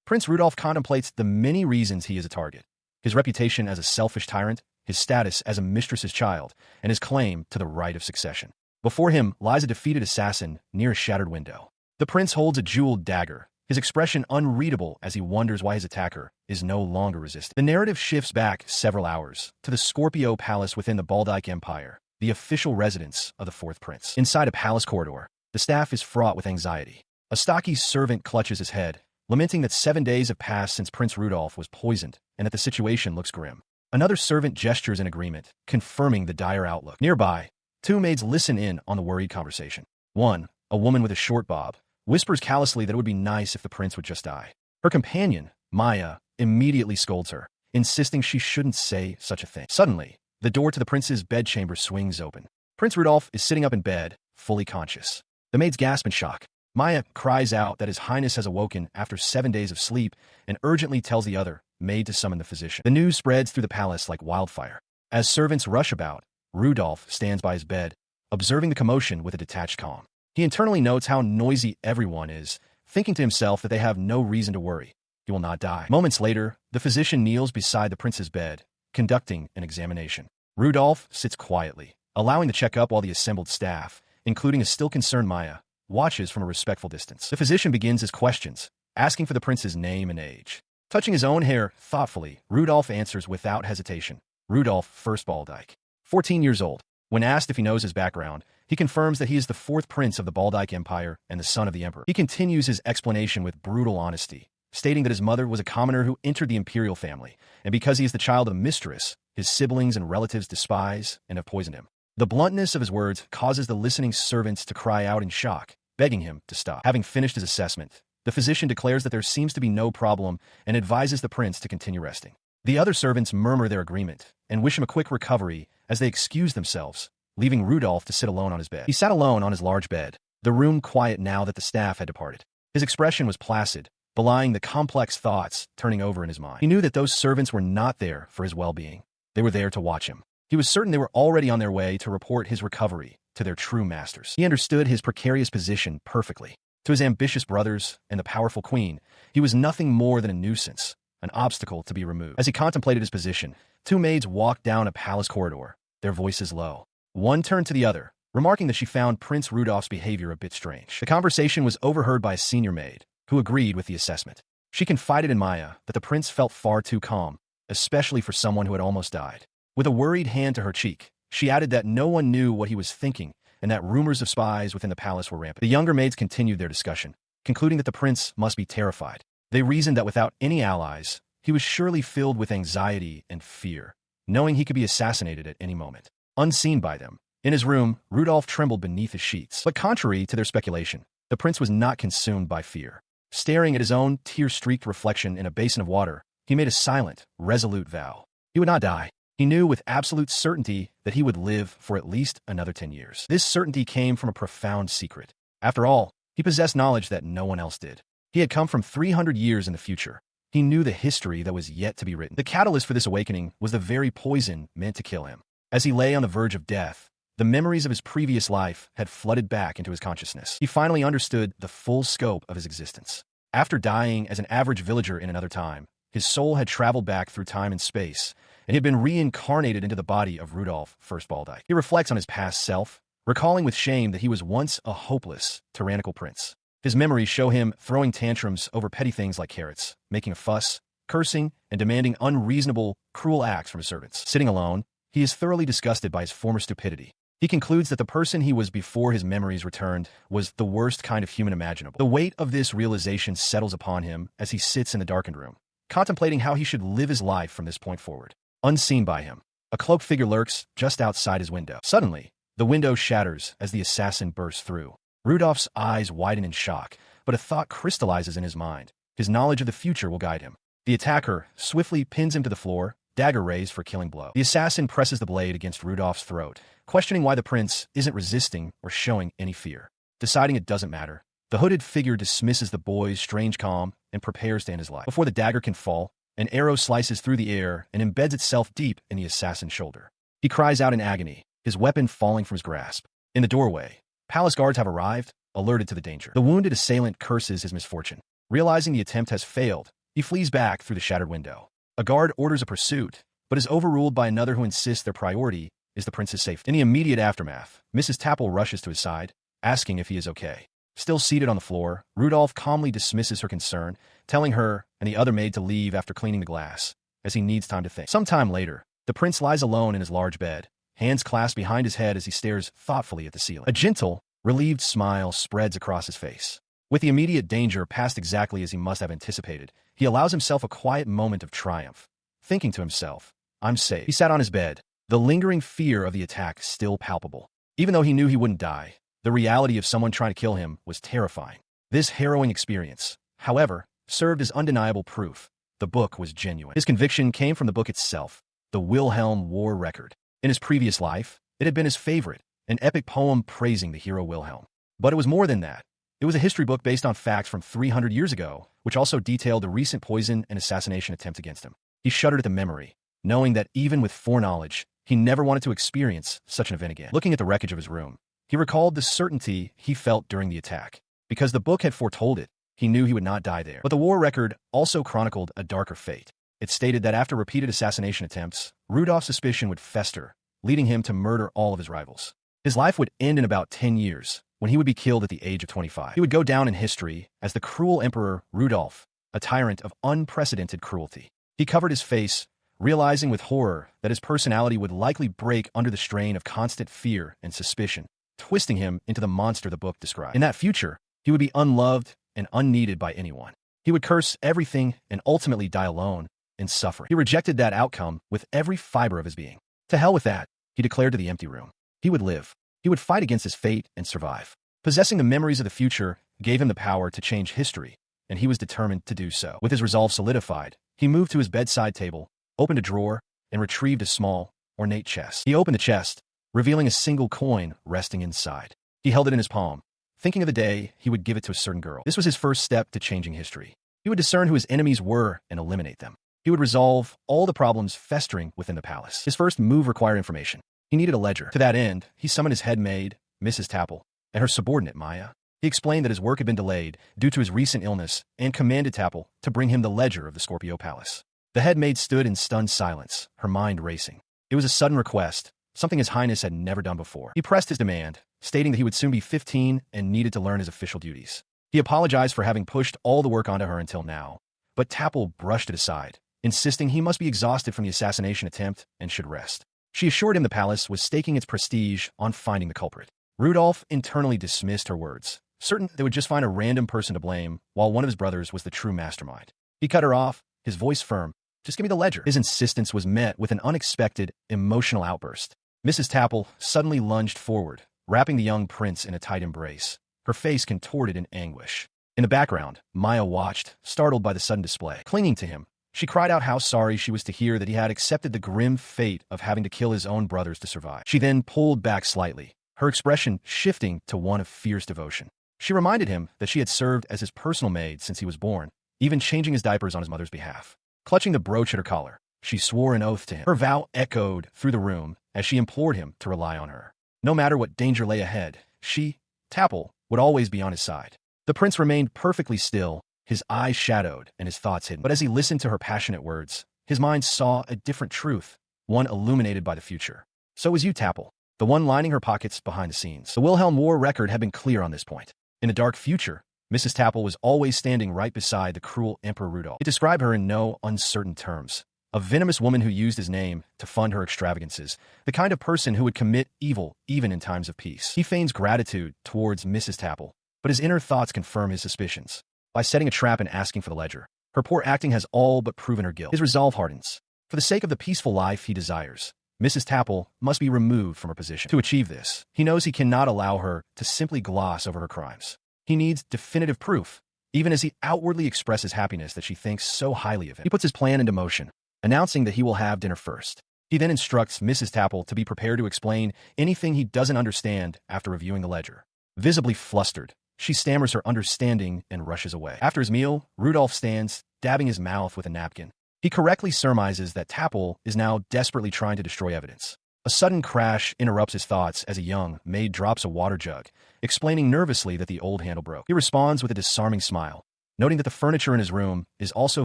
Prince Rudolph contemplates the many reasons he is a target: his reputation as a selfish tyrant, his status as a mistress's child, and his claim to the right of succession. Before him lies a defeated assassin near a shattered window. The prince holds a jeweled dagger, his expression unreadable as he wonders why his attacker is no longer resisting. The narrative shifts back several hours to the Scorpio Palace within the Baldyke Empire, the official residence of the fourth prince. Inside a palace corridor, the staff is fraught with anxiety. A stocky servant clutches his head, lamenting that 7 days have passed since Prince Rudolph was poisoned and that the situation looks grim. Another servant gestures in agreement, confirming the dire outlook. Nearby, two maids listen in on the worried conversation. One, a woman with a short bob, whispers callously that it would be nice if the prince would just die. Her companion, Maya, immediately scolds her, insisting she shouldn't say such a thing. Suddenly, the door to the prince's bedchamber swings open. Prince Rudolph is sitting up in bed, fully conscious. The maids gasp in shock. Maya cries out that His Highness has awoken after 7 days of sleep and urgently tells the other maid to summon the physician. The news spreads through the palace like wildfire. As servants rush about, Rudolph stands by his bed, observing the commotion with a detached calm. He internally notes how noisy everyone is, thinking to himself that they have no reason to worry. He will not die. Moments later, the physician kneels beside the prince's bed, conducting an examination. Rudolph sits quietly, allowing the checkup while the assembled staff, including a still concerned Maya, watches from a respectful distance. The physician begins his questions, asking for the prince's name and age. Touching his own hair thoughtfully, Rudolph answers without hesitation. Rudolph First Baldyke, 14 years old. When asked if he knows his background, he confirms that he is the fourth prince of the Baldyke Empire and the son of the emperor. He continues his explanation with brutal honesty, stating that his mother was a commoner who entered the imperial family, and because he is the child of a mistress, his siblings and relatives despise and have poisoned him. The bluntness of his words causes the listening servants to cry out in shock, begging him to stop. Having finished his assessment, the physician declares that there seems to be no problem and advises the prince to continue resting. The other servants murmur their agreement and wish him a quick recovery as they excuse themselves, leaving Rudolph to sit alone on his bed. He sat alone on his large bed, the room quiet now that the staff had departed. His expression was placid, belying the complex thoughts turning over in his mind. He knew that those servants were not there for his well-being. They were there to watch him. He was certain they were already on their way to report his recovery to their true masters. He understood his precarious position perfectly. To his ambitious brothers and the powerful queen, he was nothing more than a nuisance, an obstacle to be removed. As he contemplated his position, two maids walked down a palace corridor, their voices low. One turned to the other, remarking that she found Prince Rudolph's behavior a bit strange. The conversation was overheard by a senior maid, who agreed with the assessment. She confided in Maya that the prince felt far too calm, especially for someone who had almost died. With a worried hand to her cheek, she added that no one knew what he was thinking and that rumors of spies within the palace were rampant. The younger maids continued their discussion, concluding that the prince must be terrified. They reasoned that without any allies, he was surely filled with anxiety and fear, knowing he could be assassinated at any moment. Unseen by them, in his room, Rudolph trembled beneath his sheets. But contrary to their speculation, the prince was not consumed by fear. Staring at his own tear-streaked reflection in a basin of water, he made a silent, resolute vow. He would not die. He knew with absolute certainty that he would live for at least another 10 years. This certainty came from a profound secret. After all, he possessed knowledge that no one else did. He had come from 300 years in the future. He knew the history that was yet to be written. The catalyst for this awakening was the very poison meant to kill him. As he lay on the verge of death, the memories of his previous life had flooded back into his consciousness. He finally understood the full scope of his existence. After dying as an average villager in another time, his soul had traveled back through time and space, and he had been reincarnated into the body of Rudolph First Baldyke. He reflects on his past self, recalling with shame that he was once a hopeless, tyrannical prince. His memories show him throwing tantrums over petty things like carrots, making a fuss, cursing, and demanding unreasonable, cruel acts from his servants. Sitting alone, he is thoroughly disgusted by his former stupidity. He concludes that the person he was before his memories returned was the worst kind of human imaginable. The weight of this realization settles upon him as he sits in the darkened room, contemplating how he should live his life from this point forward. Unseen by him, a cloaked figure lurks just outside his window. Suddenly, the window shatters as the assassin bursts through. Rudolph's eyes widen in shock, but a thought crystallizes in his mind. His knowledge of the future will guide him. The attacker swiftly pins him to the floor, dagger raised for killing blow. The assassin presses the blade against Rudolph's throat, questioning why the prince isn't resisting or showing any fear. Deciding it doesn't matter, the hooded figure dismisses the boy's strange calm and prepares to end his life. Before the dagger can fall, an arrow slices through the air and embeds itself deep in the assassin's shoulder. He cries out in agony, his weapon falling from his grasp. In the doorway, palace guards have arrived, alerted to the danger. The wounded assailant curses his misfortune. Realizing the attempt has failed, He flees back through the shattered window. A guard orders a pursuit, but is overruled by another who insists their priority is the prince's safety. In the immediate aftermath, Mrs. Tapple rushes to his side, asking if he is okay. Still seated on the floor, Rudolph calmly dismisses her concern, telling her and the other maid to leave after cleaning the glass, as he needs time to think. Some time later, the prince lies alone in his large bed, hands clasped behind his head as he stares thoughtfully at the ceiling. A gentle, relieved smile spreads across his face. With the immediate danger passed exactly as he must have anticipated, he allows himself a quiet moment of triumph, thinking to himself, "I'm safe." He sat on his bed, the lingering fear of the attack still palpable. Even though he knew he wouldn't die, the reality of someone trying to kill him was terrifying. This harrowing experience, however, served as undeniable proof the book was genuine. His conviction came from the book itself, the Wilhelm War Record. In his previous life, it had been his favorite, an epic poem praising the hero Wilhelm. But it was more than that. It was a history book based on facts from 300 years ago, which also detailed the recent poison and assassination attempts against him. He shuddered at the memory, knowing that even with foreknowledge, he never wanted to experience such an event again. Looking at the wreckage of his room, he recalled the certainty he felt during the attack. Because the book had foretold it, he knew he would not die there. But the war record also chronicled a darker fate. It stated that after repeated assassination attempts, Rudolph's suspicion would fester, leading him to murder all of his rivals. His life would end in about 10 years, when he would be killed at the age of 25. He would go down in history as the cruel Emperor Rudolph, a tyrant of unprecedented cruelty. He covered his face, realizing with horror that his personality would likely break under the strain of constant fear and suspicion, twisting him into the monster the book described. In that future, he would be unloved and unneeded by anyone. He would curse everything and ultimately die alone in suffering. He rejected that outcome with every fiber of his being. To hell with that, he declared to the empty room. He would live. He would fight against his fate and survive. Possessing the memories of the future gave him the power to change history, and he was determined to do so. With his resolve solidified, he moved to his bedside table, opened a drawer, and retrieved a small, ornate chest. He opened the chest, revealing a single coin resting inside. He held it in his palm, thinking of the day he would give it to a certain girl. This was his first step to changing history. He would discern who his enemies were and eliminate them. He would resolve all the problems festering within the palace. His first move required information. He needed a ledger. To that end, he summoned his head maid, Mrs. Tapple, and her subordinate, Maya. He explained that his work had been delayed due to his recent illness and commanded Tapple to bring him the ledger of the Scorpio Palace. The head maid stood in stunned silence, her mind racing. It was a sudden request, something His Highness had never done before. He pressed his demand, stating that he would soon be 15 and needed to learn his official duties. He apologized for having pushed all the work onto her until now, but Tapple brushed it aside, insisting he must be exhausted from the assassination attempt and should rest. She assured him the palace was staking its prestige on finding the culprit. Rudolph internally dismissed her words, certain they would just find a random person to blame, while one of his brothers was the true mastermind. He cut her off, his voice firm. "Just give me the ledger." His insistence was met with an unexpected, emotional outburst. Mrs. Tapple suddenly lunged forward, wrapping the young prince in a tight embrace, her face contorted in anguish. In the background, Maya watched, startled by the sudden display. Clinging to him, she cried out how sorry she was to hear that he had accepted the grim fate of having to kill his own brothers to survive. She then pulled back slightly, her expression shifting to one of fierce devotion. She reminded him that she had served as his personal maid since he was born, even changing his diapers on his mother's behalf. Clutching the brooch at her collar, she swore an oath to him. Her vow echoed through the room as she implored him to rely on her. No matter what danger lay ahead, she, Tapple, would always be on his side. The prince remained perfectly still, his eyes shadowed and his thoughts hidden. But as he listened to her passionate words, his mind saw a different truth, one illuminated by the future. So was you, Tapple, the one lining her pockets behind the scenes. The Wilhelm War record had been clear on this point. In the dark future, Mrs. Tapple was always standing right beside the cruel Emperor Rudolph. It described her in no uncertain terms. A venomous woman who used his name to fund her extravagances, the kind of person who would commit evil even in times of peace. He feigns gratitude towards Mrs. Tapple, but his inner thoughts confirm his suspicions. By setting a trap and asking for the ledger, her poor acting has all but proven her guilt. His resolve hardens. For the sake of the peaceful life he desires, Mrs. Tapple must be removed from her position. To achieve this, he knows he cannot allow her to simply gloss over her crimes. He needs definitive proof, even as he outwardly expresses happiness that she thinks so highly of him. He puts his plan into motion, announcing that he will have dinner first. He then instructs Mrs. Tapple to be prepared to explain anything he doesn't understand after reviewing the ledger. Visibly flustered, she stammers her understanding and rushes away. After his meal, Rudolph stands, dabbing his mouth with a napkin. He correctly surmises that Tapple is now desperately trying to destroy evidence. A sudden crash interrupts his thoughts as a young maid drops a water jug, explaining nervously that the old handle broke. He responds with a disarming smile. noting that the furniture in his room is also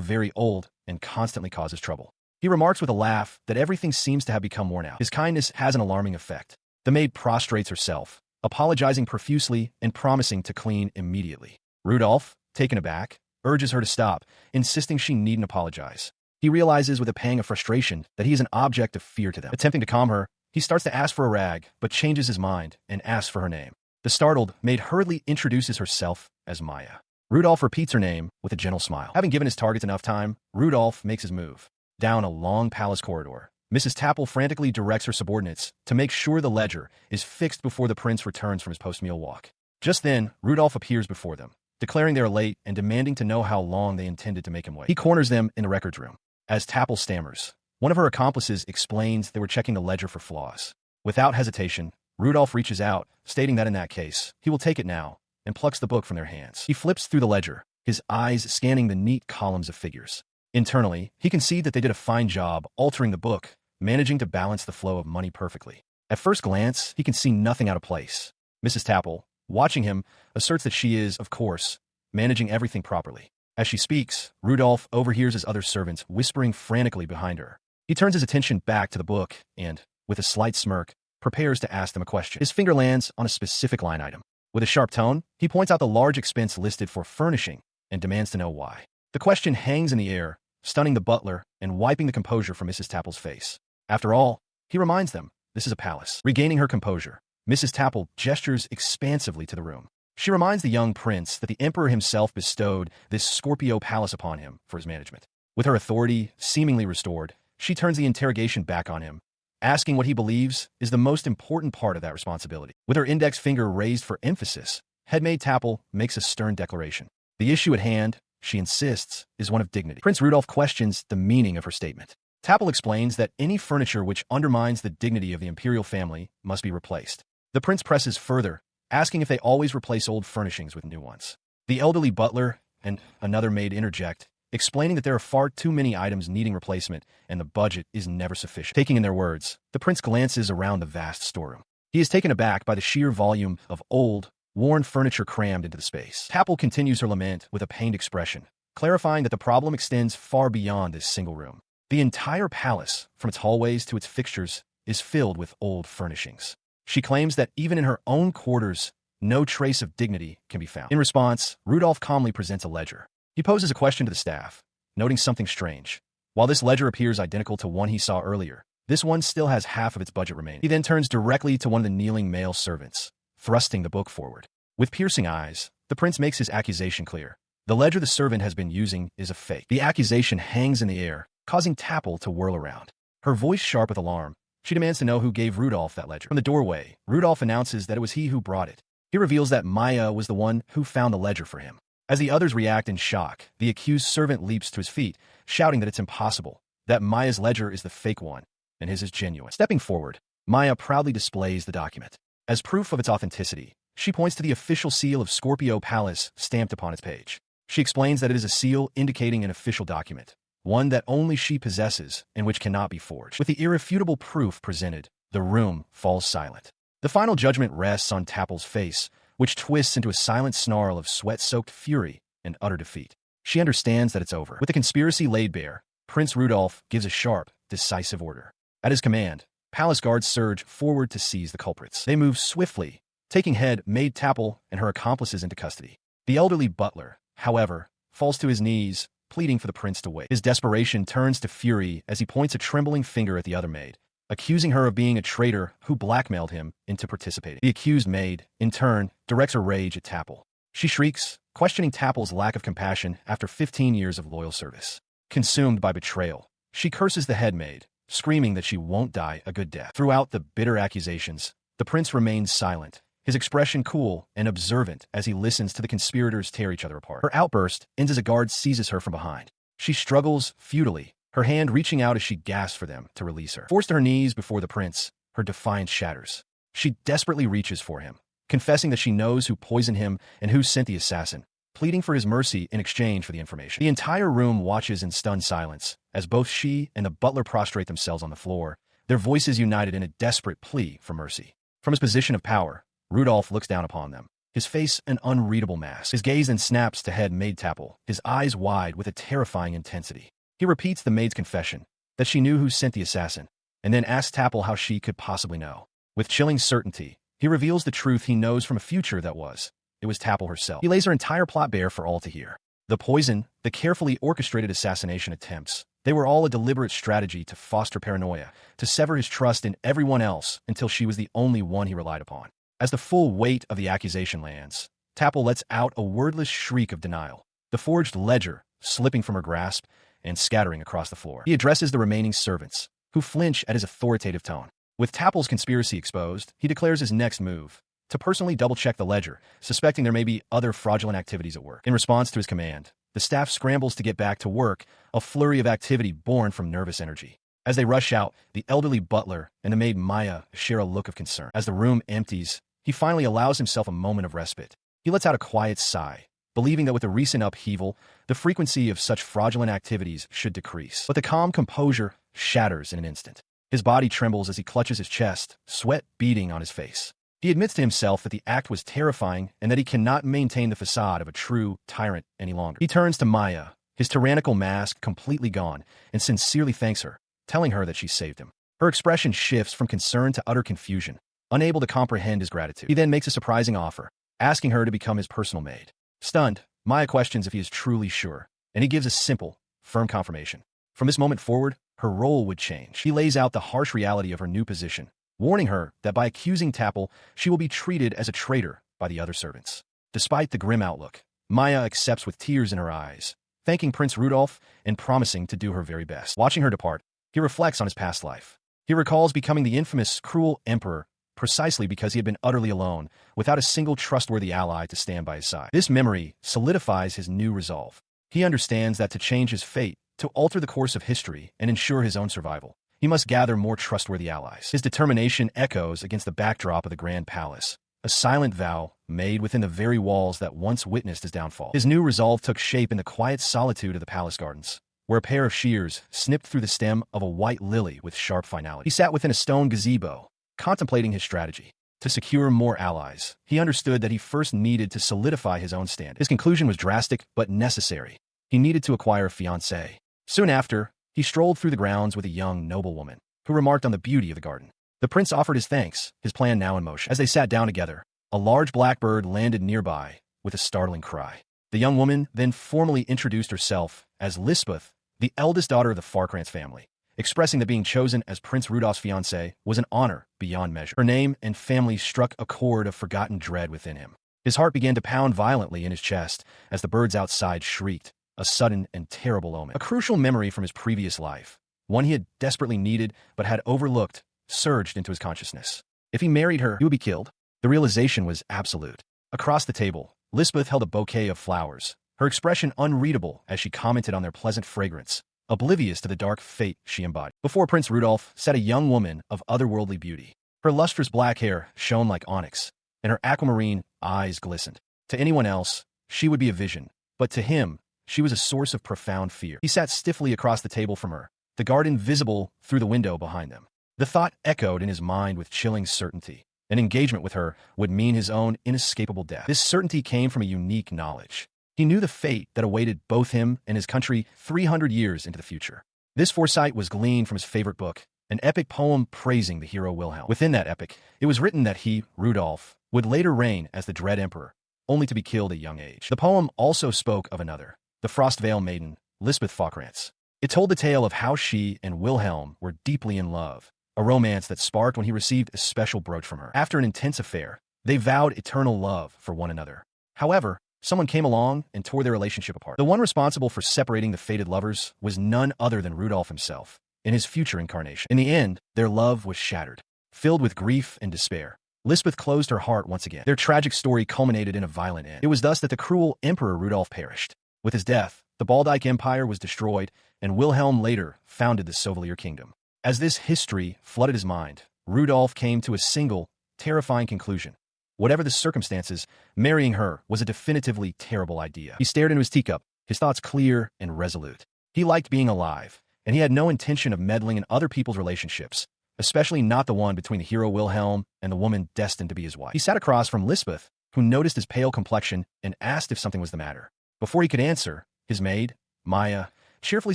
very old and constantly causes trouble. He remarks with a laugh that everything seems to have become worn out. His kindness has an alarming effect. The maid prostrates herself, apologizing profusely and promising to clean immediately. Rudolph, taken aback, urges her to stop, insisting she needn't apologize. He realizes with a pang of frustration that he is an object of fear to them. Attempting to calm her, he starts to ask for a rag, but changes his mind and asks for her name. The startled maid hurriedly introduces herself as Maya. Rudolph repeats her name with a gentle smile. Having given his targets enough time, Rudolph makes his move. Down a long palace corridor, Mrs. Tapple frantically directs her subordinates to make sure the ledger is fixed before the prince returns from his post-meal walk. Just then, Rudolph appears before them, declaring they are late and demanding to know how long they intended to make him wait. He corners them in the records room. As Tapple stammers, one of her accomplices explains they were checking the ledger for flaws. Without hesitation, Rudolph reaches out, stating that in that case, he will take it now, and plucks the book from their hands. He flips through the ledger, his eyes scanning the neat columns of figures. Internally, he can see that they did a fine job altering the book, managing to balance the flow of money perfectly. At first glance, he can see nothing out of place. Mrs. Tapple, watching him, asserts that she is, of course, managing everything properly. As she speaks, Rudolph overhears his other servants whispering frantically behind her. He turns his attention back to the book and, with a slight smirk, prepares to ask them a question. His finger lands on a specific line item. With a sharp tone, he points out the large expense listed for furnishing and demands to know why. The question hangs in the air, stunning the butler and wiping the composure from Mrs. Tapple's face. After all, he reminds them, this is a palace. Regaining her composure, Mrs. Tapple gestures expansively to the room. She reminds the young prince that the emperor himself bestowed this Scorpio palace upon him for his management. With her authority seemingly restored, she turns the interrogation back on him, asking what he believes is the most important part of that responsibility. With her index finger raised for emphasis, Headmaid Tapple makes a stern declaration. The issue at hand, she insists, is one of dignity. Prince Rudolph questions the meaning of her statement. Tapple explains that any furniture which undermines the dignity of the imperial family must be replaced. The prince presses further, asking if they always replace old furnishings with new ones. The elderly butler and another maid interject, explaining that there are far too many items needing replacement and the budget is never sufficient. Taking in their words, the prince glances around the vast storeroom. He is taken aback by the sheer volume of old, worn furniture crammed into the space. Tapple continues her lament with a pained expression, clarifying that the problem extends far beyond this single room. The entire palace, from its hallways to its fixtures, is filled with old furnishings. She claims that even in her own quarters, no trace of dignity can be found. In response, Rudolph calmly presents a ledger. He poses a question to the staff, noting something strange. While this ledger appears identical to one he saw earlier, this one still has half of its budget remaining. He then turns directly to one of the kneeling male servants, thrusting the book forward. With piercing eyes, the prince makes his accusation clear. The ledger the servant has been using is a fake. The accusation hangs in the air, causing Tapple to whirl around. Her voice sharp with alarm, she demands to know who gave Rudolph that ledger. From the doorway, Rudolph announces that it was he who brought it. He reveals that Maya was the one who found the ledger for him. As the others react in shock, the accused servant leaps to his feet, shouting that it's impossible, that Maya's ledger is the fake one, and his is genuine. Stepping forward, Maya proudly displays the document. As proof of its authenticity, she points to the official seal of Scorpio Palace stamped upon its page. She explains that it is a seal indicating an official document, one that only she possesses and which cannot be forged. With the irrefutable proof presented, the room falls silent. The final judgment rests on Tapple's face, which twists into a silent snarl of sweat-soaked fury and utter defeat. She understands that it's over. With the conspiracy laid bare, Prince Rudolph gives a sharp, decisive order. At his command, palace guards surge forward to seize the culprits. They move swiftly, taking Headmaid Tapple and her accomplices into custody. The elderly butler, however, falls to his knees, pleading for the prince to wait. His desperation turns to fury as he points a trembling finger at the other maid, accusing her of being a traitor who blackmailed him into participating. The accused maid, in turn, directs her rage at Tapple. She shrieks, questioning Tapple's lack of compassion after 15 years of loyal service. Consumed by betrayal, she curses the headmaid, screaming that she won't die a good death. Throughout the bitter accusations, the prince remains silent, his expression cool and observant as he listens to the conspirators tear each other apart. Her outburst ends as a guard seizes her from behind. She struggles futilely, her hand reaching out as she gasps for them to release her. Forced to her knees before the prince, her defiance shatters. She desperately reaches for him, confessing that she knows who poisoned him and who sent the assassin, pleading for his mercy in exchange for the information. The entire room watches in stunned silence as both she and the butler prostrate themselves on the floor, their voices united in a desperate plea for mercy. From his position of power, Rudolph looks down upon them, his face an unreadable mask. His gaze then snaps to head maid Tapple, his eyes wide with a terrifying intensity. He repeats the maid's confession, that she knew who sent the assassin, and then asks Tapple how she could possibly know. With chilling certainty, he reveals the truth he knows from a future that was. It was Tapple herself. He lays her entire plot bare for all to hear. The poison, the carefully orchestrated assassination attempts, they were all a deliberate strategy to foster paranoia, to sever his trust in everyone else until she was the only one he relied upon. As the full weight of the accusation lands, Tapple lets out a wordless shriek of denial, the forged ledger slipping from her grasp and scattering across the floor. He addresses the remaining servants, who flinch at his authoritative tone. With Tapple's conspiracy exposed, he declares his next move, to personally double-check the ledger, suspecting there may be other fraudulent activities at work. In response to his command, the staff scrambles to get back to work, a flurry of activity born from nervous energy. As they rush out, the elderly butler and the maid Maya share a look of concern. As the room empties, he finally allows himself a moment of respite. He lets out a quiet sigh, believing that with the recent upheaval, the frequency of such fraudulent activities should decrease. But the calm composure shatters in an instant. His body trembles as he clutches his chest, sweat beading on his face. He admits to himself that the act was terrifying and that he cannot maintain the facade of a true tyrant any longer. He turns to Maya, his tyrannical mask completely gone, and sincerely thanks her, telling her that she saved him. Her expression shifts from concern to utter confusion, unable to comprehend his gratitude. He then makes a surprising offer, asking her to become his personal maid. Stunned, Maya questions if he is truly sure, and he gives a simple, firm confirmation. From this moment forward, her role would change. He lays out the harsh reality of her new position, warning her that by accusing Tapple, she will be treated as a traitor by the other servants. Despite the grim outlook, Maya accepts with tears in her eyes, thanking Prince Rudolph and promising to do her very best. Watching her depart, he reflects on his past life. He recalls becoming the infamous, cruel emperor precisely because he had been utterly alone, without a single trustworthy ally to stand by his side. This memory solidifies his new resolve. He understands that to change his fate, to alter the course of history and ensure his own survival, he must gather more trustworthy allies. His determination echoes against the backdrop of the Grand Palace, a silent vow made within the very walls that once witnessed his downfall. His new resolve took shape in the quiet solitude of the palace gardens, where a pair of shears snipped through the stem of a white lily with sharp finality. He sat within a stone gazebo, contemplating his strategy. To secure more allies, he understood that he first needed to solidify his own stand. His conclusion was drastic but necessary. He needed to acquire a fiancée. Soon after, he strolled through the grounds with a young noblewoman, who remarked on the beauty of the garden. The prince offered his thanks, his plan now in motion. As they sat down together, a large blackbird landed nearby with a startling cry. The young woman then formally introduced herself as Lisbeth, the eldest daughter of the Farkrantz family, expressing that being chosen as Prince Rudolph's fiancée was an honor beyond measure. Her name and family struck a chord of forgotten dread within him. His heart began to pound violently in his chest as the birds outside shrieked, a sudden and terrible omen. A crucial memory from his previous life, one he had desperately needed but had overlooked, surged into his consciousness. If he married her, he would be killed. The realization was absolute. Across the table, Lisbeth held a bouquet of flowers, her expression unreadable as she commented on their pleasant fragrance, oblivious to the dark fate she embodied. Before Prince Rudolph sat a young woman of otherworldly beauty. Her lustrous black hair shone like onyx, and her aquamarine eyes glistened. To anyone else, she would be a vision, but to him, she was a source of profound fear. He sat stiffly across the table from her, the garden visible through the window behind them. The thought echoed in his mind with chilling certainty. An engagement with her would mean his own inescapable death. This certainty came from a unique knowledge. He knew the fate that awaited both him and his country 300 years into the future. This foresight was gleaned from his favorite book, an epic poem praising the hero Wilhelm. Within that epic, it was written that he, Rudolph, would later reign as the Dread Emperor, only to be killed at a young age. The poem also spoke of another, the Frostvale maiden, Lisbeth Farkrantz. It told the tale of how she and Wilhelm were deeply in love, a romance that sparked when he received a special brooch from her. After an intense affair, they vowed eternal love for one another. However, someone came along and tore their relationship apart. The one responsible for separating the fated lovers was none other than Rudolph himself, in his future incarnation. In the end, their love was shattered. Filled with grief and despair, Lisbeth closed her heart once again. Their tragic story culminated in a violent end. It was thus that the cruel Emperor Rudolph perished. With his death, the Baldike Empire was destroyed, and Wilhelm later founded the Sauvelier Kingdom. As this history flooded his mind, Rudolph came to a single, terrifying conclusion. Whatever the circumstances, marrying her was a definitively terrible idea. He stared into his teacup, his thoughts clear and resolute. He liked being alive, and he had no intention of meddling in other people's relationships, especially not the one between the hero Wilhelm and the woman destined to be his wife. He sat across from Lisbeth, who noticed his pale complexion and asked if something was the matter. Before he could answer, his maid, Maya, cheerfully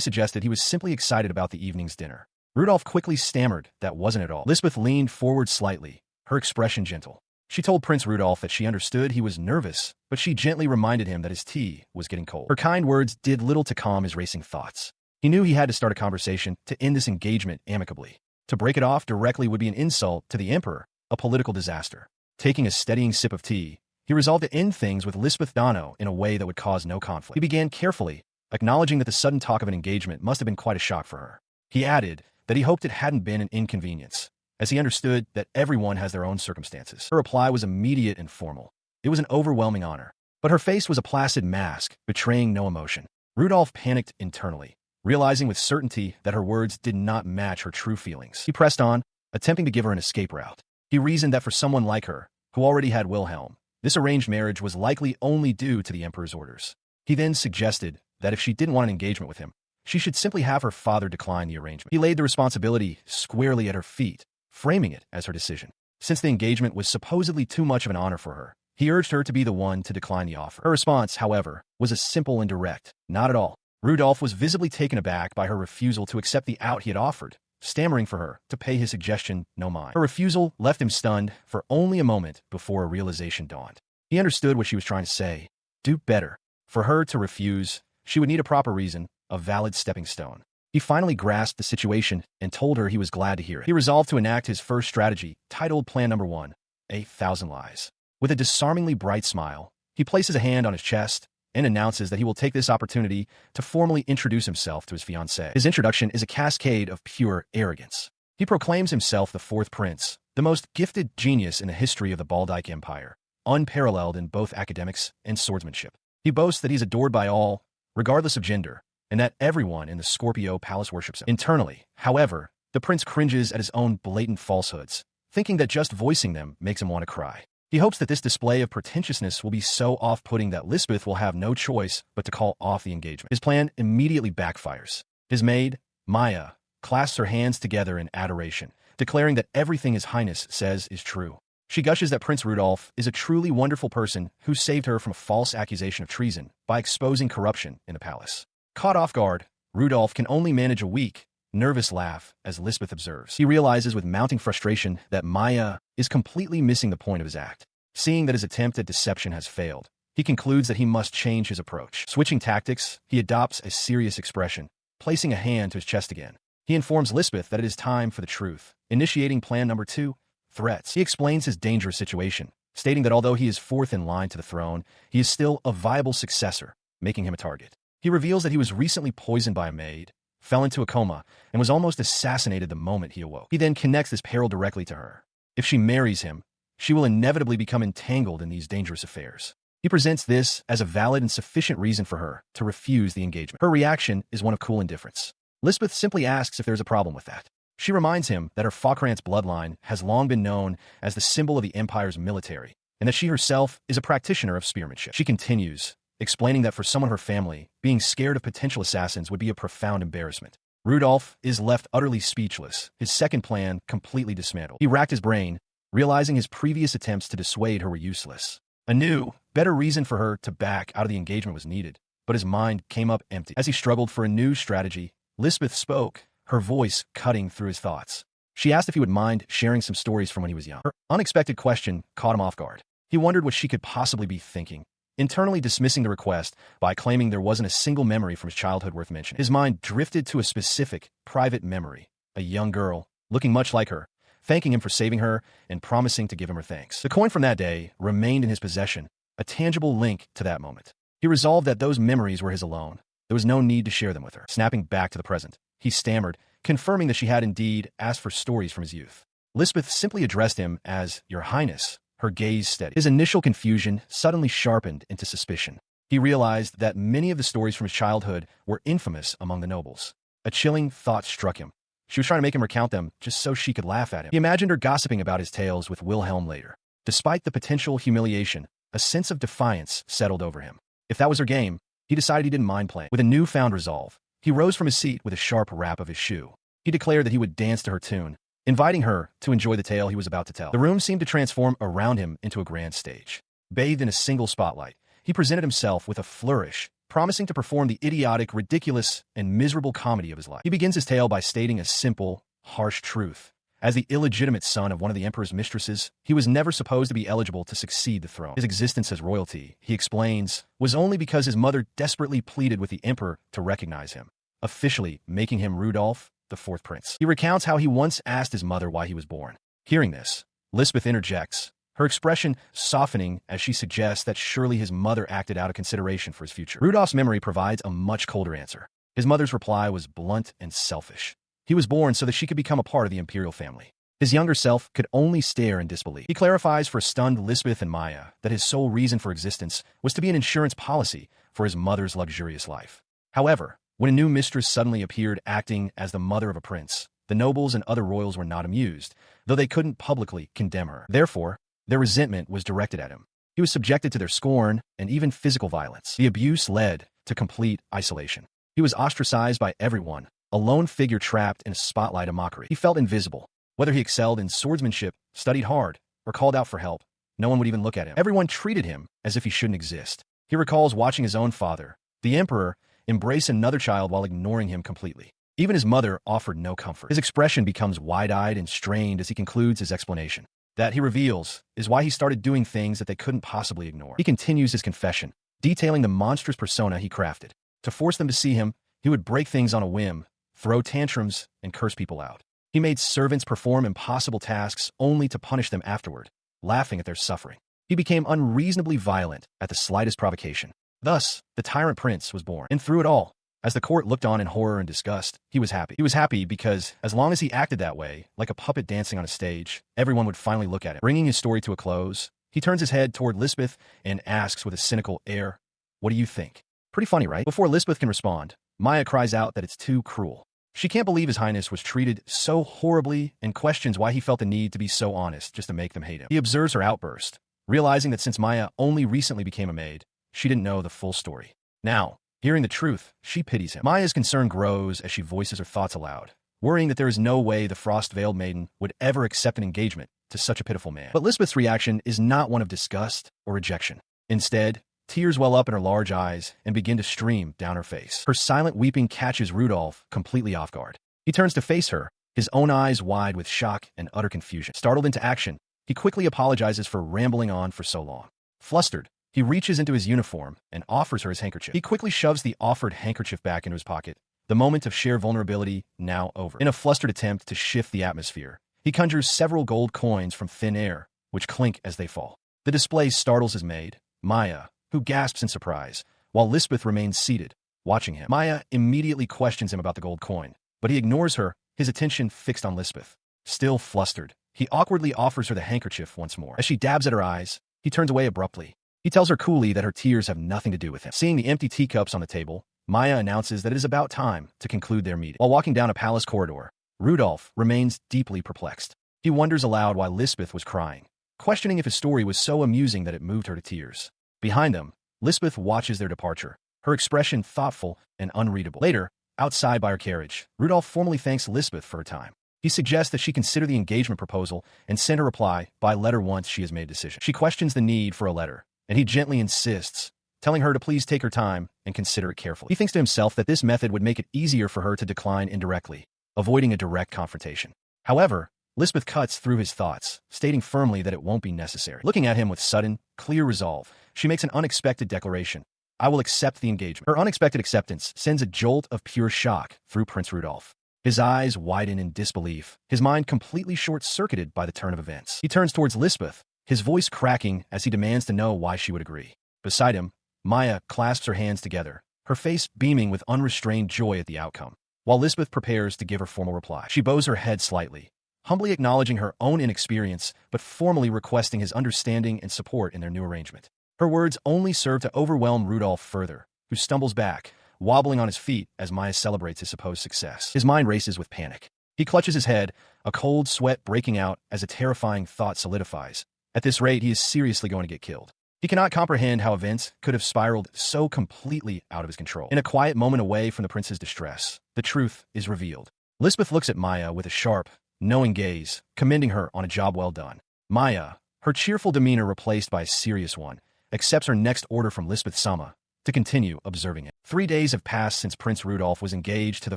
suggested he was simply excited about the evening's dinner. Rudolph quickly stammered that wasn't at all. Lisbeth leaned forward slightly, her expression gentle. She told Prince Rudolph that she understood he was nervous, but she gently reminded him that his tea was getting cold. Her kind words did little to calm his racing thoughts. He knew he had to start a conversation to end this engagement amicably. To break it off directly would be an insult to the emperor, a political disaster. Taking a steadying sip of tea, he resolved to end things with Lisbeth Dano in a way that would cause no conflict. He began carefully, acknowledging that the sudden talk of an engagement must have been quite a shock for her. He added that he hoped it hadn't been an inconvenience, as he understood that everyone has their own circumstances. Her reply was immediate and formal. It was an overwhelming honor, but her face was a placid mask, betraying no emotion. Rudolph panicked internally, realizing with certainty that her words did not match her true feelings. He pressed on, attempting to give her an escape route. He reasoned that for someone like her, who already had Wilhelm, this arranged marriage was likely only due to the emperor's orders. He then suggested that if she didn't want an engagement with him, she should simply have her father decline the arrangement. He laid the responsibility squarely at her feet, framing it as her decision. Since the engagement was supposedly too much of an honor for her, he urged her to be the one to decline the offer. Her response, however, was a simple and direct, "Not at all." Rudolph was visibly taken aback by her refusal to accept the out he had offered, stammering for her to pay his suggestion no mind. Her refusal left him stunned for only a moment before a realization dawned. He understood what she was trying to say. Do better. For her to refuse, she would need a proper reason, a valid stepping stone. He finally grasped the situation and told her he was glad to hear it. He resolved to enact his first strategy, titled Plan Number 1, 1,000 Lies. With a disarmingly bright smile, he places a hand on his chest and announces that he will take this opportunity to formally introduce himself to his fiancée. His introduction is a cascade of pure arrogance. He proclaims himself the fourth prince, the most gifted genius in the history of the Baldike Empire, unparalleled in both academics and swordsmanship. He boasts that he's adored by all, regardless of gender, and that everyone in the Scorpio Palace worships him. Internally, however, the prince cringes at his own blatant falsehoods, thinking that just voicing them makes him want to cry. He hopes that this display of pretentiousness will be so off-putting that Lisbeth will have no choice but to call off the engagement. His plan immediately backfires. His maid, Maya, clasps her hands together in adoration, declaring that everything His Highness says is true. She gushes that Prince Rudolph is a truly wonderful person who saved her from a false accusation of treason by exposing corruption in the palace. Caught off guard, Rudolph can only manage a weak, nervous laugh as Lisbeth observes. He realizes with mounting frustration that Maya is completely missing the point of his act. Seeing that his attempt at deception has failed, he concludes that he must change his approach. Switching tactics, he adopts a serious expression, placing a hand to his chest again. He informs Lisbeth that it is time for the truth, initiating Plan Number 2, threats. He explains his dangerous situation, stating that although he is fourth in line to the throne, he is still a viable successor, making him a target. He reveals that he was recently poisoned by a maid, fell into a coma, and was almost assassinated the moment he awoke. He then connects this peril directly to her. If she marries him, she will inevitably become entangled in these dangerous affairs. He presents this as a valid and sufficient reason for her to refuse the engagement. Her reaction is one of cool indifference. Lisbeth simply asks if there's a problem with that. She reminds him that her Falkrantz bloodline has long been known as the symbol of the Empire's military, and that she herself is a practitioner of spearmanship. She continues, explaining that for someone of her family, being scared of potential assassins would be a profound embarrassment. Rudolph is left utterly speechless, his second plan completely dismantled. He racked his brain, realizing his previous attempts to dissuade her were useless. A new, better reason for her to back out of the engagement was needed, but his mind came up empty. As he struggled for a new strategy, Lisbeth spoke, her voice cutting through his thoughts. She asked if he would mind sharing some stories from when he was young. Her unexpected question caught him off guard. He wondered what she could possibly be thinking, internally dismissing the request by claiming there wasn't a single memory from his childhood worth mentioning. His mind drifted to a specific, private memory, a young girl, looking much like her, thanking him for saving her and promising to give him her thanks. The coin from that day remained in his possession, a tangible link to that moment. He resolved that those memories were his alone. There was no need to share them with her. Snapping back to the present, he stammered, confirming that she had indeed asked for stories from his youth. Lisbeth simply addressed him as Your Highness, her gaze steady. His initial confusion suddenly sharpened into suspicion. He realized that many of the stories from his childhood were infamous among the nobles. A chilling thought struck him. She was trying to make him recount them just so she could laugh at him. He imagined her gossiping about his tales with Wilhelm later. Despite the potential humiliation, a sense of defiance settled over him. If that was her game, he decided he didn't mind playing. With a newfound resolve, he rose from his seat with a sharp rap of his shoe. He declared that he would dance to her tune, inviting her to enjoy the tale he was about to tell. The room seemed to transform around him into a grand stage. Bathed in a single spotlight, he presented himself with a flourish, promising to perform the idiotic, ridiculous, and miserable comedy of his life. He begins his tale by stating a simple, harsh truth. As the illegitimate son of one of the emperor's mistresses, he was never supposed to be eligible to succeed the throne. His existence as royalty, he explains, was only because his mother desperately pleaded with the emperor to recognize him, officially making him Rudolph, the fourth prince. He recounts how he once asked his mother why he was born. Hearing this, Lisbeth interjects, her expression softening as she suggests that surely his mother acted out of consideration for his future. Rudolph's memory provides a much colder answer. His mother's reply was blunt and selfish. He was born so that she could become a part of the imperial family. His younger self could only stare in disbelief. He clarifies for stunned Lisbeth and Maya that his sole reason for existence was to be an insurance policy for his mother's luxurious life. However, when a new mistress suddenly appeared acting as the mother of a prince, the nobles and other royals were not amused, though they couldn't publicly condemn her. Therefore, their resentment was directed at him. He was subjected to their scorn and even physical violence. The abuse led to complete isolation. He was ostracized by everyone, a lone figure trapped in a spotlight of mockery. He felt invisible. Whether he excelled in swordsmanship, studied hard, or called out for help, no one would even look at him. Everyone treated him as if he shouldn't exist. He recalls watching his own father, the emperor, embrace another child while ignoring him completely. Even his mother offered no comfort. His expression becomes wide-eyed and strained as he concludes his explanation. That, he reveals, is why he started doing things that they couldn't possibly ignore. He continues his confession, detailing the monstrous persona he crafted. To force them to see him, he would break things on a whim, throw tantrums, and curse people out. He made servants perform impossible tasks only to punish them afterward, laughing at their suffering. He became unreasonably violent at the slightest provocation. Thus, the Tyrant Prince was born. And through it all, as the court looked on in horror and disgust, he was happy. He was happy because, as long as he acted that way, like a puppet dancing on a stage, everyone would finally look at him. Bringing his story to a close, he turns his head toward Lisbeth and asks with a cynical air, "What do you think?" Pretty funny, right? Before Lisbeth can respond, Maya cries out that it's too cruel. She can't believe His Highness was treated so horribly and questions why he felt the need to be so honest just to make them hate him. He observes her outburst, realizing that since Maya only recently became a maid, she didn't know the full story. Now, hearing the truth, she pities him. Maya's concern grows as she voices her thoughts aloud, worrying that there is no way the frost-veiled maiden would ever accept an engagement to such a pitiful man. But Lisbeth's reaction is not one of disgust or rejection. Instead, tears well up in her large eyes and begin to stream down her face. Her silent weeping catches Rudolph completely off guard. He turns to face her, his own eyes wide with shock and utter confusion. Startled into action, he quickly apologizes for rambling on for so long. Flustered, he reaches into his uniform and offers her his handkerchief. He quickly shoves the offered handkerchief back into his pocket, the moment of sheer vulnerability now over. In a flustered attempt to shift the atmosphere, he conjures several gold coins from thin air, which clink as they fall. The display startles his maid, Maya, who gasps in surprise, while Lisbeth remains seated, watching him. Maya immediately questions him about the gold coin, but he ignores her, his attention fixed on Lisbeth. Still flustered, he awkwardly offers her the handkerchief once more. As she dabs at her eyes, he turns away abruptly. He tells her coolly that her tears have nothing to do with him. Seeing the empty teacups on the table, Maya announces that it is about time to conclude their meeting. While walking down a palace corridor, Rudolph remains deeply perplexed. He wonders aloud why Lisbeth was crying, questioning if his story was so amusing that it moved her to tears. Behind them, Lisbeth watches their departure, her expression thoughtful and unreadable. Later, outside by her carriage, Rudolph formally thanks Lisbeth for her time. He suggests that she consider the engagement proposal and send a reply by letter once she has made a decision. She questions the need for a letter, and he gently insists, telling her to please take her time and consider it carefully. He thinks to himself that this method would make it easier for her to decline indirectly, avoiding a direct confrontation. However, Lisbeth cuts through his thoughts, stating firmly that it won't be necessary. Looking at him with sudden, clear resolve, she makes an unexpected declaration. "I will accept the engagement." Her unexpected acceptance sends a jolt of pure shock through Prince Rudolph. His eyes widen in disbelief, his mind completely short-circuited by the turn of events. He turns towards Lisbeth, his voice cracking as he demands to know why she would agree. Beside him, Maya clasps her hands together, her face beaming with unrestrained joy at the outcome, while Lisbeth prepares to give her formal reply. She bows her head slightly, humbly acknowledging her own inexperience, but formally requesting his understanding and support in their new arrangement. Her words only serve to overwhelm Rudolph further, who stumbles back, wobbling on his feet as Maya celebrates his supposed success. His mind races with panic. He clutches his head, a cold sweat breaking out as a terrifying thought solidifies. At this rate, he is seriously going to get killed. He cannot comprehend how events could have spiraled so completely out of his control. In a quiet moment away from the prince's distress, the truth is revealed. Lisbeth looks at Maya with a sharp, knowing gaze, commending her on a job well done. Maya, her cheerful demeanor replaced by a serious one, accepts her next order from Lisbeth-sama to continue observing it. 3 days have passed since Prince Rudolph was engaged to the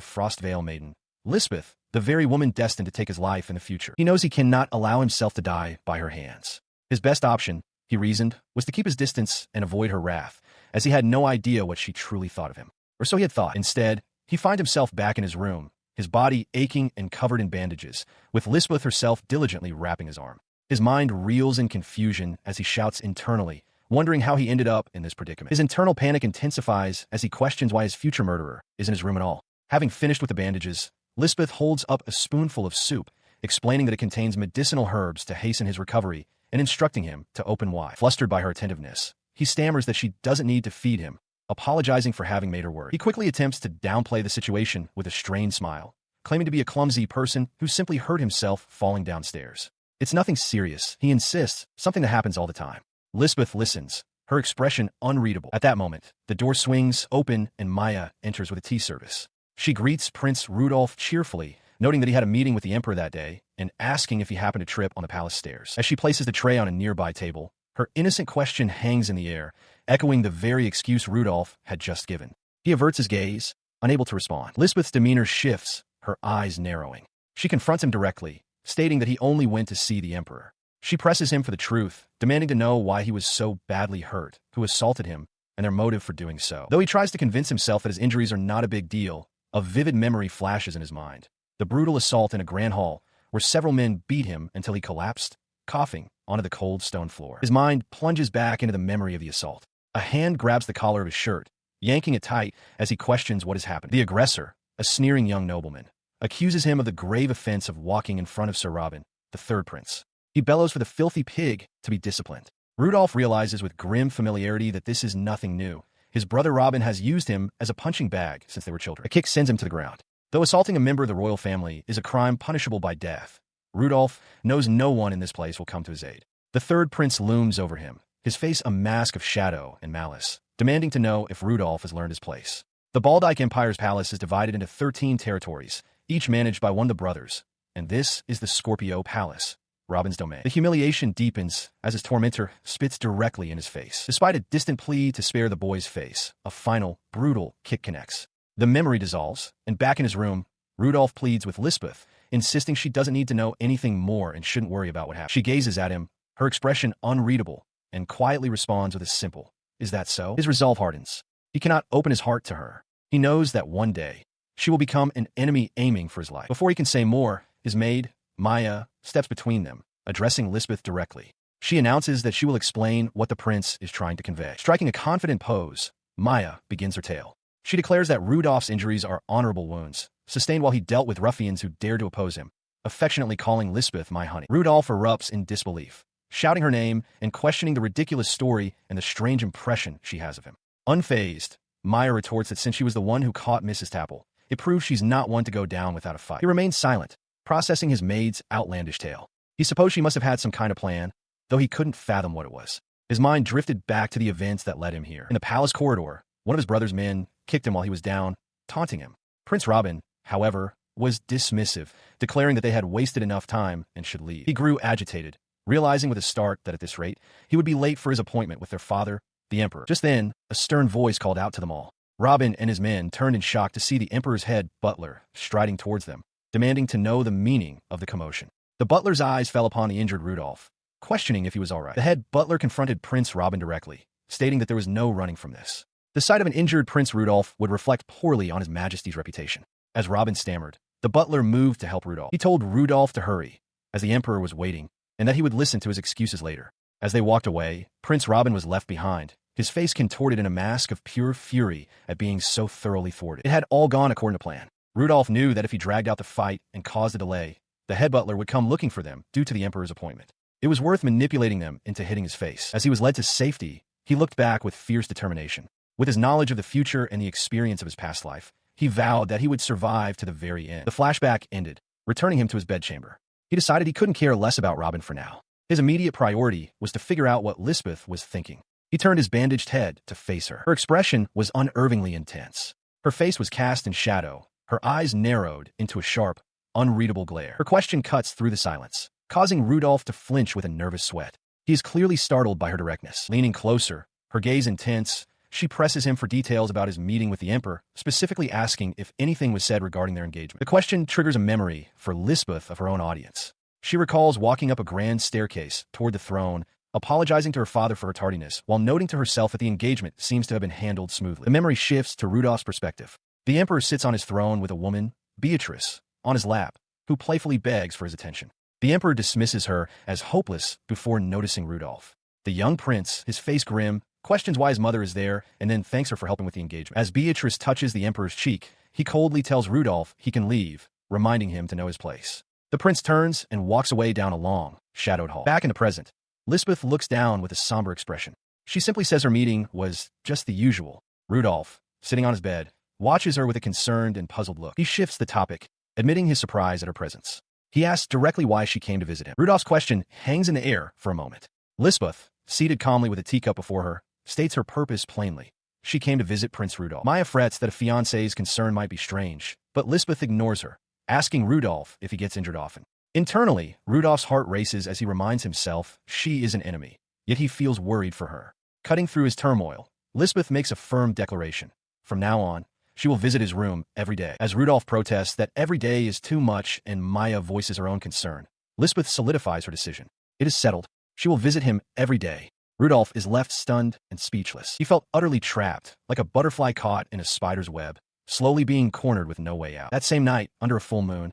Frostvale maiden, Lisbeth, the very woman destined to take his life in the future. He knows he cannot allow himself to die by her hands. His best option, he reasoned, was to keep his distance and avoid her wrath, as he had no idea what she truly thought of him. Or so he had thought. Instead, he found himself back in his room, his body aching and covered in bandages, with Lisbeth herself diligently wrapping his arm. His mind reels in confusion as he shouts internally, wondering how he ended up in this predicament. His internal panic intensifies as he questions why his future murderer is in his room at all. Having finished with the bandages, Lisbeth holds up a spoonful of soup, explaining that it contains medicinal herbs to hasten his recovery and instructing him to open wide. Flustered by her attentiveness, he stammers that she doesn't need to feed him, apologizing for having made her worry. He quickly attempts to downplay the situation with a strained smile, claiming to be a clumsy person who simply hurt himself falling downstairs. It's nothing serious, he insists, something that happens all the time. Lisbeth listens, her expression unreadable. At that moment, the door swings open and Maya enters with a tea service. She greets Prince Rudolph cheerfully, noting that he had a meeting with the Emperor that day, and asking if he happened to trip on the palace stairs. As she places the tray on a nearby table, her innocent question hangs in the air, echoing the very excuse Rudolph had just given. He averts his gaze, unable to respond. Lisbeth's demeanor shifts, her eyes narrowing. She confronts him directly, stating that he only went to see the Emperor. She presses him for the truth, demanding to know why he was so badly hurt, who assaulted him, and their motive for doing so. Though he tries to convince himself that his injuries are not a big deal, a vivid memory flashes in his mind. The brutal assault in a grand hall, where several men beat him until he collapsed, coughing, onto the cold stone floor. His mind plunges back into the memory of the assault. A hand grabs the collar of his shirt, yanking it tight as he questions what has happened. The aggressor, a sneering young nobleman, accuses him of the grave offense of walking in front of Sir Robin, the third prince. He bellows for the filthy pig to be disciplined. Rudolph realizes with grim familiarity that this is nothing new. His brother Robin has used him as a punching bag since they were children. A kick sends him to the ground. Though assaulting a member of the royal family is a crime punishable by death, Rudolph knows no one in this place will come to his aid. The third prince looms over him, his face a mask of shadow and malice, demanding to know if Rudolph has learned his place. The Baldike Empire's palace is divided into 13 territories, each managed by one of the brothers, and this is the Scorpio Palace, Robin's domain. The humiliation deepens as his tormentor spits directly in his face. Despite a distant plea to spare the boy's face, a final, brutal kick connects. The memory dissolves, and back in his room, Rudolph pleads with Lisbeth, insisting she doesn't need to know anything more and shouldn't worry about what happened. She gazes at him, her expression unreadable, and quietly responds with a simple, "Is that so?" His resolve hardens. He cannot open his heart to her. He knows that one day, she will become an enemy aiming for his life. Before he can say more, his maid, Maya, steps between them, addressing Lisbeth directly. She announces that she will explain what the prince is trying to convey. Striking a confident pose, Maya begins her tale. She declares that Rudolph's injuries are honorable wounds, sustained while he dealt with ruffians who dared to oppose him, affectionately calling Lisbeth my honey. Rudolph erupts in disbelief, shouting her name and questioning the ridiculous story and the strange impression she has of him. Unfazed, Maya retorts that since she was the one who caught Mrs. Tapple, it proves she's not one to go down without a fight. He remains silent, processing his maid's outlandish tale. He supposed she must have had some kind of plan, though he couldn't fathom what it was. His mind drifted back to the events that led him here. In the palace corridor, one of his brother's men kicked him while he was down, taunting him. Prince Robin, however, was dismissive, declaring that they had wasted enough time and should leave. He grew agitated, realizing with a start that at this rate, he would be late for his appointment with their father, the Emperor. Just then, a stern voice called out to them all. Robin and his men turned in shock to see the Emperor's head butler striding towards them, demanding to know the meaning of the commotion. The butler's eyes fell upon the injured Rudolph, questioning if he was all right. The head butler confronted Prince Robin directly, stating that there was no running from this. The sight of an injured Prince Rudolph would reflect poorly on his Majesty's reputation. As Robin stammered, the butler moved to help Rudolph. He told Rudolph to hurry, as the Emperor was waiting, and that he would listen to his excuses later. As they walked away, Prince Robin was left behind, his face contorted in a mask of pure fury at being so thoroughly thwarted. It had all gone according to plan. Rudolph knew that if he dragged out the fight and caused a delay, the head butler would come looking for them due to the Emperor's appointment. It was worth manipulating them into hitting his face. As he was led to safety, he looked back with fierce determination. With his knowledge of the future and the experience of his past life, he vowed that he would survive to the very end. The flashback ended, returning him to his bedchamber. He decided he couldn't care less about Robin for now. His immediate priority was to figure out what Lisbeth was thinking. He turned his bandaged head to face her. Her expression was unervingly intense. Her face was cast in shadow, her eyes narrowed into a sharp, unreadable glare. Her question cuts through the silence, causing Rudolph to flinch with a nervous sweat. He is clearly startled by her directness. Leaning closer, her gaze intense, she presses him for details about his meeting with the Emperor, specifically asking if anything was said regarding their engagement. The question triggers a memory for Lisbeth of her own audience. She recalls walking up a grand staircase toward the throne, apologizing to her father for her tardiness, while noting to herself that the engagement seems to have been handled smoothly. The memory shifts to Rudolph's perspective. The Emperor sits on his throne with a woman, Beatrice, on his lap, who playfully begs for his attention. The Emperor dismisses her as hopeless before noticing Rudolph. The young prince, his face grim, questions why his mother is there, and then thanks her for helping with the engagement. As Beatrice touches the Emperor's cheek, he coldly tells Rudolph he can leave, reminding him to know his place. The prince turns and walks away down a long, shadowed hall. Back in the present, Lisbeth looks down with a somber expression. She simply says her meeting was just the usual. Rudolph, sitting on his bed, watches her with a concerned and puzzled look. He shifts the topic, admitting his surprise at her presence. He asks directly why she came to visit him. Rudolph's question hangs in the air for a moment. Lisbeth, seated calmly with a teacup before her, states her purpose plainly. She came to visit Prince Rudolph. Maya frets that a fiancé's concern might be strange, but Lisbeth ignores her, asking Rudolph if he gets injured often. Internally, Rudolph's heart races as he reminds himself she is an enemy, yet he feels worried for her. Cutting through his turmoil, Lisbeth makes a firm declaration. From now on, she will visit his room every day. As Rudolph protests that every day is too much and Maya voices her own concern, Lisbeth solidifies her decision. It is settled. She will visit him every day. Rudolph is left stunned and speechless. He felt utterly trapped, like a butterfly caught in a spider's web, slowly being cornered with no way out. That same night, under a full moon,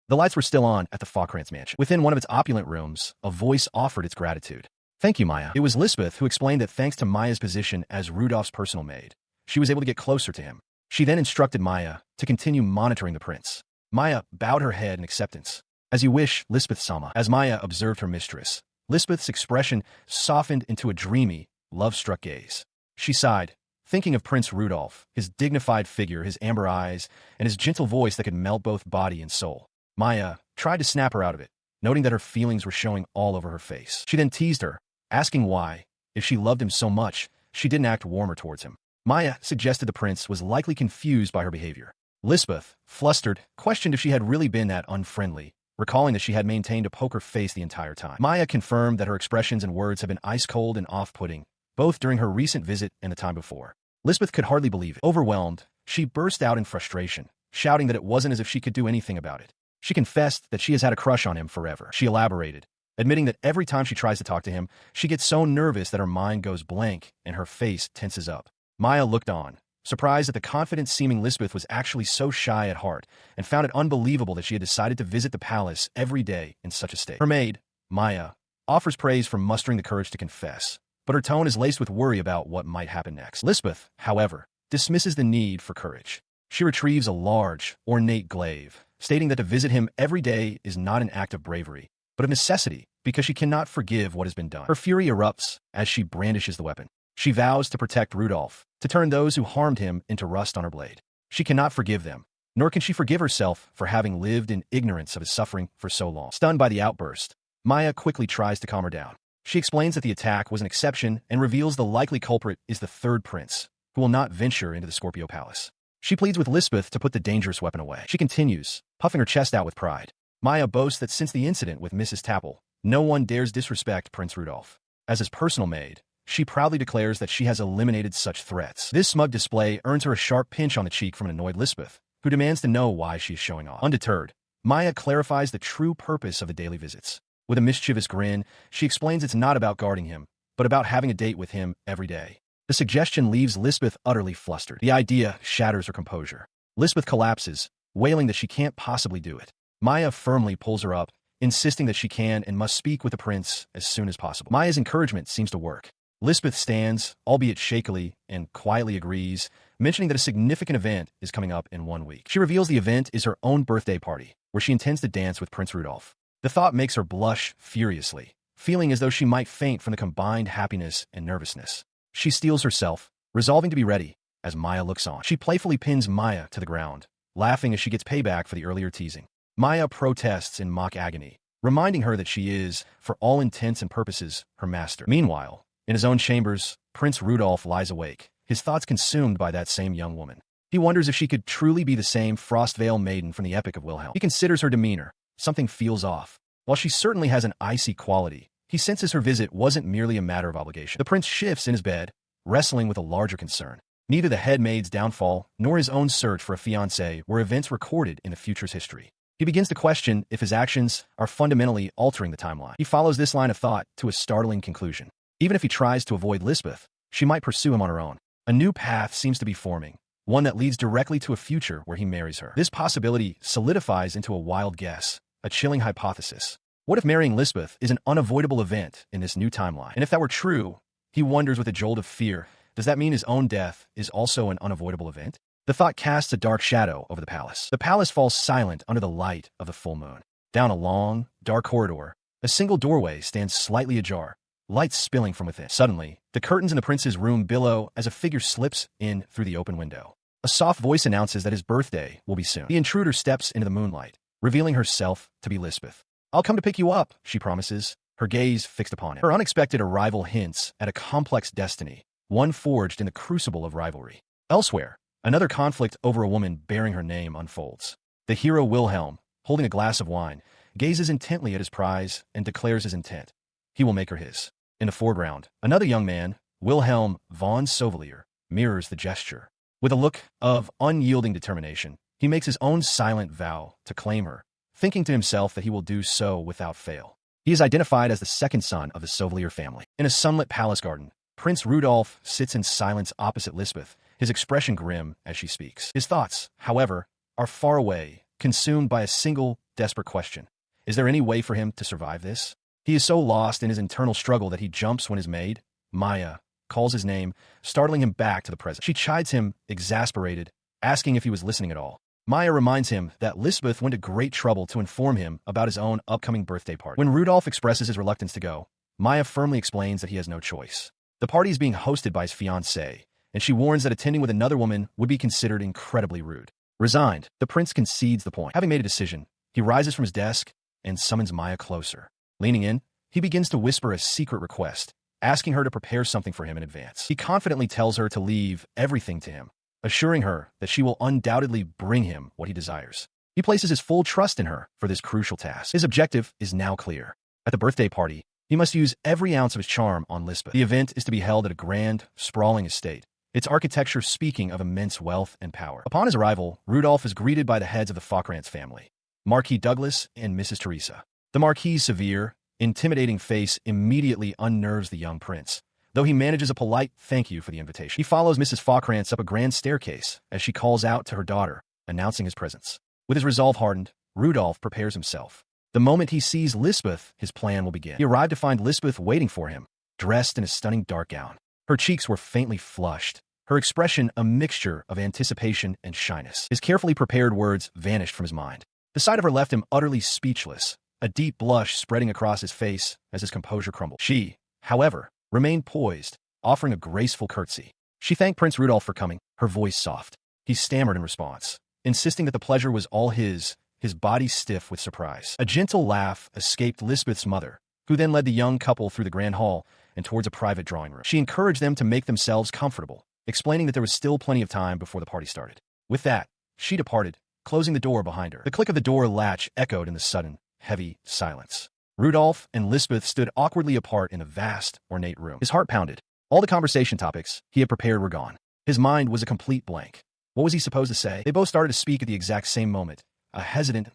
the lights were still on at the Falkrantz mansion. Within one of its opulent rooms, a voice offered its gratitude. Thank you, Maya. It was Lisbeth who explained that thanks to Maya's position as Rudolph's personal maid, she was able to get closer to him. She then instructed Maya to continue monitoring the prince. Maya bowed her head in acceptance. As you wish, Lisbeth-sama. As Maya observed her mistress, Lisbeth's expression softened into a dreamy, love-struck gaze. She sighed, thinking of Prince Rudolph, his dignified figure, his amber eyes, and his gentle voice that could melt both body and soul. Maya tried to snap her out of it, noting that her feelings were showing all over her face. She then teased her, asking why, if she loved him so much, she didn't act warmer towards him. Maya suggested the prince was likely confused by her behavior. Lisbeth, flustered, questioned if she had really been that unfriendly, recalling that she had maintained a poker face the entire time. Maya confirmed that her expressions and words had been ice-cold and off-putting, both during her recent visit and the time before. Lisbeth could hardly believe it. Overwhelmed, she burst out in frustration, shouting that it wasn't as if she could do anything about it. She confessed that she has had a crush on him forever. She elaborated, admitting that every time she tries to talk to him, she gets so nervous that her mind goes blank and her face tenses up. Maya looked on, surprised that the confident-seeming Lisbeth was actually so shy at heart, and found it unbelievable that she had decided to visit the palace every day in such a state. Her maid, Maya, offers praise for mustering the courage to confess, but her tone is laced with worry about what might happen next. Lisbeth, however, dismisses the need for courage. She retrieves a large, ornate glaive, stating that to visit him every day is not an act of bravery, but of necessity, because she cannot forgive what has been done. Her fury erupts as she brandishes the weapon. She vows to protect Rudolph, to turn those who harmed him into rust on her blade. She cannot forgive them, nor can she forgive herself for having lived in ignorance of his suffering for so long. Stunned by the outburst, Maya quickly tries to calm her down. She explains that the attack was an exception and reveals the likely culprit is the third prince, who will not venture into the Scorpio Palace. She pleads with Lisbeth to put the dangerous weapon away. She continues, puffing her chest out with pride. Maya boasts that since the incident with Mrs. Tappel, no one dares disrespect Prince Rudolph. As his personal maid, she proudly declares that she has eliminated such threats. This smug display earns her a sharp pinch on the cheek from an annoyed Lisbeth, who demands to know why she is showing off. Undeterred, Maya clarifies the true purpose of the daily visits. With a mischievous grin, she explains it's not about guarding him, but about having a date with him every day. The suggestion leaves Lisbeth utterly flustered. The idea shatters her composure. Lisbeth collapses, wailing that she can't possibly do it. Maya firmly pulls her up, insisting that she can and must speak with the prince as soon as possible. Maya's encouragement seems to work. Lisbeth stands, albeit shakily, and quietly agrees, mentioning that a significant event is coming up in 1 week. She reveals the event is her own birthday party, where she intends to dance with Prince Rudolph. The thought makes her blush furiously, feeling as though she might faint from the combined happiness and nervousness. She steels herself, resolving to be ready, as Maya looks on. She playfully pins Maya to the ground, laughing as she gets payback for the earlier teasing. Maya protests in mock agony, reminding her that she is, for all intents and purposes, her master. Meanwhile, in his own chambers, Prince Rudolph lies awake, his thoughts consumed by that same young woman. He wonders if she could truly be the same Frostvale maiden from the Epic of Wilhelm. He considers her demeanor. Something feels off. While she certainly has an icy quality, he senses her visit wasn't merely a matter of obligation. The prince shifts in his bed, wrestling with a larger concern. Neither the head maid's downfall nor his own search for a fiancée were events recorded in the future's history. He begins to question if his actions are fundamentally altering the timeline. He follows this line of thought to a startling conclusion. Even if he tries to avoid Lisbeth, she might pursue him on her own. A new path seems to be forming, one that leads directly to a future where he marries her. This possibility solidifies into a wild guess, a chilling hypothesis. What if marrying Lisbeth is an unavoidable event in this new timeline? And if that were true, he wonders with a jolt of fear, does that mean his own death is also an unavoidable event? The thought casts a dark shadow over the palace. The palace falls silent under the light of the full moon. Down a long, dark corridor, a single doorway stands slightly ajar, light spilling from within. Suddenly, the curtains in the prince's room billow as a figure slips in through the open window. A soft voice announces that his birthday will be soon. The intruder steps into the moonlight, revealing herself to be Lisbeth. "I'll come to pick you up," she promises, her gaze fixed upon him. Her unexpected arrival hints at a complex destiny, one forged in the crucible of rivalry. Elsewhere, another conflict over a woman bearing her name unfolds. The hero Wilhelm, holding a glass of wine, gazes intently at his prize and declares his intent. He will make her his. In the foreground, another young man, Wilhelm von Sauvelier, mirrors the gesture. With a look of unyielding determination, he makes his own silent vow to claim her, thinking to himself that he will do so without fail. He is identified as the second son of the Sauvelier family. In a sunlit palace garden, Prince Rudolf sits in silence opposite Lisbeth, his expression grim as she speaks. His thoughts, however, are far away, consumed by a single, desperate question. Is there any way for him to survive this? He is so lost in his internal struggle that he jumps when his maid, Maya, calls his name, startling him back to the present. She chides him, exasperated, asking if he was listening at all. Maya reminds him that Lisbeth went to great trouble to inform him about his own upcoming birthday party. When Rudolf expresses his reluctance to go, Maya firmly explains that he has no choice. The party is being hosted by his fiancée, and she warns that attending with another woman would be considered incredibly rude. Resigned, the prince concedes the point. Having made a decision, he rises from his desk and summons Maya closer. Leaning in, he begins to whisper a secret request, asking her to prepare something for him in advance. He confidently tells her to leave everything to him, assuring her that she will undoubtedly bring him what he desires. He places his full trust in her for this crucial task. His objective is now clear. At the birthday party, he must use every ounce of his charm on Lisbeth. The event is to be held at a grand, sprawling estate, its architecture speaking of immense wealth and power. Upon his arrival, Rudolf is greeted by the heads of the Fockrantz family, Marquis Douglas and Mrs. Teresa. The Marquis' severe, intimidating face immediately unnerves the young prince, though he manages a polite thank you for the invitation. He follows Mrs. Fockrantz up a grand staircase as she calls out to her daughter, announcing his presence. With his resolve hardened, Rudolf prepares himself. The moment he sees Lisbeth, his plan will begin. He arrived to find Lisbeth waiting for him, dressed in a stunning dark gown. Her cheeks were faintly flushed, her expression a mixture of anticipation and shyness. His carefully prepared words vanished from his mind. The sight of her left him utterly speechless, a deep blush spreading across his face as his composure crumbled. She, however, remained poised, offering a graceful curtsy. She thanked Prince Rudolf for coming, her voice soft. He stammered in response, insisting that the pleasure was all his body stiff with surprise. A gentle laugh escaped Lisbeth's mother, who then led the young couple through the grand hall and towards a private drawing room. She encouraged them to make themselves comfortable, explaining that there was still plenty of time before the party started. With that, she departed, closing the door behind her. The click of the door latch echoed in the sudden, heavy silence. Rudolf and Lisbeth stood awkwardly apart in a vast, ornate room. His heart pounded. All the conversation topics he had prepared were gone. His mind was a complete blank. What was he supposed to say? They both started to speak at the exact same moment, a hesitant,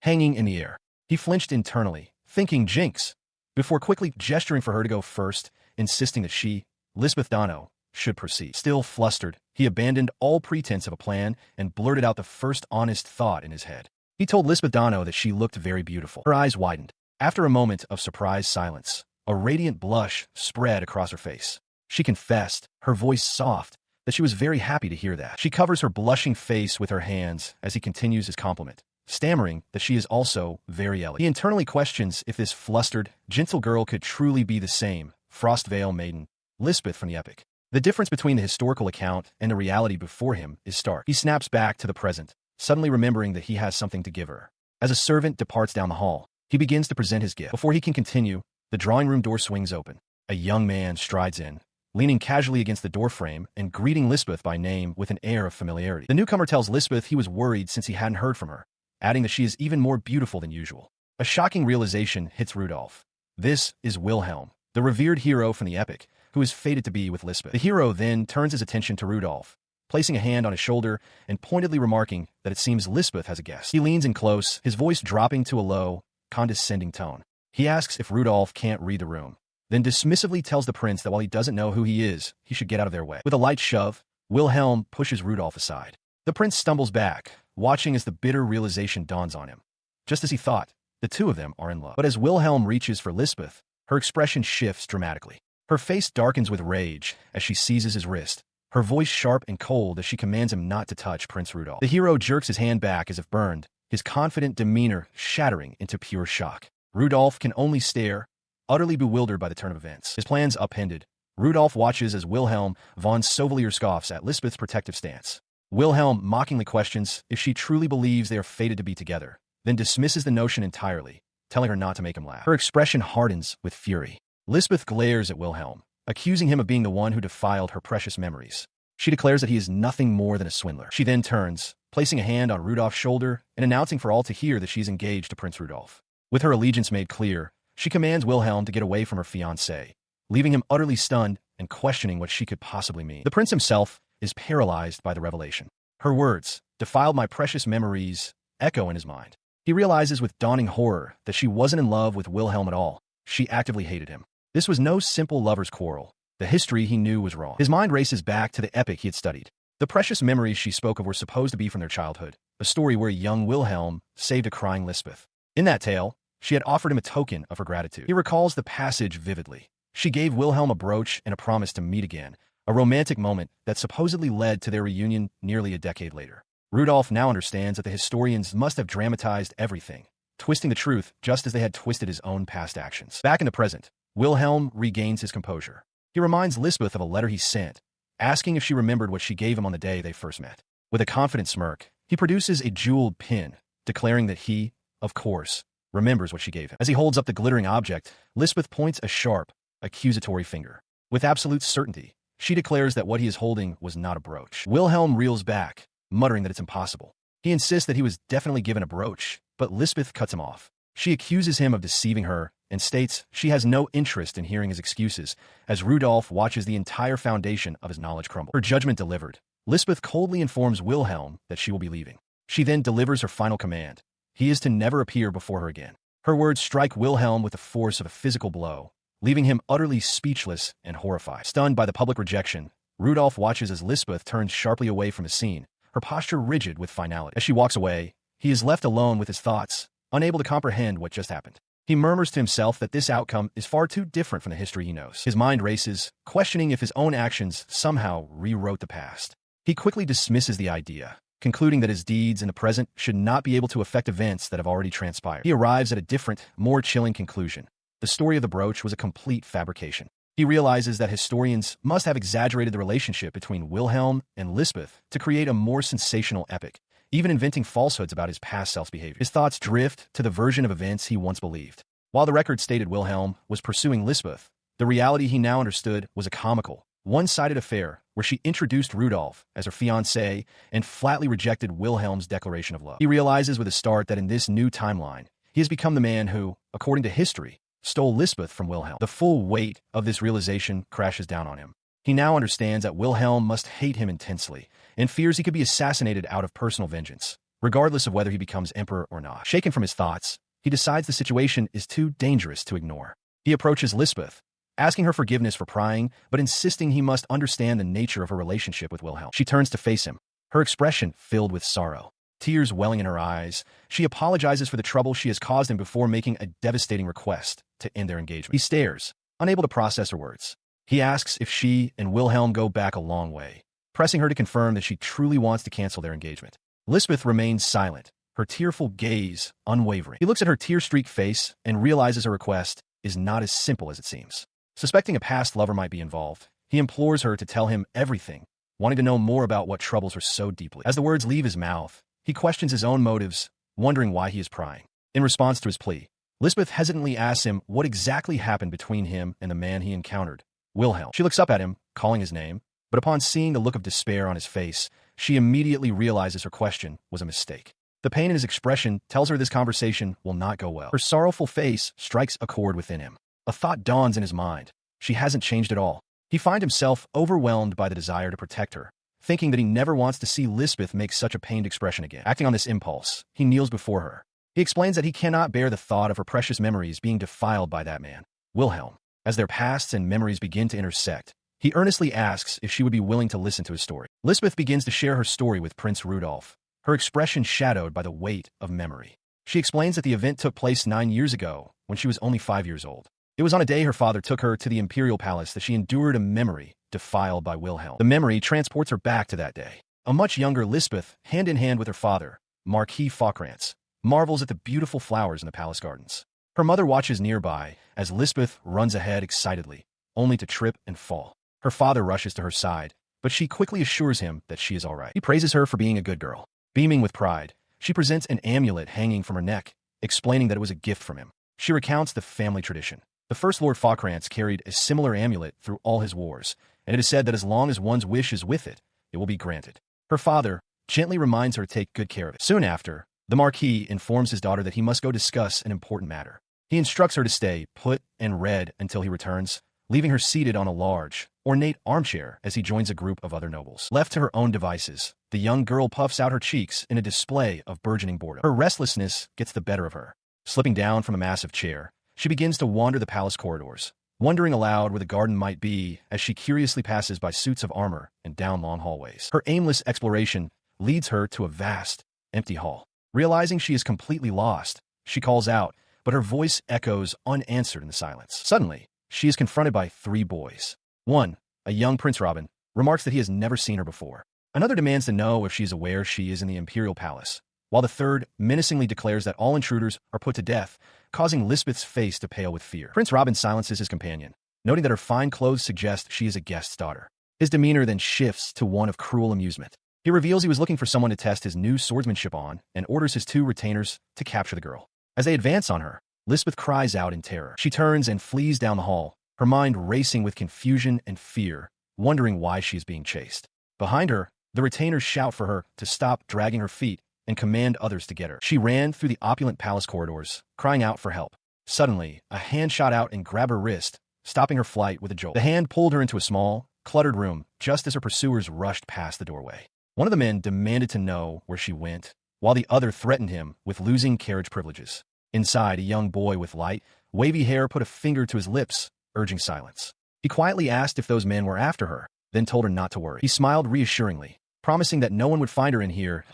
hanging in the air. He flinched internally, thinking jinx, before quickly gesturing for her to go first, insisting that she, Lisbeth Dano, should proceed. Still flustered, he abandoned all pretense of a plan and blurted out the first honest thought in his head. He told Lisbeth Dano that she looked very beautiful. Her eyes widened. After a moment of surprised silence, a radiant blush spread across her face. She confessed, her voice soft, that she was very happy to hear that. She covers her blushing face with her hands as he continues his compliment, stammering that she is also very elegant. He internally questions if this flustered, gentle girl could truly be the same Frostvale maiden, Lisbeth from the epic. The difference between the historical account and the reality before him is stark. He snaps back to the present, suddenly remembering that he has something to give her. As a servant departs down the hall, he begins to present his gift. Before he can continue, the drawing room door swings open. A young man strides in, leaning casually against the doorframe and greeting Lisbeth by name with an air of familiarity. The newcomer tells Lisbeth he was worried since he hadn't heard from her, adding that she is even more beautiful than usual. A shocking realization hits Rudolf. This is Wilhelm, the revered hero from the epic, who is fated to be with Lisbeth. The hero then turns his attention to Rudolph, placing a hand on his shoulder and pointedly remarking that it seems Lisbeth has a guest. He leans in close, his voice dropping to a low, condescending tone. He asks if Rudolph can't read the room, then dismissively tells the prince that while he doesn't know who he is, he should get out of their way. With a light shove, Wilhelm pushes Rudolph aside. The prince stumbles back, watching as the bitter realization dawns on him. Just as he thought, the two of them are in love. But as Wilhelm reaches for Lisbeth, her expression shifts dramatically. Her face darkens with rage as she seizes his wrist, her voice sharp and cold as she commands him not to touch Prince Rudolph. The hero jerks his hand back as if burned, his confident demeanor shattering into pure shock. Rudolph can only stare, utterly bewildered by the turn of events. His plans upended, Rudolph watches as Wilhelm von Sauvelier scoffs at Lisbeth's protective stance. Wilhelm mockingly questions if she truly believes they are fated to be together, then dismisses the notion entirely, telling her not to make him laugh. Her expression hardens with fury. Lisbeth glares at Wilhelm, accusing him of being the one who defiled her precious memories. She declares that he is nothing more than a swindler. She then turns, placing a hand on Rudolph's shoulder and announcing for all to hear that she is engaged to Prince Rudolph. With her allegiance made clear, she commands Wilhelm to get away from her fiancé, leaving him utterly stunned and questioning what she could possibly mean. The prince himself is paralyzed by the revelation. Her words, defiled my precious memories, echo in his mind. He realizes with dawning horror that she wasn't in love with Wilhelm at all. She actively hated him. This was no simple lover's quarrel. The history he knew was wrong. His mind races back to the epic he had studied. The precious memories she spoke of were supposed to be from their childhood, a story where young Wilhelm saved a crying Lisbeth. In that tale, she had offered him a token of her gratitude. He recalls the passage vividly. She gave Wilhelm a brooch and a promise to meet again, a romantic moment that supposedly led to their reunion nearly a decade later. Rudolph now understands that the historians must have dramatized everything, twisting the truth just as they had twisted his own past actions. Back in the present, Wilhelm regains his composure. He reminds Lisbeth of a letter he sent, asking if she remembered what she gave him on the day they first met. With a confident smirk, he produces a jeweled pin, declaring that he, of course, remembers what she gave him. As he holds up the glittering object, Lisbeth points a sharp, accusatory finger. With absolute certainty, she declares that what he is holding was not a brooch. Wilhelm reels back, muttering that it's impossible. He insists that he was definitely given a brooch, but Lisbeth cuts him off. She accuses him of deceiving her and states she has no interest in hearing his excuses as Rudolph watches the entire foundation of his knowledge crumble. Her judgment delivered, Lisbeth coldly informs Wilhelm that she will be leaving. She then delivers her final command. He is to never appear before her again. Her words strike Wilhelm with the force of a physical blow, leaving him utterly speechless and horrified. Stunned by the public rejection, Rudolph watches as Lisbeth turns sharply away from the scene, her posture rigid with finality. As she walks away, he is left alone with his thoughts, unable to comprehend what just happened. He murmurs to himself that this outcome is far too different from the history he knows. His mind races, questioning if his own actions somehow rewrote the past. He quickly dismisses the idea, concluding that his deeds in the present should not be able to affect events that have already transpired. He arrives at a different, more chilling conclusion. The story of the brooch was a complete fabrication. He realizes that historians must have exaggerated the relationship between Wilhelm and Lisbeth to create a more sensational epic, even inventing falsehoods about his past self's behavior. His thoughts drift to the version of events he once believed. While the record stated Wilhelm was pursuing Lisbeth, the reality he now understood was a comical, one-sided affair where she introduced Rudolph as her fiancé and flatly rejected Wilhelm's declaration of love. He realizes with a start that in this new timeline, he has become the man who, according to history, stole Lisbeth from Wilhelm. The full weight of this realization crashes down on him. He now understands that Wilhelm must hate him intensely and fears he could be assassinated out of personal vengeance, regardless of whether he becomes emperor or not. Shaken from his thoughts, he decides the situation is too dangerous to ignore. He approaches Lisbeth, asking her forgiveness for prying, but insisting he must understand the nature of her relationship with Wilhelm. She turns to face him, her expression filled with sorrow. Tears welling in her eyes, she apologizes for the trouble she has caused him before making a devastating request to end their engagement. He stares, unable to process her words. He asks if she and Wilhelm go back a long way, pressing her to confirm that she truly wants to cancel their engagement. Lisbeth remains silent, her tearful gaze unwavering. He looks at her tear-streaked face and realizes her request is not as simple as it seems. Suspecting a past lover might be involved, he implores her to tell him everything, wanting to know more about what troubles her so deeply. As the words leave his mouth, he questions his own motives, wondering why he is prying. In response to his plea, Lisbeth hesitantly asks him what exactly happened between him and the man he encountered, Wilhelm. She looks up at him, calling his name, but upon seeing the look of despair on his face, she immediately realizes her question was a mistake. The pain in his expression tells her this conversation will not go well. Her sorrowful face strikes a chord within him. A thought dawns in his mind. She hasn't changed at all. He finds himself overwhelmed by the desire to protect her, thinking that he never wants to see Lisbeth make such a pained expression again. Acting on this impulse, he kneels before her. He explains that he cannot bear the thought of her precious memories being defiled by that man, Wilhelm. As their pasts and memories begin to intersect, he earnestly asks if she would be willing to listen to his story. Lisbeth begins to share her story with Prince Rudolf, her expression shadowed by the weight of memory. She explains that the event took place 9 years ago, when she was only 5 years old. It was on a day her father took her to the imperial palace that she endured a memory defiled by Wilhelm. The memory transports her back to that day. A much younger Lisbeth, hand in hand with her father, Marquis Fockrantz, marvels at the beautiful flowers in the palace gardens. Her mother watches nearby as Lisbeth runs ahead excitedly, only to trip and fall. Her father rushes to her side, but she quickly assures him that she is all right. He praises her for being a good girl. Beaming with pride, she presents an amulet hanging from her neck, explaining that it was a gift from him. She recounts the family tradition. The first Lord Fockrantz carried a similar amulet through all his wars, and it is said that as long as one's wish is with it, it will be granted. Her father gently reminds her to take good care of it. Soon after, the Marquis informs his daughter that he must go discuss an important matter. He instructs her to stay put and read until he returns, leaving her seated on a large, ornate armchair as he joins a group of other nobles. Left to her own devices, the young girl puffs out her cheeks in a display of burgeoning boredom. Her restlessness gets the better of her. Slipping down from a massive chair, she begins to wander the palace corridors, wondering aloud where the garden might be as she curiously passes by suits of armor and down long hallways. Her aimless exploration leads her to a vast, empty hall. Realizing she is completely lost, she calls out, but her voice echoes unanswered in the silence. Suddenly, she is confronted by 3 boys. One, a young Prince Robin, remarks that he has never seen her before. Another demands to know if she is aware she is in the imperial palace, while the third menacingly declares that all intruders are put to death, causing Lisbeth's face to pale with fear. Prince Robin silences his companion, noting that her fine clothes suggest she is a guest's daughter. His demeanor then shifts to one of cruel amusement. He reveals he was looking for someone to test his new swordsmanship on and orders his 2 retainers to capture the girl. As they advance on her, Lisbeth cries out in terror. She turns and flees down the hall, her mind racing with confusion and fear, wondering why she is being chased. Behind her, the retainers shout for her to stop dragging her feet and command others to get her. She ran through the opulent palace corridors, crying out for help. Suddenly, a hand shot out and grabbed her wrist, stopping her flight with a jolt. The hand pulled her into a small, cluttered room just as her pursuers rushed past the doorway. One of the men demanded to know where she went, while the other threatened him with losing carriage privileges. Inside, a young boy with light, wavy hair put a finger to his lips, urging silence. He quietly asked if those men were after her, then told her not to worry. He smiled reassuringly, promising that no one would find her in here,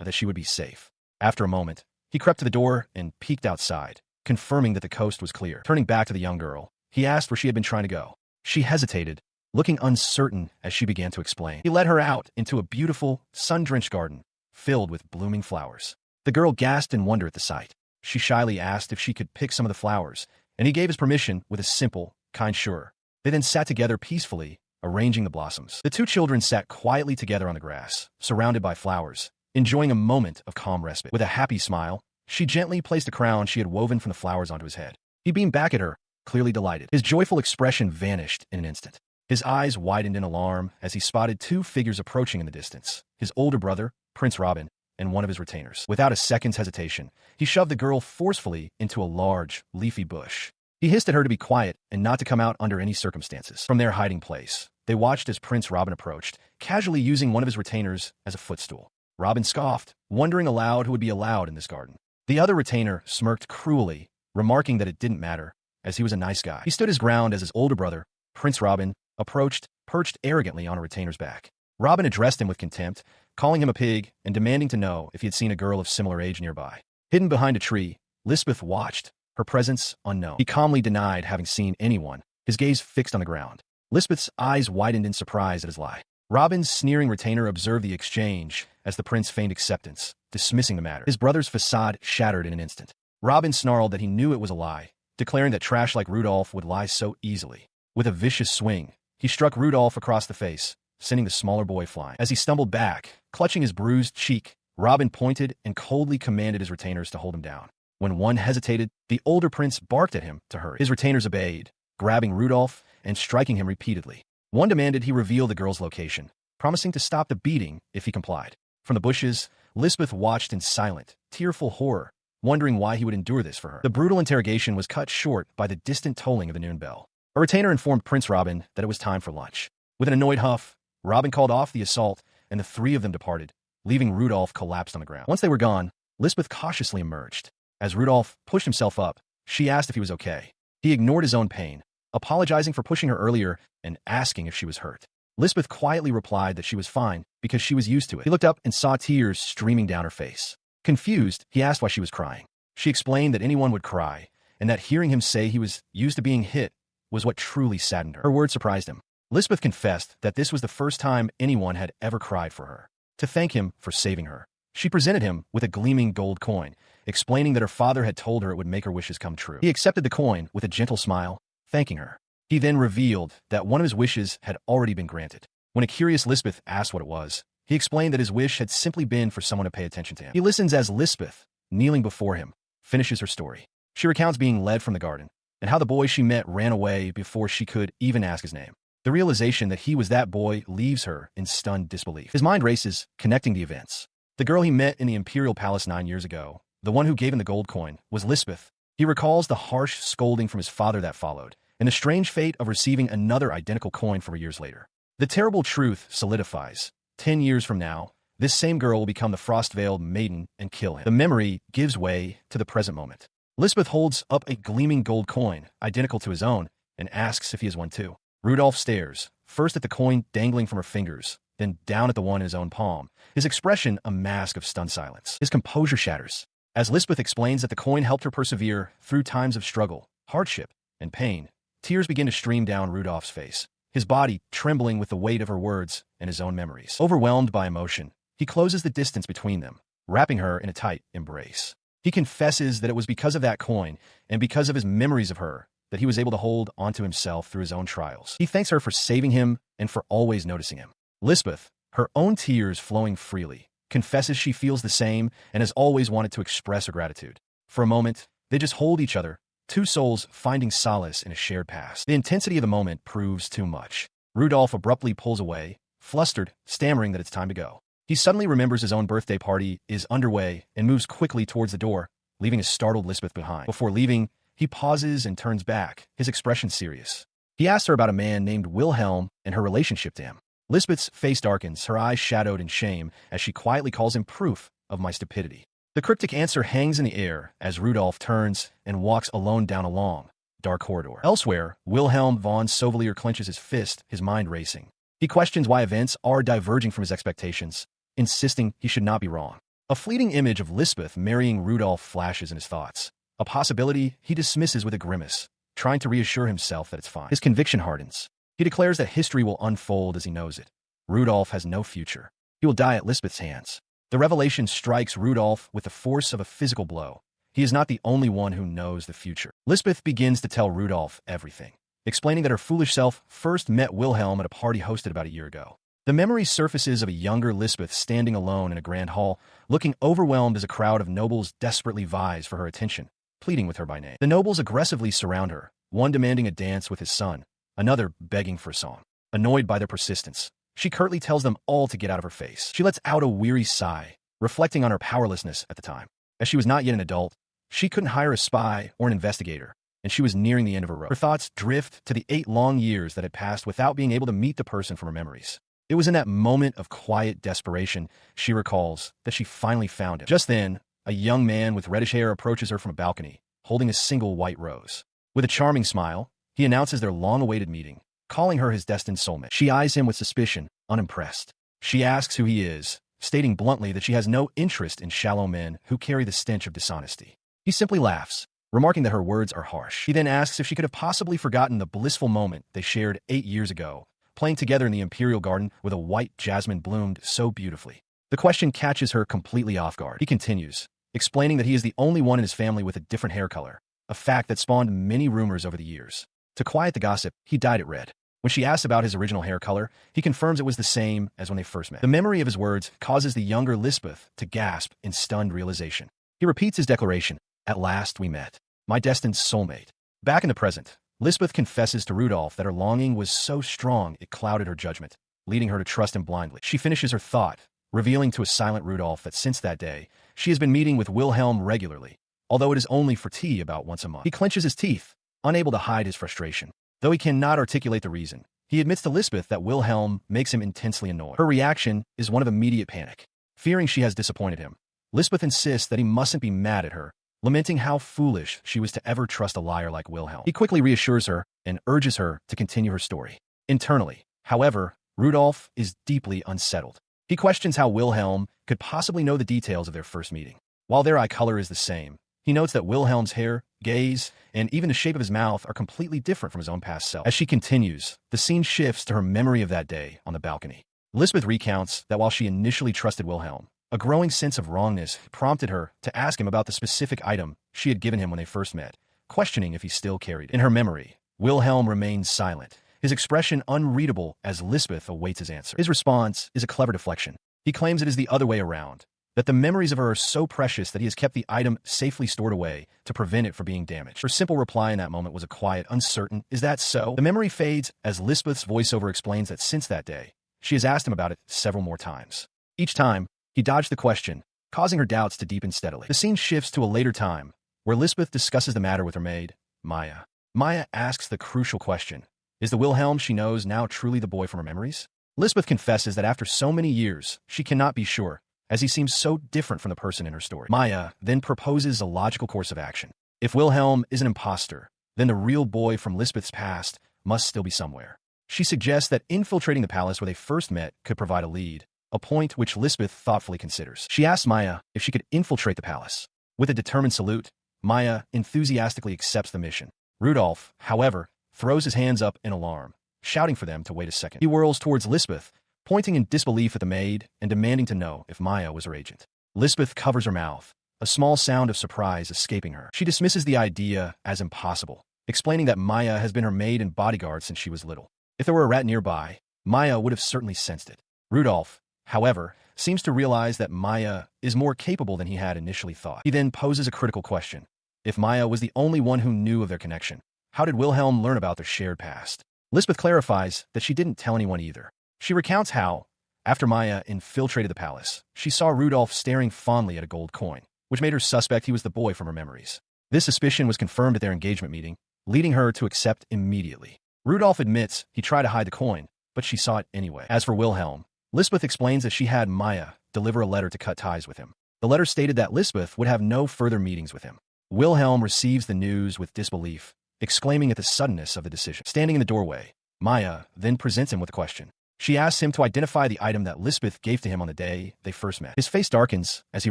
that she would be safe. After a moment, he crept to the door and peeked outside, confirming that the coast was clear. Turning back to the young girl, he asked where she had been trying to go. She hesitated, looking uncertain as she began to explain. He led her out into a beautiful, sun-drenched garden, filled with blooming flowers. The girl gasped in wonder at the sight. She shyly asked if she could pick some of the flowers, and he gave his permission with a simple, kind sure. They then sat together peacefully, arranging the blossoms. The 2 children sat quietly together on the grass, surrounded by flowers, enjoying a moment of calm respite. With a happy smile, she gently placed a crown she had woven from the flowers onto his head. He beamed back at her, clearly delighted. His joyful expression vanished in an instant. His eyes widened in alarm as he spotted 2 figures approaching in the distance, his older brother, Prince Robin, and one of his retainers. Without a second's hesitation, he shoved the girl forcefully into a large, leafy bush. He hissed at her to be quiet and not to come out under any circumstances. From their hiding place, they watched as Prince Robin approached, casually using one of his retainers as a footstool. Robin scoffed, wondering aloud who would be allowed in this garden. The other retainer smirked cruelly, remarking that it didn't matter, as he was a nice guy. He stood his ground as his older brother, Prince Robin, approached, perched arrogantly on a retainer's back. Robin addressed him with contempt, calling him a pig and demanding to know if he had seen a girl of similar age nearby. Hidden behind a tree, Lisbeth watched, her presence unknown. He calmly denied having seen anyone, his gaze fixed on the ground. Lisbeth's eyes widened in surprise at his lie. Robin's sneering retainer observed the exchange as the prince feigned acceptance, dismissing the matter. His brother's facade shattered in an instant. Robin snarled that he knew it was a lie, declaring that trash like Rudolph would lie so easily. With a vicious swing, he struck Rudolph across the face, sending the smaller boy flying. As he stumbled back, clutching his bruised cheek, Robin pointed and coldly commanded his retainers to hold him down. When one hesitated, the older prince barked at him to hurry. His retainers obeyed, grabbing Rudolph and striking him repeatedly. One demanded he reveal the girl's location, promising to stop the beating if he complied. From the bushes, Lisbeth watched in silent, tearful horror wondering why he would endure this for her. The brutal interrogation was cut short by the distant tolling of the noon bell. A retainer informed Prince Robin that it was time for lunch. With an annoyed huff, Robin called off the assault, and the three of them departed, leaving Rudolph collapsed on the ground. Once they were gone, Lisbeth cautiously emerged. As Rudolph pushed himself up, she asked if he was okay. He ignored his own pain, apologizing for pushing her earlier and asking if she was hurt. Lisbeth quietly replied that she was fine because she was used to it. He looked up and saw tears streaming down her face. Confused, he asked why she was crying. She explained that anyone would cry, and that hearing him say he was used to being hit was what truly saddened her. Her words surprised him. Lisbeth confessed that this was the first time anyone had ever cried for her. To thank him for saving her, she presented him with a gleaming gold coin, explaining that her father had told her it would make her wishes come true. He accepted the coin with a gentle smile, thanking her. He then revealed that one of his wishes had already been granted. When a curious Lisbeth asked what it was, he explained that his wish had simply been for someone to pay attention to him. He listens as Lisbeth, kneeling before him, finishes her story. She recounts being led from the garden, and how the boy she met ran away before she could even ask his name. The realization that he was that boy leaves her in stunned disbelief. His mind races, connecting the events. The girl he met in the Imperial Palace 9 years ago, the one who gave him the gold coin, was Lisbeth. He recalls the harsh scolding from his father that followed, and the strange fate of receiving another identical coin 4 years later. The terrible truth solidifies. 10 years from now, this same girl will become the frost-veiled maiden and kill him. The memory gives way to the present moment. Lisbeth holds up a gleaming gold coin, identical to his own, and asks if he has one too. Rudolph stares, first at the coin dangling from her fingers, then down at the one in his own palm, his expression a mask of stunned silence. His composure shatters, as Lisbeth explains that the coin helped her persevere through times of struggle, hardship, and pain. Tears begin to stream down Rudolph's face, his body trembling with the weight of her words and his own memories. Overwhelmed by emotion, he closes the distance between them, wrapping her in a tight embrace. He confesses that it was because of that coin and because of his memories of her that he was able to hold onto himself through his own trials. He thanks her for saving him and for always noticing him. Lisbeth, her own tears flowing freely, confesses she feels the same and has always wanted to express her gratitude. For a moment, they just hold each other, two souls finding solace in a shared past. The intensity of the moment proves too much. Rudolph abruptly pulls away, flustered, stammering that it's time to go. He suddenly remembers his own birthday party is underway and moves quickly towards the door, leaving a startled Lisbeth behind. Before leaving, he pauses and turns back, his expression serious. He asks her about a man named Wilhelm and her relationship to him. Lisbeth's face darkens, her eyes shadowed in shame, as she quietly calls him proof of my stupidity. The cryptic answer hangs in the air as Rudolph turns and walks alone down a long, dark corridor. Elsewhere, Wilhelm von Sauvelier clenches his fist, his mind racing. He questions why events are diverging from his expectations, insisting he should not be wrong. A fleeting image of Lisbeth marrying Rudolph flashes in his thoughts, a possibility he dismisses with a grimace, trying to reassure himself that it's fine. His conviction hardens. He declares that history will unfold as he knows it. Rudolph has no future. He will die at Lisbeth's hands. The revelation strikes Rudolph with the force of a physical blow. He is not the only one who knows the future. Lisbeth begins to tell Rudolph everything, explaining that her foolish self first met Wilhelm at a party hosted about a year ago. The memory surfaces of a younger Lisbeth standing alone in a grand hall, looking overwhelmed as a crowd of nobles desperately vies for her attention, pleading with her by name. The nobles aggressively surround her, one demanding a dance with his son, another begging for a song. Annoyed by their persistence, she curtly tells them all to get out of her face. She lets out a weary sigh, reflecting on her powerlessness at the time. As she was not yet an adult, she couldn't hire a spy or an investigator, and she was nearing the end of her rope. Her thoughts drift to the 8 long years that had passed without being able to meet the person from her memories. It was in that moment of quiet desperation, she recalls, that she finally found him. Just then, a young man with reddish hair approaches her from a balcony, holding a single white rose. With a charming smile, he announces their long-awaited meeting, calling her his destined soulmate. She eyes him with suspicion, unimpressed. She asks who he is, stating bluntly that she has no interest in shallow men who carry the stench of dishonesty. He simply laughs, remarking that her words are harsh. He then asks if she could have possibly forgotten the blissful moment they shared 8 years ago, playing together in the Imperial Garden where the white jasmine bloomed so beautifully. The question catches her completely off guard. He continues, explaining that he is the only one in his family with a different hair color, a fact that spawned many rumors over the years. To quiet the gossip, he dyed it red. When she asks about his original hair color, he confirms it was the same as when they first met. The memory of his words causes the younger Lisbeth to gasp in stunned realization. He repeats his declaration, "At last we met. My destined soulmate." Back in the present, Lisbeth confesses to Rudolph that her longing was so strong it clouded her judgment, leading her to trust him blindly. She finishes her thought, revealing to a silent Rudolph that since that day, she has been meeting with Wilhelm regularly, although it is only for tea about once a month. He clenches his teeth, unable to hide his frustration. Though he cannot articulate the reason, he admits to Lisbeth that Wilhelm makes him intensely annoyed. Her reaction is one of immediate panic. Fearing she has disappointed him, Lisbeth insists that he mustn't be mad at her, lamenting how foolish she was to ever trust a liar like Wilhelm. He quickly reassures her and urges her to continue her story. Internally, however, Rudolf is deeply unsettled. He questions how Wilhelm could possibly know the details of their first meeting. While their eye color is the same, he notes that Wilhelm's hair, gaze, and even the shape of his mouth are completely different from his own past self. As she continues, the scene shifts to her memory of that day on the balcony. Lisbeth recounts that while she initially trusted Wilhelm, a growing sense of wrongness prompted her to ask him about the specific item she had given him when they first met, questioning if he still carried it. In her memory, Wilhelm remains silent, his expression unreadable as Lisbeth awaits his answer. His response is a clever deflection. He claims it is the other way around, that the memories of her are so precious that he has kept the item safely stored away to prevent it from being damaged. Her simple reply in that moment was a quiet, uncertain, "Is that so?" The memory fades as Lisbeth's voiceover explains that since that day, she has asked him about it several more times. Each time, he dodged the question, causing her doubts to deepen steadily. The scene shifts to a later time, where Lisbeth discusses the matter with her maid, Maya. Maya asks the crucial question, is the Wilhelm she knows now truly the boy from her memories? Lisbeth confesses that after so many years, she cannot be sure, as he seems so different from the person in her story. Maya then proposes a logical course of action. If Wilhelm is an imposter, then the real boy from Lisbeth's past must still be somewhere. She suggests that infiltrating the palace where they first met could provide a lead, a point which Lisbeth thoughtfully considers. She asks Maya if she could infiltrate the palace. With a determined salute, Maya enthusiastically accepts the mission. Rudolf, however, throws his hands up in alarm, shouting for them to wait a second. He whirls towards Lisbeth, pointing in disbelief at the maid and demanding to know if Maya was her agent. Lisbeth covers her mouth, a small sound of surprise escaping her. She dismisses the idea as impossible, explaining that Maya has been her maid and bodyguard since she was little. If there were a rat nearby, Maya would have certainly sensed it. Rudolf, however, seems to realize that Maya is more capable than he had initially thought. He then poses a critical question. If Maya was the only one who knew of their connection, how did Wilhelm learn about their shared past? Lisbeth clarifies that she didn't tell anyone either. She recounts how, after Maya infiltrated the palace, she saw Rudolf staring fondly at a gold coin, which made her suspect he was the boy from her memories. This suspicion was confirmed at their engagement meeting, leading her to accept immediately. Rudolf admits he tried to hide the coin, but she saw it anyway. As for Wilhelm, Lisbeth explains that she had Maya deliver a letter to cut ties with him. The letter stated that Lisbeth would have no further meetings with him. Wilhelm receives the news with disbelief, exclaiming at the suddenness of the decision. Standing in the doorway, Maya then presents him with a question. She asks him to identify the item that Lisbeth gave to him on the day they first met. His face darkens as he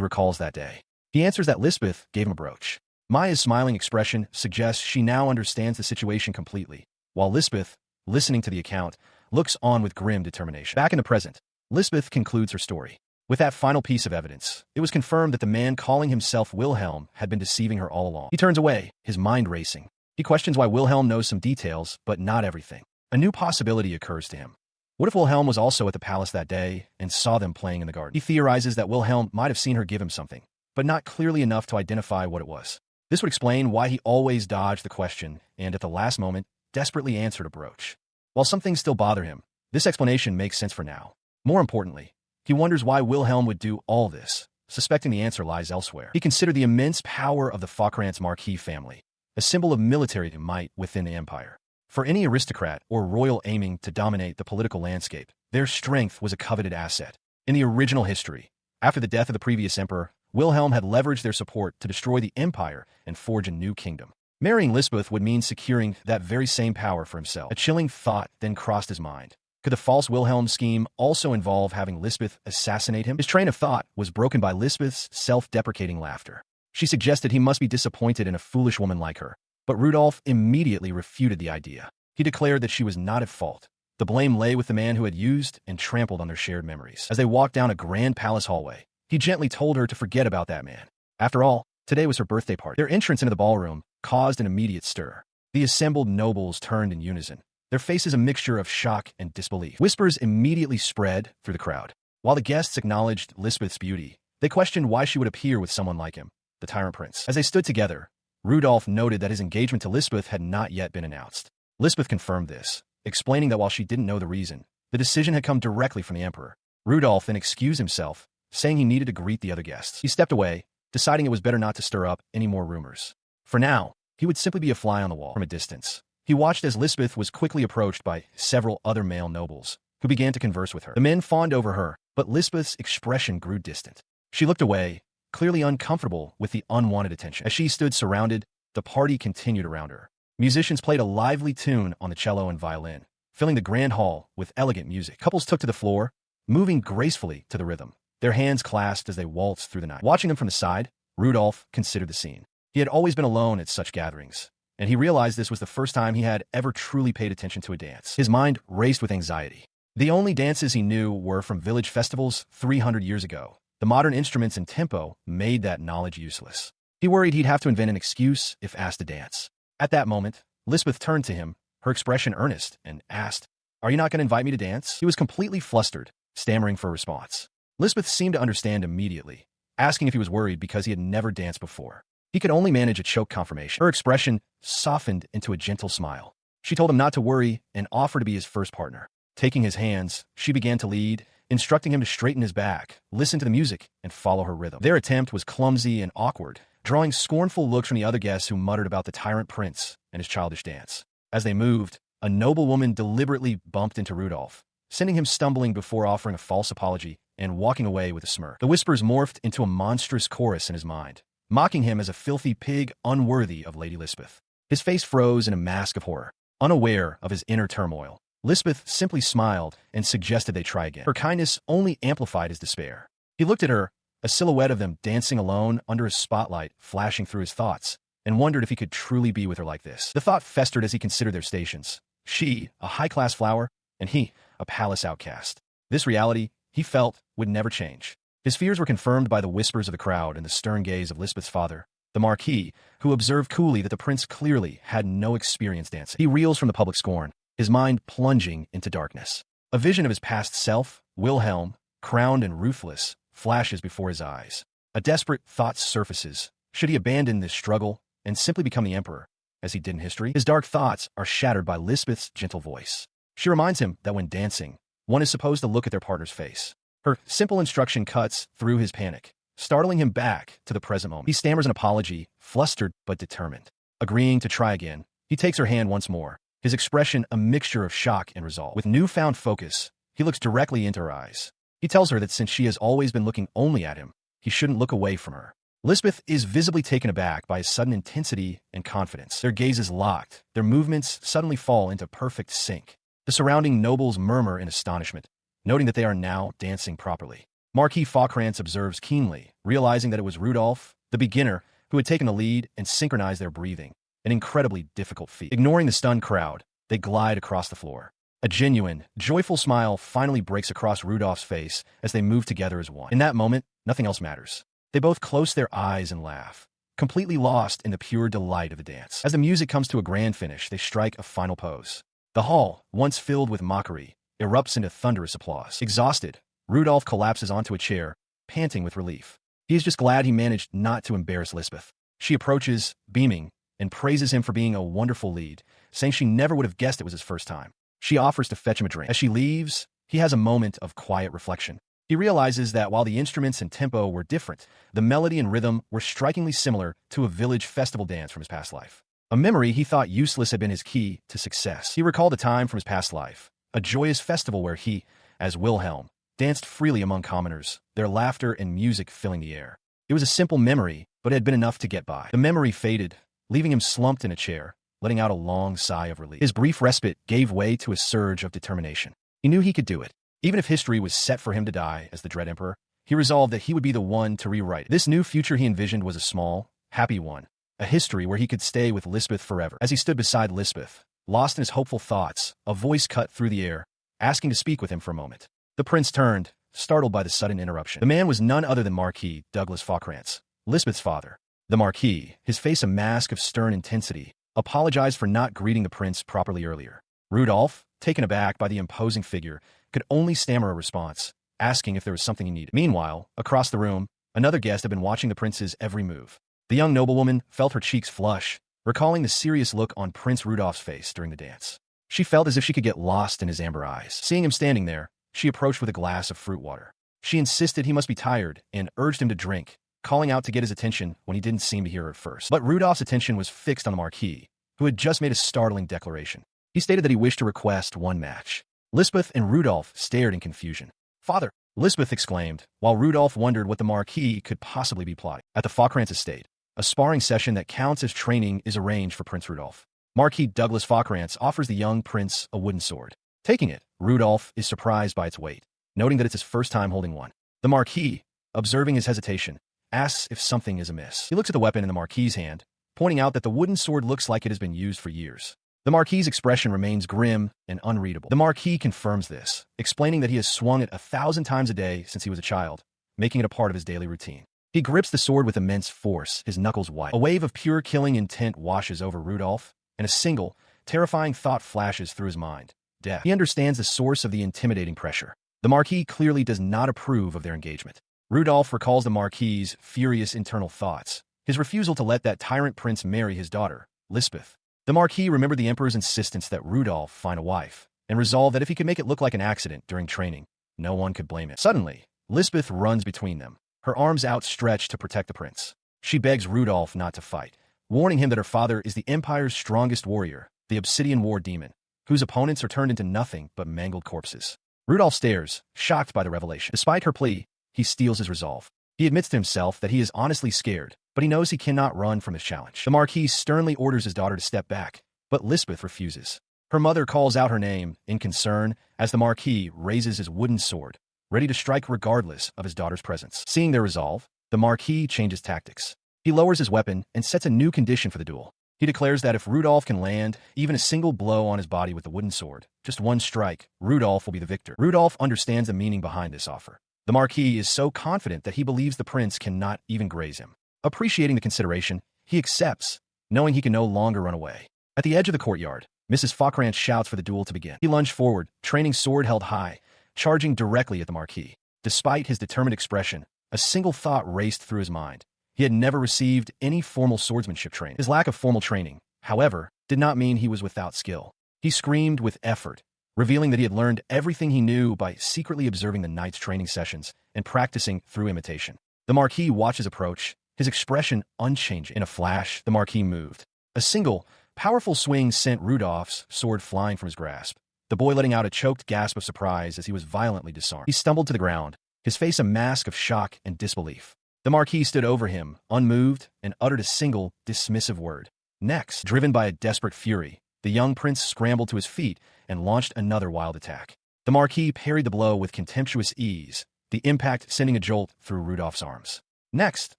recalls that day. He answers that Lisbeth gave him a brooch. Maya's smiling expression suggests she now understands the situation completely, while Lisbeth, listening to the account, looks on with grim determination. Back in the present, Lisbeth concludes her story. With that final piece of evidence, it was confirmed that the man calling himself Wilhelm had been deceiving her all along. He turns away, his mind racing. He questions why Wilhelm knows some details, but not everything. A new possibility occurs to him. What if Wilhelm was also at the palace that day and saw them playing in the garden? He theorizes that Wilhelm might have seen her give him something, but not clearly enough to identify what it was. This would explain why he always dodged the question and, at the last moment, desperately answered a brooch. While some things still bother him, this explanation makes sense for now. More importantly, he wonders why Wilhelm would do all this, suspecting the answer lies elsewhere. He considered the immense power of the Falkrantz Marquis family, a symbol of military might within the empire. For any aristocrat or royal aiming to dominate the political landscape, their strength was a coveted asset. In the original history, after the death of the previous emperor, Wilhelm had leveraged their support to destroy the empire and forge a new kingdom. Marrying Lisbeth would mean securing that very same power for himself. A chilling thought then crossed his mind. Could the false Wilhelm scheme also involve having Lisbeth assassinate him? His train of thought was broken by Lisbeth's self-deprecating laughter. She suggested he must be disappointed in a foolish woman like her, but Rudolf immediately refuted the idea. He declared that she was not at fault. The blame lay with the man who had used and trampled on their shared memories. As they walked down a grand palace hallway, he gently told her to forget about that man. After all, today was her birthday party. Their entrance into the ballroom caused an immediate stir. The assembled nobles turned in unison, their faces a mixture of shock and disbelief. Whispers immediately spread through the crowd. While the guests acknowledged Lisbeth's beauty, they questioned why she would appear with someone like him, the Tyrant Prince. As they stood together, Rudolf noted that his engagement to Lisbeth had not yet been announced. Lisbeth confirmed this, explaining that while she didn't know the reason, the decision had come directly from the emperor. Rudolf then excused himself, saying he needed to greet the other guests. He stepped away, deciding it was better not to stir up any more rumors. For now, he would simply be a fly on the wall from a distance. He watched as Lisbeth was quickly approached by several other male nobles, who began to converse with her. The men fawned over her, but Lisbeth's expression grew distant. She looked away, clearly uncomfortable with the unwanted attention. As she stood surrounded, the party continued around her. Musicians played a lively tune on the cello and violin, filling the grand hall with elegant music. Couples took to the floor, moving gracefully to the rhythm, their hands clasped as they waltzed through the night. Watching them from the side, Rudolph considered the scene. He had always been alone at such gatherings, and he realized this was the first time he had ever truly paid attention to a dance. His mind raced with anxiety. The only dances he knew were from village festivals 300 years ago. The modern instruments and tempo made that knowledge useless. He worried he'd have to invent an excuse if asked to dance. At that moment, Lisbeth turned to him, her expression earnest, and asked, "Are you not going to invite me to dance?" He was completely flustered, stammering for a response. Lisbeth seemed to understand immediately, asking if he was worried because he had never danced before. He could only manage a choked confirmation. Her expression softened into a gentle smile. She told him not to worry and offered to be his first partner. Taking his hands, she began to lead, instructing him to straighten his back, listen to the music, and follow her rhythm. Their attempt was clumsy and awkward, drawing scornful looks from the other guests who muttered about the Tyrant Prince and his childish dance. As they moved, a noblewoman deliberately bumped into Rudolph, sending him stumbling before offering a false apology and walking away with a smirk. The whispers morphed into a monstrous chorus in his mind, mocking him as a filthy pig unworthy of Lady Lisbeth. His face froze in a mask of horror, unaware of his inner turmoil. Lisbeth simply smiled and suggested they try again. Her kindness only amplified his despair. He looked at her, a silhouette of them dancing alone under a spotlight flashing through his thoughts, and wondered if he could truly be with her like this. The thought festered as he considered their stations. She, a high-class flower, and he, a palace outcast. This reality, he felt, would never change. His fears were confirmed by the whispers of the crowd and the stern gaze of Lisbeth's father, the Marquis, who observed coolly that the prince clearly had no experience dancing. He reels from the public scorn, his mind plunging into darkness. A vision of his past self, Wilhelm, crowned and ruthless, flashes before his eyes. A desperate thought surfaces. Should he abandon this struggle and simply become the emperor, as he did in history? His dark thoughts are shattered by Lisbeth's gentle voice. She reminds him that when dancing, one is supposed to look at their partner's face. Her simple instruction cuts through his panic, startling him back to the present moment. He stammers an apology, flustered but determined. Agreeing to try again, he takes her hand once more, his expression a mixture of shock and resolve. With newfound focus, he looks directly into her eyes. He tells her that since she has always been looking only at him, he shouldn't look away from her. Lisbeth is visibly taken aback by his sudden intensity and confidence. Their gazes locked, their movements suddenly fall into perfect sync. The surrounding nobles murmur in astonishment, noting that they are now dancing properly. Marquis Faukrantz observes keenly, realizing that it was Rudolph, the beginner, who had taken the lead and synchronized their breathing, an incredibly difficult feat. Ignoring the stunned crowd, they glide across the floor. A genuine, joyful smile finally breaks across Rudolph's face as they move together as one. In that moment, nothing else matters. They both close their eyes and laugh, completely lost in the pure delight of the dance. As the music comes to a grand finish, they strike a final pose. The hall, once filled with mockery, erupts into thunderous applause. Exhausted, Rudolph collapses onto a chair, panting with relief. He is just glad he managed not to embarrass Lisbeth. She approaches, beaming, and praises him for being a wonderful lead, saying she never would have guessed it was his first time. She offers to fetch him a drink. As she leaves, he has a moment of quiet reflection. He realizes that while the instruments and tempo were different, the melody and rhythm were strikingly similar to a village festival dance from his past life. A memory he thought useless had been his key to success. He recalled a time from his past life, a joyous festival where he, as Wilhelm, danced freely among commoners, their laughter and music filling the air. It was a simple memory, but it had been enough to get by. The memory faded, leaving him slumped in a chair, letting out a long sigh of relief. His brief respite gave way to a surge of determination. He knew he could do it. Even if history was set for him to die as the Dread Emperor, he resolved that he would be the one to rewrite it. This new future he envisioned was a small, happy one, a history where he could stay with Lisbeth forever. As he stood beside Lisbeth, lost in his hopeful thoughts, a voice cut through the air, asking to speak with him for a moment. The prince turned, startled by the sudden interruption. The man was none other than Marquis Douglas Faukrantz, Lisbeth's father. The Marquis, his face a mask of stern intensity, apologized for not greeting the prince properly earlier. Rudolph, taken aback by the imposing figure, could only stammer a response, asking if there was something he needed. Meanwhile, across the room, another guest had been watching the prince's every move. The young noblewoman felt her cheeks flush, recalling the serious look on Prince Rudolph's face during the dance. She felt as if she could get lost in his amber eyes. Seeing him standing there, she approached with a glass of fruit water. She insisted he must be tired and urged him to drink, calling out to get his attention when he didn't seem to hear her at first. But Rudolph's attention was fixed on the Marquis, who had just made a startling declaration. He stated that he wished to request one match. Lisbeth and Rudolph stared in confusion. "Father!" Lisbeth exclaimed, while Rudolph wondered what the Marquis could possibly be plotting. At the Falkrantz estate, a sparring session that counts as training is arranged for Prince Rudolph. Marquis Douglas Falkrantz offers the young prince a wooden sword. Taking it, Rudolph is surprised by its weight, noting that it's his first time holding one. The Marquis, observing his hesitation, asks if something is amiss. He looks at the weapon in the Marquis's hand, pointing out that the wooden sword looks like it has been used for years. The Marquis's expression remains grim and unreadable. The Marquis confirms this, explaining that he has swung it 1,000 times a day since he was a child, making it a part of his daily routine. He grips the sword with immense force, his knuckles white. A wave of pure killing intent washes over Rudolph, and a single, terrifying thought flashes through his mind: death. He understands the source of the intimidating pressure. The Marquis clearly does not approve of their engagement. Rudolph recalls the Marquis's furious internal thoughts, his refusal to let that tyrant prince marry his daughter, Lisbeth. The Marquis remembered the Emperor's insistence that Rudolph find a wife, and resolved that if he could make it look like an accident during training, no one could blame him. Suddenly, Lisbeth runs between them, her arms outstretched to protect the prince. She begs Rudolph not to fight, warning him that her father is the Empire's strongest warrior, the Obsidian War Demon, whose opponents are turned into nothing but mangled corpses. Rudolph stares, shocked by the revelation. Despite her plea, he steels his resolve. He admits to himself that he is honestly scared, but he knows he cannot run from his challenge. The Marquis sternly orders his daughter to step back, but Lisbeth refuses. Her mother calls out her name in concern as the Marquis raises his wooden sword, ready to strike regardless of his daughter's presence. Seeing their resolve, the Marquis changes tactics. He lowers his weapon and sets a new condition for the duel. He declares that if Rudolph can land even a single blow on his body with the wooden sword, just one strike, Rudolph will be the victor. Rudolph understands the meaning behind this offer. The Marquis is so confident that he believes the prince cannot even graze him. Appreciating the consideration, he accepts, knowing he can no longer run away. At the edge of the courtyard, Mrs. Falkrantz shouts for the duel to begin. He lunged forward, training sword held high, charging directly at the Marquis. Despite his determined expression, a single thought raced through his mind. He had never received any formal swordsmanship training. His lack of formal training, however, did not mean he was without skill. He screamed with effort, revealing that he had learned everything he knew by secretly observing the knight's training sessions and practicing through imitation. The Marquis watched his approach, his expression unchanging. In a flash, the Marquis moved. A single, powerful swing sent Rudolph's sword flying from his grasp, the boy letting out a choked gasp of surprise as he was violently disarmed. He stumbled to the ground, his face a mask of shock and disbelief. The Marquis stood over him, unmoved, and uttered a single, dismissive word. Next, driven by a desperate fury, the young prince scrambled to his feet and launched another wild attack. The Marquis parried the blow with contemptuous ease, the impact sending a jolt through Rudolph's arms. Next,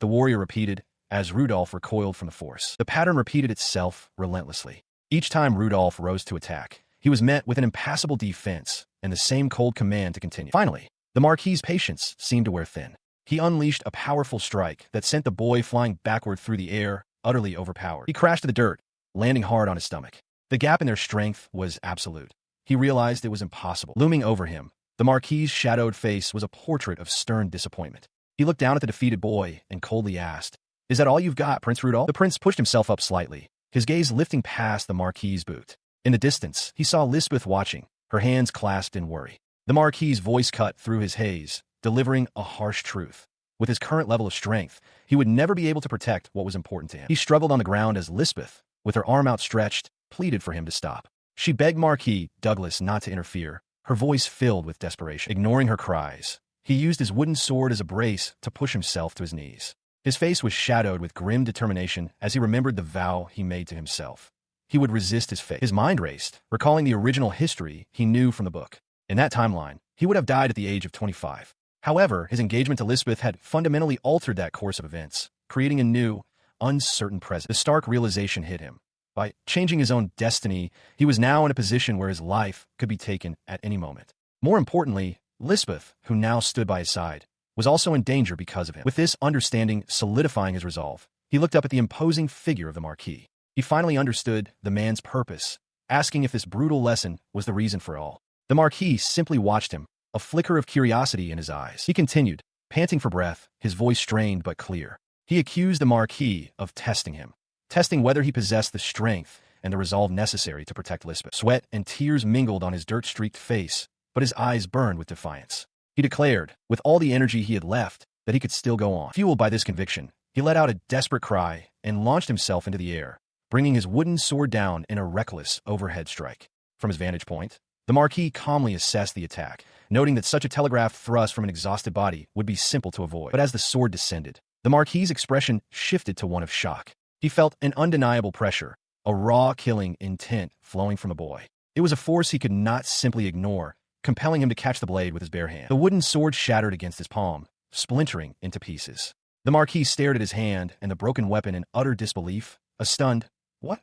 the warrior repeated, as Rudolph recoiled from the force. The pattern repeated itself relentlessly. Each time Rudolph rose to attack, he was met with an impassable defense and the same cold command to continue. Finally, the Marquis's patience seemed to wear thin. He unleashed a powerful strike that sent the boy flying backward through the air, utterly overpowered. He crashed to the dirt, landing hard on his stomach. The gap in their strength was absolute. He realized it was impossible. Looming over him, the Marquis's shadowed face was a portrait of stern disappointment. He looked down at the defeated boy and coldly asked, "Is that all you've got, Prince Rudolph?" The prince pushed himself up slightly, his gaze lifting past the Marquis's boot. In the distance, he saw Lisbeth watching, her hands clasped in worry. The Marquis's voice cut through his haze, delivering a harsh truth. With his current level of strength, he would never be able to protect what was important to him. He struggled on the ground as Lisbeth, with her arm outstretched, pleaded for him to stop. She begged Marquis Douglas not to interfere, her voice filled with desperation. Ignoring her cries, he used his wooden sword as a brace to push himself to his knees. His face was shadowed with grim determination as he remembered the vow he made to himself. He would resist his fate. His mind raced, recalling the original history he knew from the book. In that timeline, he would have died at the age of 25. However, his engagement to Lisbeth had fundamentally altered that course of events, creating a new, uncertain present. The stark realization hit him. By changing his own destiny, he was now in a position where his life could be taken at any moment. More importantly, Lisbeth, who now stood by his side, was also in danger because of him. With this understanding solidifying his resolve, he looked up at the imposing figure of the Marquis. He finally understood the man's purpose, asking if this brutal lesson was the reason for all. The Marquis simply watched him, a flicker of curiosity in his eyes. He continued, panting for breath, his voice strained but clear. He accused the Marquis of testing him, testing whether he possessed the strength and the resolve necessary to protect Lisbeth. Sweat and tears mingled on his dirt-streaked face, but his eyes burned with defiance. He declared, with all the energy he had left, that he could still go on. Fueled by this conviction, he let out a desperate cry and launched himself into the air, bringing his wooden sword down in a reckless overhead strike. From his vantage point, the Marquis calmly assessed the attack, noting that such a telegraphed thrust from an exhausted body would be simple to avoid. But as the sword descended, the Marquis's expression shifted to one of shock. He felt an undeniable pressure, a raw killing intent flowing from the boy. It was a force he could not simply ignore, compelling him to catch the blade with his bare hand. The wooden sword shattered against his palm, splintering into pieces. The Marquis stared at his hand and the broken weapon in utter disbelief, a stunned, "What?"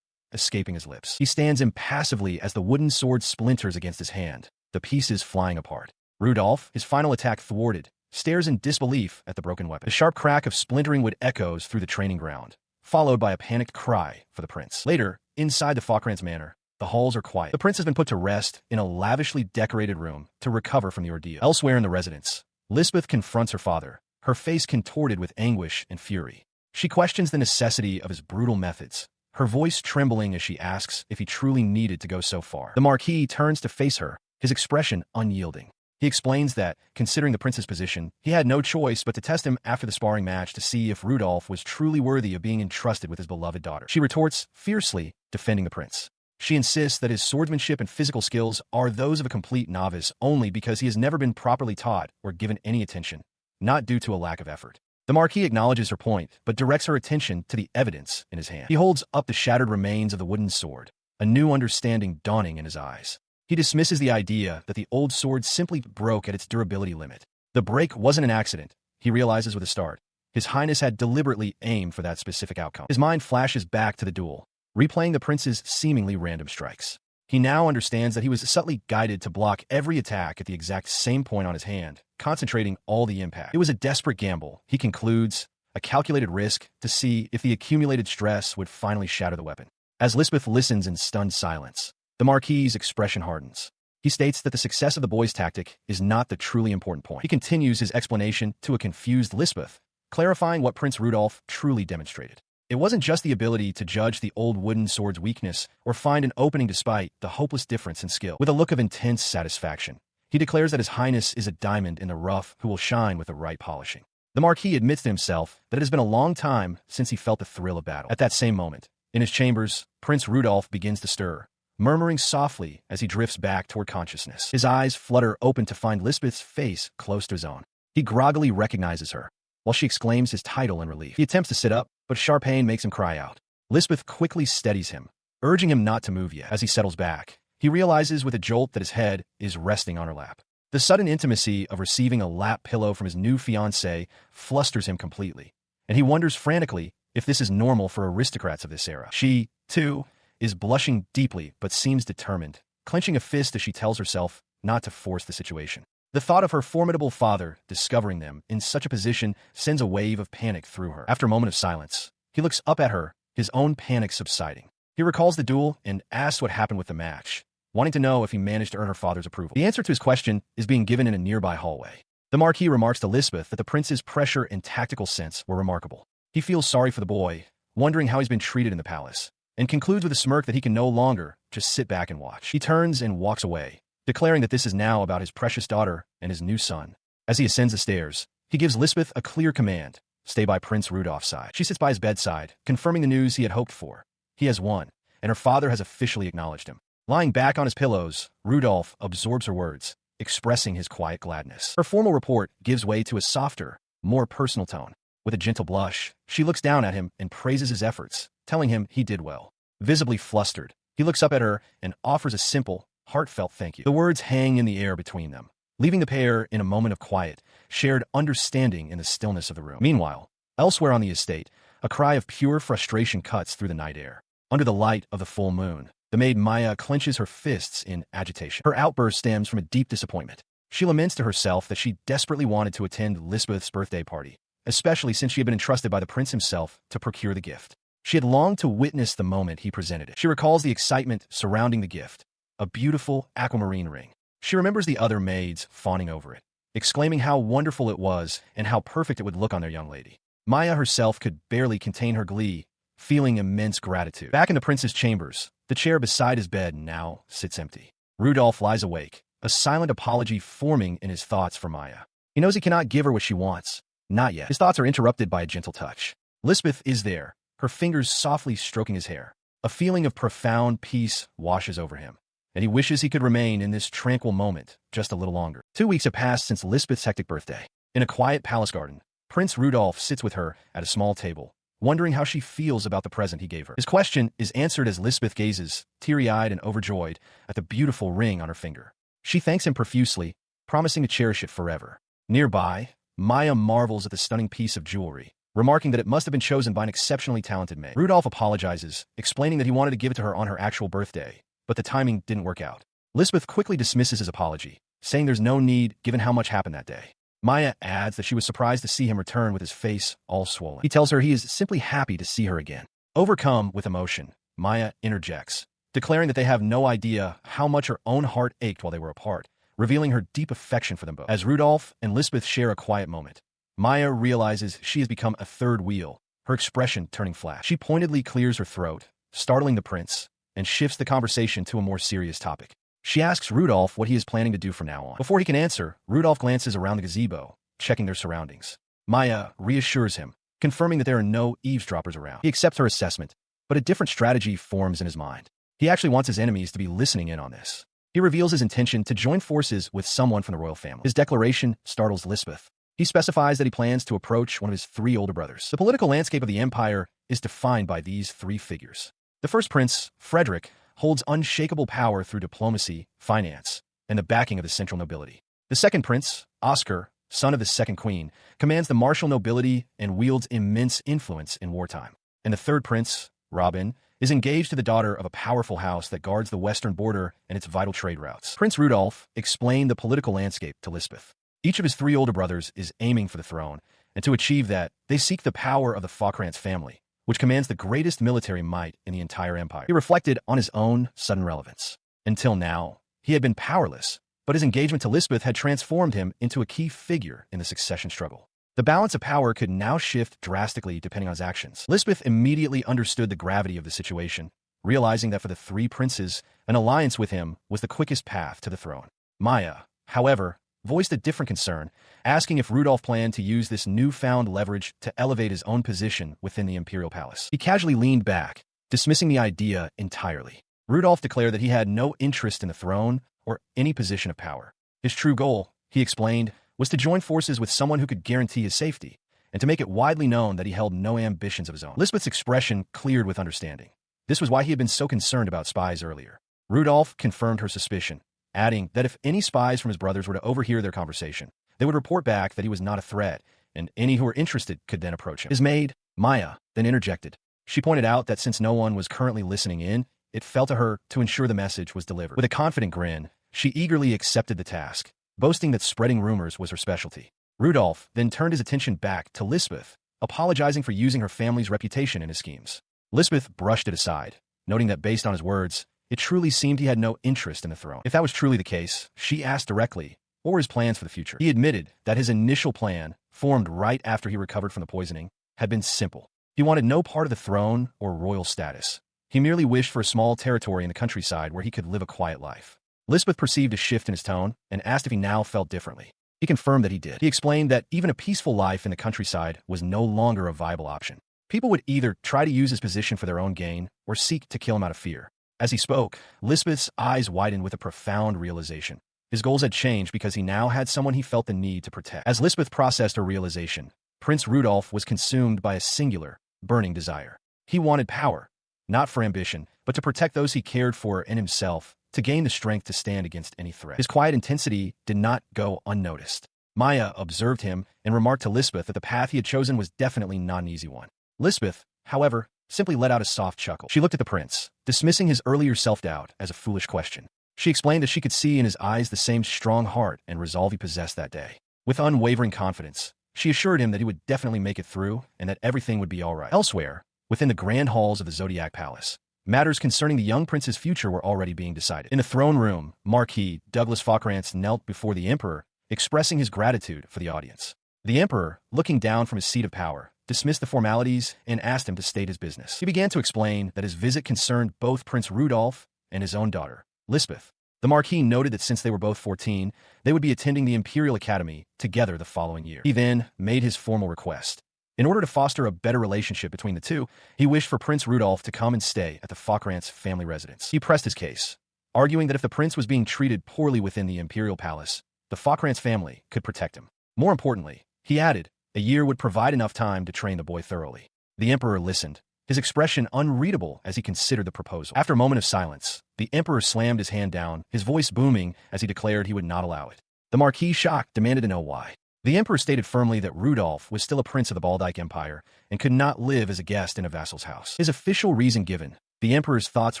escaping his lips. He stands impassively as the wooden sword splinters against his hand, the pieces flying apart. Rudolph, his final attack thwarted, stares in disbelief at the broken weapon. The sharp crack of splintering wood echoes through the training ground, followed by a panicked cry for the prince. Later, inside the Falkrands Manor, the halls are quiet. The prince has been put to rest in a lavishly decorated room to recover from the ordeal. Elsewhere in the residence, Lisbeth confronts her father, her face contorted with anguish and fury. She questions the necessity of his brutal methods, her voice trembling as she asks if he truly needed to go so far. The Marquis turns to face her, his expression unyielding. He explains that, considering the prince's position, he had no choice but to test him after the sparring match to see if Rudolph was truly worthy of being entrusted with his beloved daughter. She retorts, fiercely, defending the prince. She insists that his swordsmanship and physical skills are those of a complete novice only because he has never been properly taught or given any attention, not due to a lack of effort. The Marquis acknowledges her point, but directs her attention to the evidence in his hand. He holds up the shattered remains of the wooden sword, a new understanding dawning in his eyes. He dismisses the idea that the old sword simply broke at its durability limit. The break wasn't an accident, he realizes with a start. His Highness had deliberately aimed for that specific outcome. His mind flashes back to the duel, replaying the prince's seemingly random strikes. He now understands that he was subtly guided to block every attack at the exact same point on his hand, concentrating all the impact. It was a desperate gamble, he concludes, a calculated risk to see if the accumulated stress would finally shatter the weapon. As Lisbeth listens in stunned silence, the Marquis's expression hardens. He states that the success of the boy's tactic is not the truly important point. He continues his explanation to a confused Lisbeth, clarifying what Prince Rudolph truly demonstrated. It wasn't just the ability to judge the old wooden sword's weakness or find an opening despite the hopeless difference in skill. With a look of intense satisfaction, he declares that his Highness is a diamond in the rough who will shine with the right polishing. The Marquis admits to himself that it has been a long time since he felt the thrill of battle. At that same moment, in his chambers, Prince Rudolph begins to stir, murmuring softly as he drifts back toward consciousness. His eyes flutter open to find Lisbeth's face close to his own. He groggily recognizes her, while she exclaims his title in relief. He attempts to sit up, but sharp pain makes him cry out. Lisbeth quickly steadies him, urging him not to move yet. As he settles back, he realizes with a jolt that his head is resting on her lap. The sudden intimacy of receiving a lap pillow from his new fiancée flusters him completely, and he wonders frantically if this is normal for aristocrats of this era. She, too, is blushing deeply but seems determined, clenching a fist as she tells herself not to force the situation. The thought of her formidable father discovering them in such a position sends a wave of panic through her. After a moment of silence, he looks up at her, his own panic subsiding. He recalls the duel and asks what happened with the match, wanting to know if he managed to earn her father's approval. The answer to his question is being given in a nearby hallway. The Marquis remarks to Lisbeth that the prince's pressure and tactical sense were remarkable. He feels sorry for the boy, wondering how he's been treated in the palace, and concludes with a smirk that he can no longer just sit back and watch. He turns and walks away, declaring that this is now about his precious daughter and his new son. As he ascends the stairs, he gives Lisbeth a clear command: stay by Prince Rudolph's side. She sits by his bedside, confirming the news he had hoped for. He has won, and her father has officially acknowledged him. Lying back on his pillows, Rudolph absorbs her words, expressing his quiet gladness. Her formal report gives way to a softer, more personal tone. With a gentle blush, she looks down at him and praises his efforts, telling him he did well. Visibly flustered, he looks up at her and offers a simple, heartfelt thank you. The words hang in the air between them, leaving the pair in a moment of quiet, shared understanding in the stillness of the room. Meanwhile, elsewhere on the estate, a cry of pure frustration cuts through the night air. Under the light of the full moon, the maid Maya clenches her fists in agitation. Her outburst stems from a deep disappointment. She laments to herself that she desperately wanted to attend Lisbeth's birthday party, especially since she had been entrusted by the prince himself to procure the gift. She had longed to witness the moment he presented it. She recalls the excitement surrounding the gift, a beautiful aquamarine ring. She remembers the other maids fawning over it, exclaiming how wonderful it was and how perfect it would look on their young lady. Maya herself could barely contain her glee, feeling immense gratitude. Back in the prince's chambers, the chair beside his bed now sits empty. Rudolph lies awake, a silent apology forming in his thoughts for Maya. He knows he cannot give her what she wants, Not yet. His thoughts are interrupted by a gentle touch. Lisbeth is there, her fingers softly stroking his hair. A feeling of profound peace washes over him, and he wishes he could remain in this tranquil moment just a little longer. 2 weeks have passed since Lisbeth's hectic birthday. In a quiet palace garden, Prince Rudolph sits with her at a small table, wondering how she feels about the present he gave her. His question is answered as Lisbeth gazes, teary-eyed and overjoyed, at the beautiful ring on her finger. She thanks him profusely, promising to cherish it forever. Nearby, Maya marvels at the stunning piece of jewelry, remarking that it must have been chosen by an exceptionally talented maid. Rudolph apologizes, explaining that he wanted to give it to her on her actual birthday, but the timing didn't work out. Lisbeth quickly dismisses his apology, saying there's no need given how much happened that day. Maya adds that she was surprised to see him return with his face all swollen. He tells her he is simply happy to see her again. Overcome with emotion, Maya interjects, declaring that they have no idea how much her own heart ached while they were apart, revealing her deep affection for them both. As Rudolph and Lisbeth share a quiet moment, Maya realizes she has become a third wheel, her expression turning flat. She pointedly clears her throat, startling the prince, and shifts the conversation to a more serious topic. She asks Rudolph what he is planning to do from now on. Before he can answer, Rudolph glances around the gazebo, checking their surroundings. Maya reassures him, confirming that there are no eavesdroppers around. He accepts her assessment, but a different strategy forms in his mind. He actually wants his enemies to be listening in on this. He reveals his intention to join forces with someone from the royal family. His declaration startles Lisbeth. He specifies that he plans to approach one of his 3 older brothers. The political landscape of the empire is defined by these 3 figures. The first prince, Frederick, holds unshakable power through diplomacy, finance, and the backing of the central nobility. The second prince, Oscar, son of the second queen, commands the martial nobility and wields immense influence in wartime. And the third prince, Robin, is engaged to the daughter of a powerful house that guards the western border and its vital trade routes. Prince Rudolph explained the political landscape to Lisbeth. Each of his 3 older brothers is aiming for the throne, and to achieve that, they seek the power of the Faucrance family, which commands the greatest military might in the entire empire. He reflected on his own sudden relevance. Until now, he had been powerless, but his engagement to Lisbeth had transformed him into a key figure in the succession struggle. The balance of power could now shift drastically depending on his actions. Lisbeth immediately understood the gravity of the situation, realizing that for the 3 princes, an alliance with him was the quickest path to the throne. Maya, however, voiced a different concern, asking if Rudolph planned to use this newfound leverage to elevate his own position within the imperial palace. He casually leaned back, dismissing the idea entirely. Rudolph declared that he had no interest in the throne or any position of power. His true goal, he explained, was to join forces with someone who could guarantee his safety, and to make it widely known that he held no ambitions of his own. Lisbeth's expression cleared with understanding. This was why he had been so concerned about spies earlier. Rudolph confirmed her suspicion, adding that if any spies from his brothers were to overhear their conversation, they would report back that he was not a threat, and any who were interested could then approach him. His maid, Maya, then interjected. She pointed out that since no one was currently listening in, it fell to her to ensure the message was delivered. With a confident grin, she eagerly accepted the task, boasting that spreading rumors was her specialty. Rudolph then turned his attention back to Lisbeth, apologizing for using her family's reputation in his schemes. Lisbeth brushed it aside, noting that based on his words, it truly seemed he had no interest in the throne. If that was truly the case, she asked directly, what were his plans for the future? He admitted that his initial plan, formed right after he recovered from the poisoning, had been simple. He wanted no part of the throne or royal status. He merely wished for a small territory in the countryside where he could live a quiet life. Lisbeth perceived a shift in his tone and asked if he now felt differently. He confirmed that he did. He explained that even a peaceful life in the countryside was no longer a viable option. People would either try to use his position for their own gain or seek to kill him out of fear. As he spoke, Lisbeth's eyes widened with a profound realization. His goals had changed because he now had someone he felt the need to protect. As Lisbeth processed her realization, Prince Rudolph was consumed by a singular, burning desire. He wanted power, not for ambition, but to protect those he cared for and himself, to gain the strength to stand against any threat. His quiet intensity did not go unnoticed. Maya observed him and remarked to Lisbeth that the path he had chosen was definitely not an easy one. Lisbeth, however, simply let out a soft chuckle. She looked at the prince, dismissing his earlier self-doubt as a foolish question. She explained that she could see in his eyes the same strong heart and resolve he possessed that day. With unwavering confidence, she assured him that he would definitely make it through and that everything would be all right. Elsewhere, within the grand halls of the Zodiac Palace, matters concerning the young prince's future were already being decided. In the throne room, Marquis Douglas Faucrance knelt before the emperor, expressing his gratitude for the audience. The emperor, looking down from his seat of power, dismissed the formalities and asked him to state his business. He began to explain that his visit concerned both Prince Rudolph and his own daughter, Lisbeth. The Marquis noted that since they were both 14, they would be attending the Imperial Academy together the following year. He then made his formal request. In order to foster a better relationship between the two, he wished for Prince Rudolph to come and stay at the Fockrantz family residence. He pressed his case, arguing that if the prince was being treated poorly within the Imperial Palace, the Fockrantz family could protect him. More importantly, he added, a year would provide enough time to train the boy thoroughly. The Emperor listened, his expression unreadable as he considered the proposal. After a moment of silence, the Emperor slammed his hand down, his voice booming as he declared he would not allow it. The Marquis, shocked, demanded to know why. The Emperor stated firmly that Rudolph was still a prince of the Baldike Empire and could not live as a guest in a vassal's house. His official reason given, the Emperor's thoughts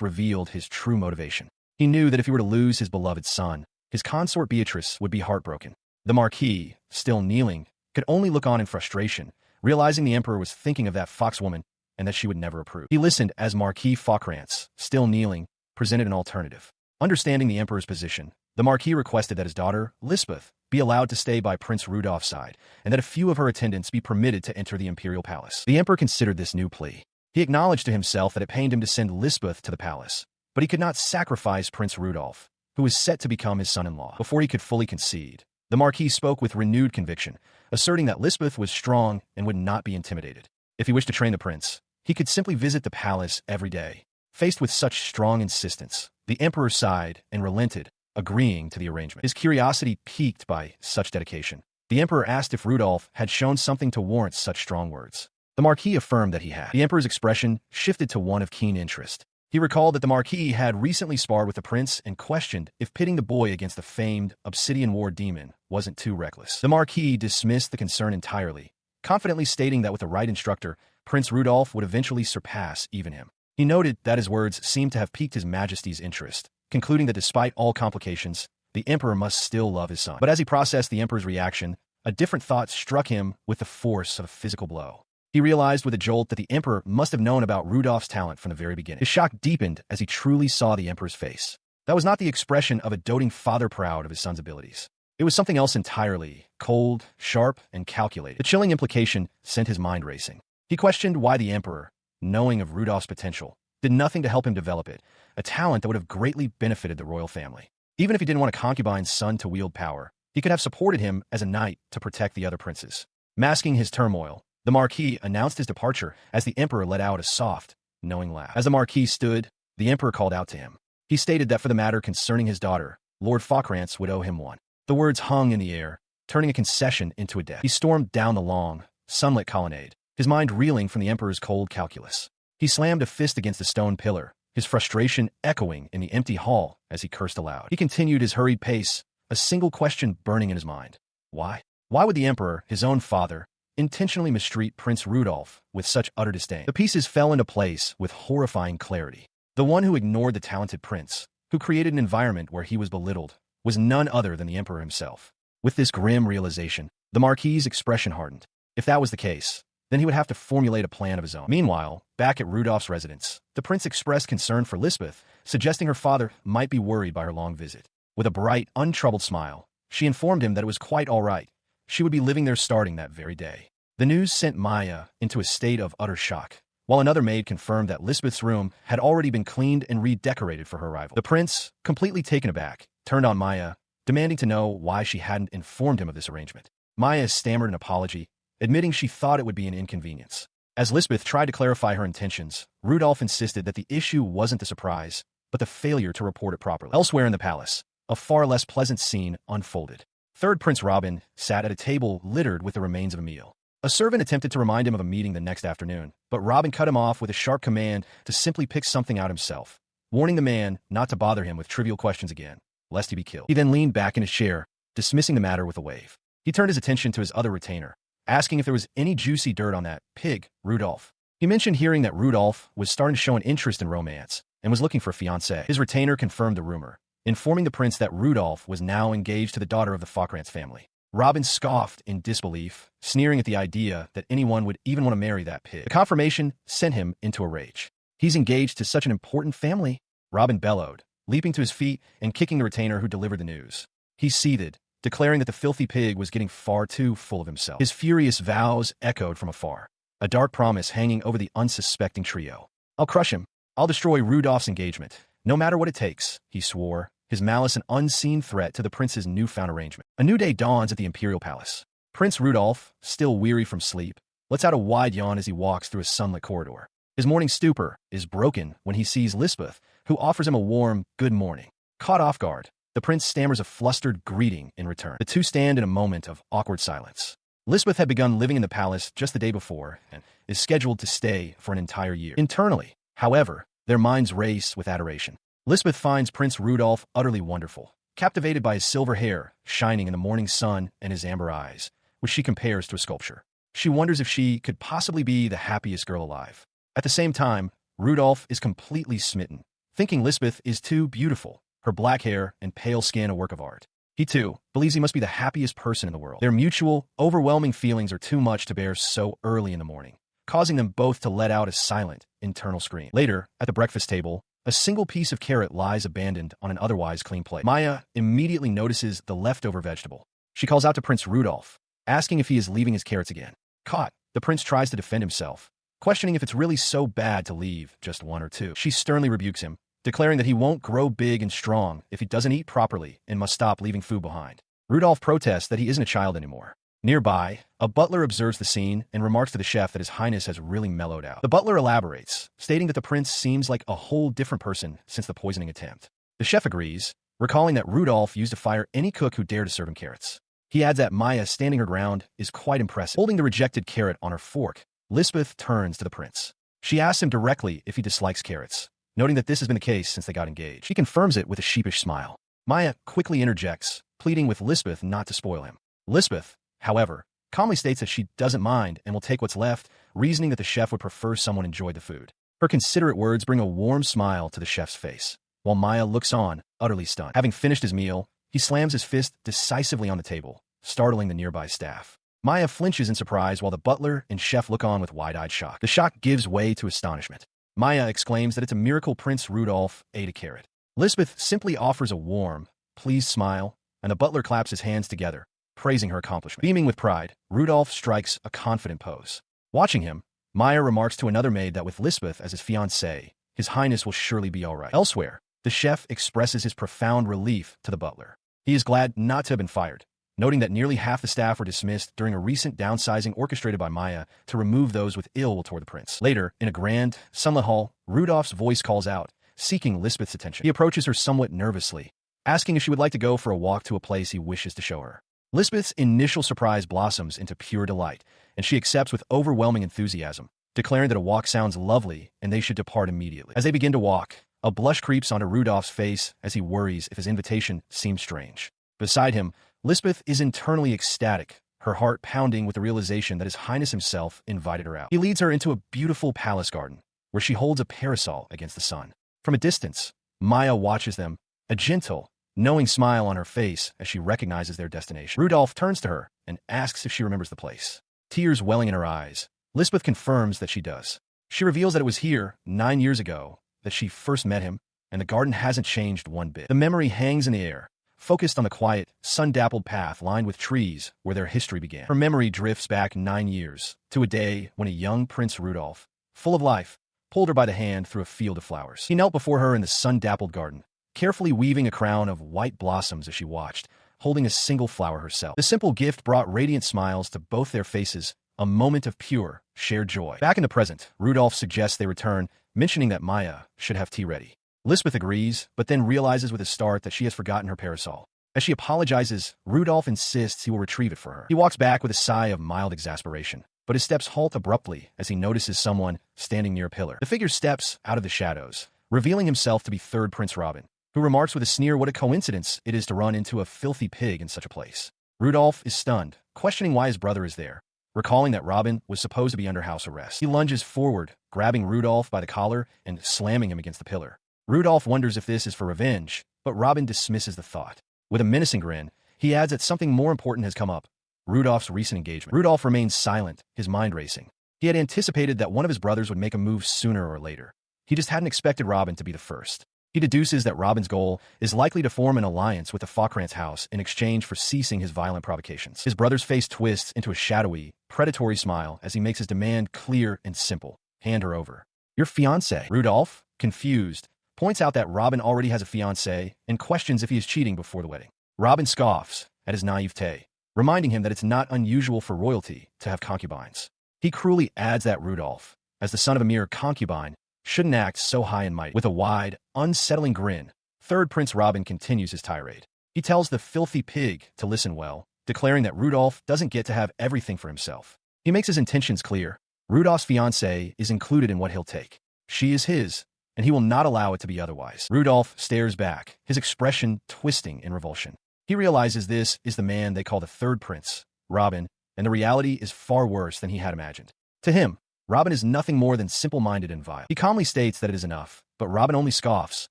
revealed his true motivation. He knew that if he were to lose his beloved son, his consort Beatrice would be heartbroken. The Marquis, still kneeling, could only look on in frustration, realizing the Emperor was thinking of that foxwoman and that she would never approve. He listened as Marquis Fockrantz, still kneeling, presented an alternative. Understanding the Emperor's position, the Marquis requested that his daughter, Lisbeth, be allowed to stay by Prince Rudolph's side, and that a few of her attendants be permitted to enter the Imperial Palace. The Emperor considered this new plea. He acknowledged to himself that it pained him to send Lisbeth to the palace, but he could not sacrifice Prince Rudolph, who was set to become his son-in-law. Before he could fully concede, the Marquis spoke with renewed conviction, asserting that Lisbeth was strong and would not be intimidated. If he wished to train the prince, he could simply visit the palace every day. Faced with such strong insistence, the Emperor sighed and relented, agreeing to the arrangement. His curiosity piqued by such dedication. The Emperor asked if Rudolph had shown something to warrant such strong words. The Marquis affirmed that he had. The Emperor's expression shifted to one of keen interest. He recalled that the Marquis had recently sparred with the prince and questioned if pitting the boy against the famed Obsidian War demon wasn't too reckless. The Marquis dismissed the concern entirely, confidently stating that with the right instructor, Prince Rudolph would eventually surpass even him. He noted that his words seemed to have piqued His Majesty's interest, concluding that despite all complications, the Emperor must still love his son. But as he processed the Emperor's reaction, a different thought struck him with the force of a physical blow. He realized with a jolt that the Emperor must have known about Rudolph's talent from the very beginning. His shock deepened as he truly saw the Emperor's face. That was not the expression of a doting father proud of his son's abilities. It was something else entirely, cold, sharp, and calculated. The chilling implication sent his mind racing. He questioned why the Emperor, knowing of Rudolph's potential, did nothing to help him develop it, a talent that would have greatly benefited the royal family. Even if he didn't want a concubine's son to wield power, he could have supported him as a knight to protect the other princes. Masking his turmoil, the Marquis announced his departure as the Emperor let out a soft, knowing laugh. As the Marquis stood, the Emperor called out to him. He stated that for the matter concerning his daughter, Lord Fockrantz would owe him one. The words hung in the air, turning a concession into a death. He stormed down the long, sunlit colonnade, his mind reeling from the Emperor's cold calculus. He slammed a fist against a stone pillar, his frustration echoing in the empty hall as he cursed aloud. He continued his hurried pace, a single question burning in his mind. Why? Why would the Emperor, his own father, intentionally mistreat Prince Rudolph with such utter disdain? The pieces fell into place with horrifying clarity. The one who ignored the talented prince, who created an environment where he was belittled, was none other than the Emperor himself. With this grim realization, the Marquis's expression hardened. If that was the case, then he would have to formulate a plan of his own. Meanwhile, back at Rudolph's residence, the prince expressed concern for Lisbeth, suggesting her father might be worried by her long visit. With a bright, untroubled smile, she informed him that it was quite all right. She would be living there starting that very day. The news sent Maya into a state of utter shock, while another maid confirmed that Lisbeth's room had already been cleaned and redecorated for her arrival. The prince, completely taken aback, turned on Maya, demanding to know why she hadn't informed him of this arrangement. Maya stammered an apology, admitting she thought it would be an inconvenience. As Lisbeth tried to clarify her intentions, Rudolph insisted that the issue wasn't the surprise, but the failure to report it properly. Elsewhere in the palace, a far less pleasant scene unfolded. Third Prince Robin sat at a table littered with the remains of a meal. A servant attempted to remind him of a meeting the next afternoon, but Robin cut him off with a sharp command to simply pick something out himself, warning the man not to bother him with trivial questions again, lest he be killed. He then leaned back in his chair, dismissing the matter with a wave. He turned his attention to his other retainer, asking if there was any juicy dirt on that pig, Rudolph. He mentioned hearing that Rudolph was starting to show an interest in romance and was looking for a fiancée. His retainer confirmed the rumor, informing the prince that Rudolph was now engaged to the daughter of the Fockrantz family. Robin scoffed in disbelief, sneering at the idea that anyone would even want to marry that pig. The confirmation sent him into a rage. He's engaged to such an important family? Robin bellowed, leaping to his feet and kicking the retainer who delivered the news. He seethed, declaring that the filthy pig was getting far too full of himself. His furious vows echoed from afar, a dark promise hanging over the unsuspecting trio. I'll crush him. I'll destroy Rudolph's engagement, no matter what it takes, he swore, his malice an unseen threat to the prince's newfound arrangement. A new day dawns at the imperial palace. Prince Rudolph, still weary from sleep, lets out a wide yawn as he walks through a sunlit corridor. His morning stupor is broken when he sees Lisbeth, who offers him a warm good morning. Caught off guard, the prince stammers a flustered greeting in return. The two stand in a moment of awkward silence. Lisbeth had begun living in the palace just the day before and is scheduled to stay for an entire year. Internally, however, their minds race with adoration. Lisbeth finds Prince Rudolph utterly wonderful, captivated by his silver hair shining in the morning sun and his amber eyes, which she compares to a sculpture. She wonders if she could possibly be the happiest girl alive. At the same time, Rudolph is completely smitten, thinking Lisbeth is too beautiful, her black hair and pale skin a work of art. He, too, believes he must be the happiest person in the world. Their mutual, overwhelming feelings are too much to bear so early in the morning, causing them both to let out a silent, internal scream. Later, at the breakfast table, a single piece of carrot lies abandoned on an otherwise clean plate. Maya immediately notices the leftover vegetable. She calls out to Prince Rudolph, asking if he is leaving his carrots again. Caught, the prince tries to defend himself, questioning if it's really so bad to leave just one or two. She sternly rebukes him, declaring that he won't grow big and strong if he doesn't eat properly and must stop leaving food behind. Rudolph protests that he isn't a child anymore. Nearby, a butler observes the scene and remarks to the chef that his highness has really mellowed out. The butler elaborates, stating that the prince seems like a whole different person since the poisoning attempt. The chef agrees, recalling that Rudolph used to fire any cook who dared to serve him carrots. He adds that Maya, standing her ground, is quite impressive. Holding the rejected carrot on her fork, Lisbeth turns to the prince. She asks him directly if he dislikes carrots, noting that this has been the case since they got engaged. He confirms it with a sheepish smile. Maya quickly interjects, pleading with Lisbeth not to spoil him. Lisbeth, however, calmly states that she doesn't mind and will take what's left, reasoning that the chef would prefer someone enjoyed the food. Her considerate words bring a warm smile to the chef's face, while Maya looks on, utterly stunned. Having finished his meal, he slams his fist decisively on the table, startling the nearby staff. Maya flinches in surprise while the butler and chef look on with wide-eyed shock. The shock gives way to astonishment. Maya exclaims that it's a miracle Prince Rudolph ate a carrot. Lisbeth simply offers a warm, pleased smile, and the butler claps his hands together, praising her accomplishment. Beaming with pride, Rudolph strikes a confident pose. Watching him, Maya remarks to another maid that with Lisbeth as his fiancée, his highness will surely be all right. Elsewhere, the chef expresses his profound relief to the butler. He is glad not to have been fired, noting that nearly half the staff were dismissed during a recent downsizing orchestrated by Maya to remove those with ill will toward the prince. Later, in a grand, sunlit hall, Rudolph's voice calls out, seeking Lisbeth's attention. He approaches her somewhat nervously, asking if she would like to go for a walk to a place he wishes to show her. Lisbeth's initial surprise blossoms into pure delight, and she accepts with overwhelming enthusiasm, declaring that a walk sounds lovely and they should depart immediately. As they begin to walk, a blush creeps onto Rudolph's face as he worries if his invitation seems strange. Beside him, Lisbeth is internally ecstatic, her heart pounding with the realization that his highness himself invited her out. He leads her into a beautiful palace garden, where she holds a parasol against the sun. From a distance, Maya watches them, a gentle, knowing smile on her face as she recognizes their destination. Rudolph turns to her and asks if she remembers the place. Tears welling in her eyes, Lisbeth confirms that she does. She reveals that it was here, 9 years ago, that she first met him, and the garden hasn't changed one bit. The memory hangs in the air, focused on the quiet, sun-dappled path lined with trees where their history began. Her memory drifts back 9 years, to a day when a young Prince Rudolph, full of life, pulled her by the hand through a field of flowers. He knelt before her in the sun-dappled garden, carefully weaving a crown of white blossoms as she watched, holding a single flower herself. The simple gift brought radiant smiles to both their faces, a moment of pure, shared joy. Back in the present, Rudolph suggests they return, mentioning that Maya should have tea ready. Lisbeth agrees, but then realizes with a start that she has forgotten her parasol. As she apologizes, Rudolph insists he will retrieve it for her. He walks back with a sigh of mild exasperation, but his steps halt abruptly as he notices someone standing near a pillar. The figure steps out of the shadows, revealing himself to be third Prince Robin, who remarks with a sneer what a coincidence it is to run into a filthy pig in such a place. Rudolph is stunned, questioning why his brother is there, recalling that Robin was supposed to be under house arrest. He lunges forward, grabbing Rudolph by the collar and slamming him against the pillar. Rudolph wonders if this is for revenge, but Robin dismisses the thought. With a menacing grin, he adds that something more important has come up, Rudolph's recent engagement. Rudolph remains silent, his mind racing. He had anticipated that one of his brothers would make a move sooner or later. He just hadn't expected Robin to be the first. He deduces that Robin's goal is likely to form an alliance with the Faukrantz house in exchange for ceasing his violent provocations. His brother's face twists into a shadowy, predatory smile as he makes his demand clear and simple. Hand her over. Your fiancé. Rudolph, confused, points out that Robin already has a fiancée and questions if he is cheating before the wedding. Robin scoffs at his naivete, reminding him that it's not unusual for royalty to have concubines. He cruelly adds that Rudolph, as the son of a mere concubine, shouldn't act so high and mighty. With a wide, unsettling grin, third Prince Robin continues his tirade. He tells the filthy pig to listen well, declaring that Rudolph doesn't get to have everything for himself. He makes his intentions clear. Rudolph's fiancée is included in what he'll take. She is his, and he will not allow it to be otherwise. Rudolph stares back, his expression twisting in revulsion. He realizes this is the man they call the third prince, Robin, and the reality is far worse than he had imagined. To him, Robin is nothing more than simple-minded and vile. He calmly states that it is enough, but Robin only scoffs,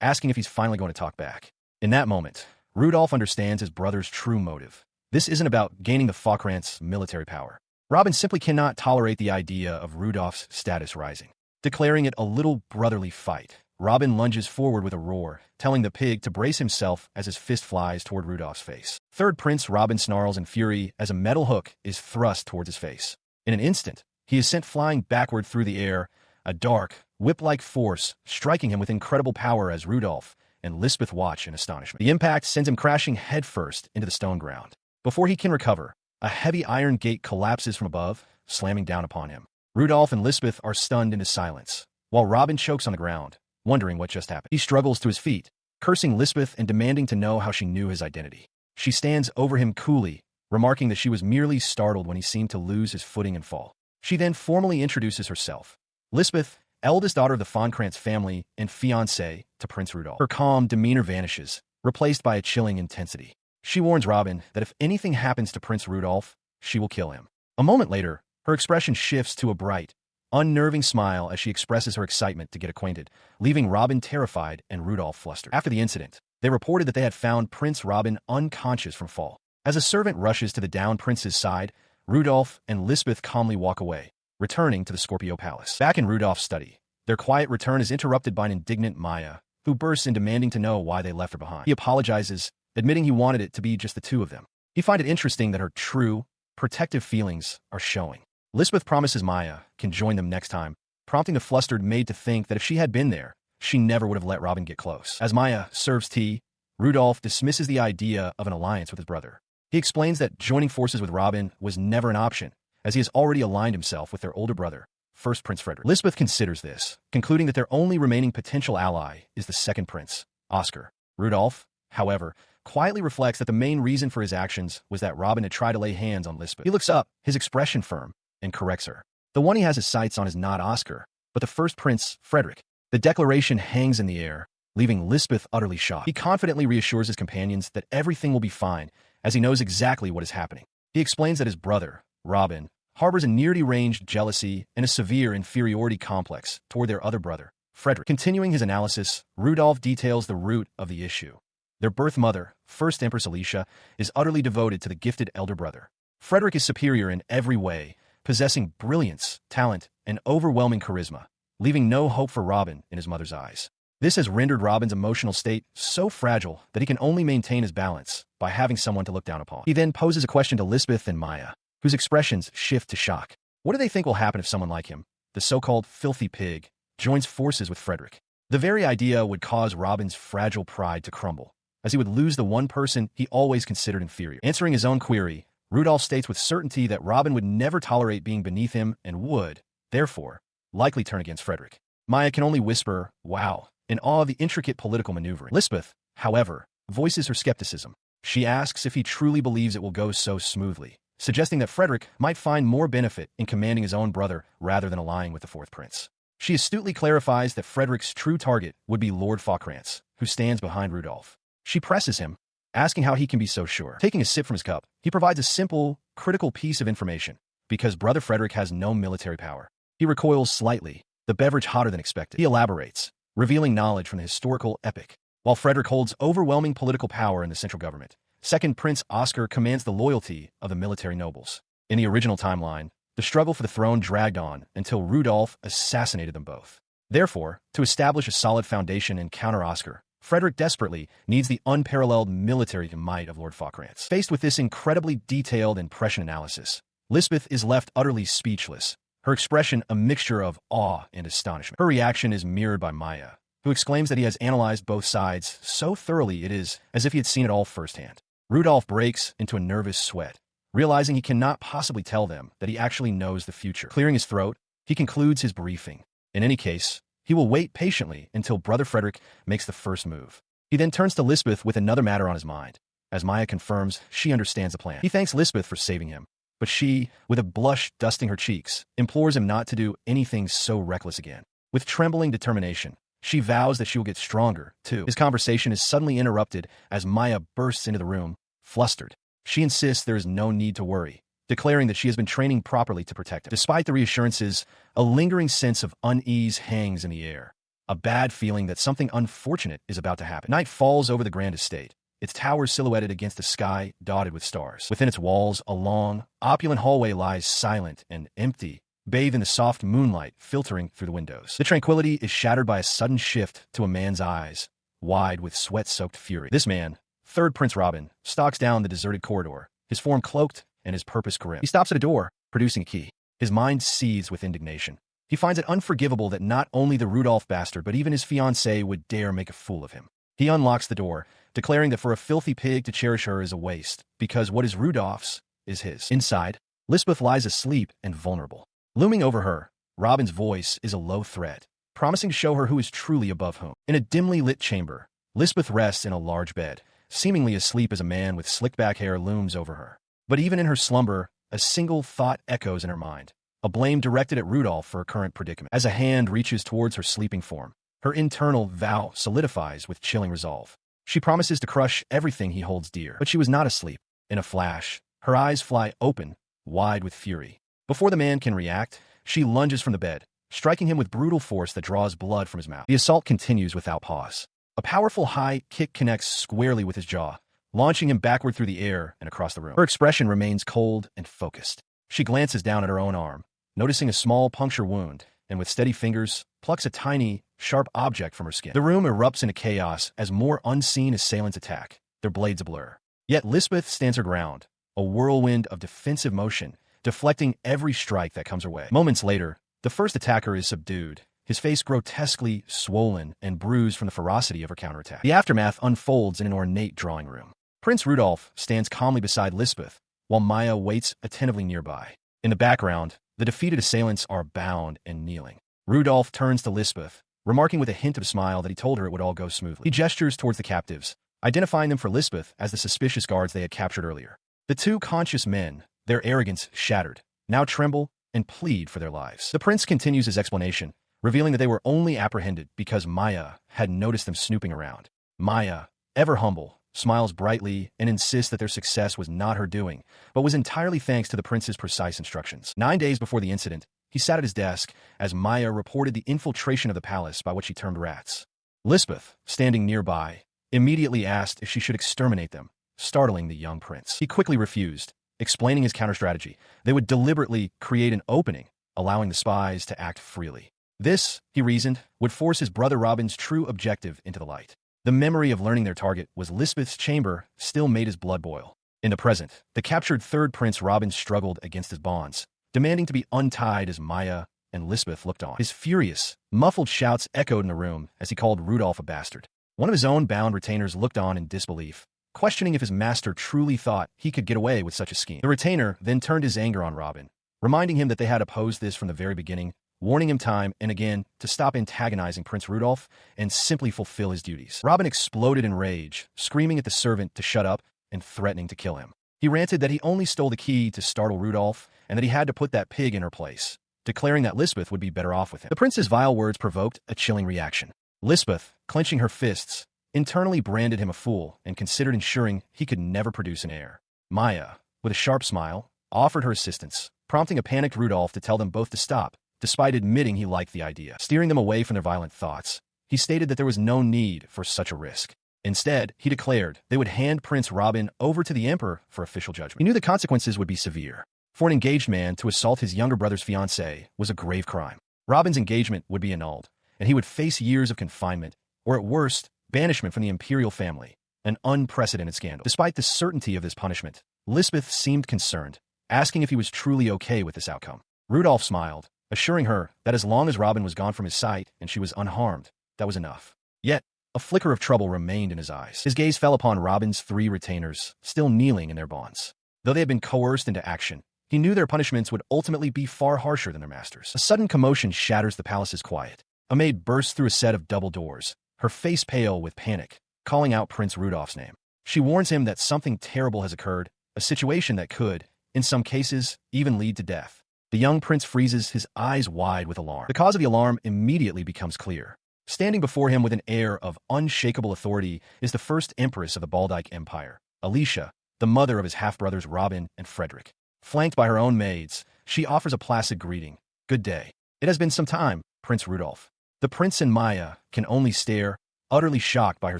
asking if he's finally going to talk back. In that moment, Rudolph understands his brother's true motive. This isn't about gaining the Falkrant's military power. Robin simply cannot tolerate the idea of Rudolph's status rising. Declaring it a little brotherly fight, Robin lunges forward with a roar, telling the pig to brace himself as his fist flies toward Rudolph's face. Third Prince Robin snarls in fury as a metal hook is thrust towards his face. In an instant, he is sent flying backward through the air, a dark, whip-like force striking him with incredible power as Rudolph and Lisbeth watch in astonishment. The impact sends him crashing headfirst into the stone ground. Before he can recover, a heavy iron gate collapses from above, slamming down upon him. Rudolph and Lisbeth are stunned into silence, while Robin chokes on the ground, wondering what just happened. He struggles to his feet, cursing Lisbeth and demanding to know how she knew his identity. She stands over him coolly, remarking that she was merely startled when he seemed to lose his footing and fall. She then formally introduces herself. Lisbeth, eldest daughter of the Falkrant's family and fiancée to Prince Rudolph. Her calm demeanor vanishes, replaced by a chilling intensity. She warns Robin that if anything happens to Prince Rudolph, she will kill him. A moment later, her expression shifts to a bright, unnerving smile as she expresses her excitement to get acquainted, leaving Robin terrified and Rudolph flustered. After the incident, they reported that they had found Prince Robin unconscious from fall. As a servant rushes to the downed prince's side, Rudolph and Lisbeth calmly walk away, returning to the Scorpio Palace. Back in Rudolph's study, their quiet return is interrupted by an indignant Maya, who bursts in demanding to know why they left her behind. He apologizes, admitting he wanted it to be just the two of them. He finds it interesting that her true, protective feelings are showing. Lisbeth promises Maya can join them next time, prompting the flustered maid to think that if she had been there, she never would have let Robin get close. As Maya serves tea, Rudolph dismisses the idea of an alliance with his brother. He explains that joining forces with Robin was never an option, as he has already aligned himself with their older brother, first Prince Frederick. Lisbeth considers this, concluding that their only remaining potential ally is the second prince, Oscar. Rudolph, however, quietly reflects that the main reason for his actions was that Robin had tried to lay hands on Lisbeth. He looks up, his expression firm, and corrects her. The one he has his sights on is not Oscar, but the first prince, Frederick. The declaration hangs in the air, leaving Lisbeth utterly shocked. He confidently reassures his companions that everything will be fine, as he knows exactly what is happening. He explains that his brother, Robin, harbors a near-deranged jealousy and a severe inferiority complex toward their other brother, Frederick. Continuing his analysis, Rudolph details the root of the issue. Their birth mother, First Empress Alicia, is utterly devoted to the gifted elder brother. Frederick is superior in every way, possessing brilliance, talent, and overwhelming charisma, leaving no hope for Robin in his mother's eyes. This has rendered Robin's emotional state so fragile that he can only maintain his balance by having someone to look down upon. He then poses a question to Lisbeth and Maya, whose expressions shift to shock. What do they think will happen if someone like him, the so-called filthy pig, joins forces with Frederick? The very idea would cause Robin's fragile pride to crumble, as he would lose the one person he always considered inferior. Answering his own query, Rudolph states with certainty that Robin would never tolerate being beneath him and would, therefore, likely turn against Frederick. Maya can only whisper, "Wow," in awe of the intricate political maneuvering. Lisbeth, however, voices her skepticism. She asks if he truly believes it will go so smoothly, suggesting that Frederick might find more benefit in commanding his own brother rather than allying with the fourth prince. She astutely clarifies that Frederick's true target would be Lord Falkrantz, who stands behind Rudolph. She presses him, asking how he can be so sure. Taking a sip from his cup, he provides a simple, critical piece of information. Because brother Frederick has no military power. He recoils slightly, the beverage hotter than expected. He elaborates, revealing knowledge from the historical epic. While Frederick holds overwhelming political power in the central government, second Prince Oscar commands the loyalty of the military nobles. In the original timeline, the struggle for the throne dragged on until Rudolph assassinated them both. Therefore, to establish a solid foundation and counter Oscar, Frederick desperately needs the unparalleled military might of Lord Falkrantz. Faced with this incredibly detailed and prescient analysis, Lisbeth is left utterly speechless, her expression a mixture of awe and astonishment. Her reaction is mirrored by Maya, who exclaims that he has analyzed both sides so thoroughly it is as if he had seen it all firsthand. Rudolph breaks into a nervous sweat, realizing he cannot possibly tell them that he actually knows the future. Clearing his throat, he concludes his briefing. In any case, he will wait patiently until Brother Frederick makes the first move. He then turns to Lisbeth with another matter on his mind. As Maya confirms, she understands the plan. He thanks Lisbeth for saving him, but she, with a blush dusting her cheeks, implores him not to do anything so reckless again. With trembling determination, she vows that she will get stronger, too. His conversation is suddenly interrupted as Maya bursts into the room, flustered. She insists there is no need to worry, declaring that she has been training properly to protect him. Despite the reassurances, a lingering sense of unease hangs in the air, a bad feeling that something unfortunate is about to happen. Night falls over the grand estate, its towers silhouetted against the sky dotted with stars. Within its walls, a long, opulent hallway lies silent and empty, bathed in the soft moonlight filtering through the windows. The tranquility is shattered by a sudden shift to a man's eyes, wide with sweat-soaked fury. This man, third Prince Robin, stalks down the deserted corridor, his form cloaked and his purpose grim. He stops at a door, producing a key. His mind seethes with indignation. He finds it unforgivable that not only the Rudolph bastard but even his fiancée would dare make a fool of him. He unlocks the door, declaring that for a filthy pig to cherish her is a waste, because what is Rudolph's is his. Inside, Lisbeth lies asleep and vulnerable. Looming over her, Robin's voice is a low threat, promising to show her who is truly above whom. In a dimly lit chamber, Lisbeth rests in a large bed, seemingly asleep as a man with slicked-back hair looms over her. But even in her slumber, a single thought echoes in her mind, a blame directed at Rudolph for her current predicament. As a hand reaches towards her sleeping form, her internal vow solidifies with chilling resolve. She promises to crush everything he holds dear. But she was not asleep. In a flash, her eyes fly open, wide with fury. Before the man can react, she lunges from the bed, striking him with brutal force that draws blood from his mouth. The assault continues without pause. A powerful high kick connects squarely with his jaw, launching him backward through the air and across the room. Her expression remains cold and focused. She glances down at her own arm, noticing a small puncture wound, and with steady fingers, plucks a tiny, sharp object from her skin. The room erupts into chaos as more unseen assailants attack, their blades ablur. Yet Lisbeth stands her ground, a whirlwind of defensive motion, deflecting every strike that comes her way. Moments later, the first attacker is subdued, his face grotesquely swollen and bruised from the ferocity of her counterattack. The aftermath unfolds in an ornate drawing room. Prince Rudolph stands calmly beside Lisbeth, while Maya waits attentively nearby. In the background, the defeated assailants are bound and kneeling. Rudolph turns to Lisbeth, remarking with a hint of a smile that he told her it would all go smoothly. He gestures towards the captives, identifying them for Lisbeth as the suspicious guards they had captured earlier. The two conscious men, their arrogance shattered, now tremble and plead for their lives. The prince continues his explanation, revealing that they were only apprehended because Maya had noticed them snooping around. Maya, ever humble, smiles brightly and insists that their success was not her doing, but was entirely thanks to the prince's precise instructions. 9 days before the incident, he sat at his desk as Maya reported the infiltration of the palace by what she termed rats. Lisbeth, standing nearby, immediately asked if she should exterminate them, startling the young prince. He quickly refused, explaining his counter-strategy. They would deliberately create an opening, allowing the spies to act freely. This, he reasoned, would force his brother Robin's true objective into the light. The memory of learning their target was Lisbeth's chamber still made his blood boil. In the present, the captured third Prince Robin struggled against his bonds, demanding to be untied as Maya and Lisbeth looked on. His furious, muffled shouts echoed in the room as he called Rudolph a bastard. One of his own bound retainers looked on in disbelief, questioning if his master truly thought he could get away with such a scheme. The retainer then turned his anger on Robin, reminding him that they had opposed this from the very beginning, warning him time and again to stop antagonizing Prince Rudolph and simply fulfill his duties. Robin exploded in rage, screaming at the servant to shut up and threatening to kill him. He ranted that he only stole the key to startle Rudolph and that he had to put that pig in her place, declaring that Lisbeth would be better off with him. The prince's vile words provoked a chilling reaction. Lisbeth, clenching her fists, internally branded him a fool and considered ensuring he could never produce an heir. Maya, with a sharp smile, offered her assistance, prompting a panicked Rudolph to tell them both to stop, despite admitting he liked the idea. Steering them away from their violent thoughts, he stated that there was no need for such a risk. Instead, he declared they would hand Prince Robin over to the emperor for official judgment. He knew the consequences would be severe. For an engaged man to assault his younger brother's fiancée was a grave crime. Robin's engagement would be annulled, and he would face years of confinement, or at worst, banishment from the imperial family, an unprecedented scandal. Despite the certainty of this punishment, Lisbeth seemed concerned, asking if he was truly okay with this outcome. Rudolph smiled, assuring her that as long as Robin was gone from his sight and she was unharmed, that was enough. Yet, a flicker of trouble remained in his eyes. His gaze fell upon Robin's 3 retainers, still kneeling in their bonds. Though they had been coerced into action, he knew their punishments would ultimately be far harsher than their masters. A sudden commotion shatters the palace's quiet. A maid bursts through a set of double doors, her face pale with panic, calling out Prince Rudolph's name. She warns him that something terrible has occurred, a situation that could, in some cases, even lead to death. The young prince freezes, his eyes wide with alarm. The cause of the alarm immediately becomes clear. Standing before him with an air of unshakable authority is the first empress of the Baldyke Empire, Alicia, the mother of his half-brothers Robin and Frederick. Flanked by her own maids, she offers a placid greeting. "Good day. It has been some time, Prince Rudolph." The prince and Maya can only stare, utterly shocked by her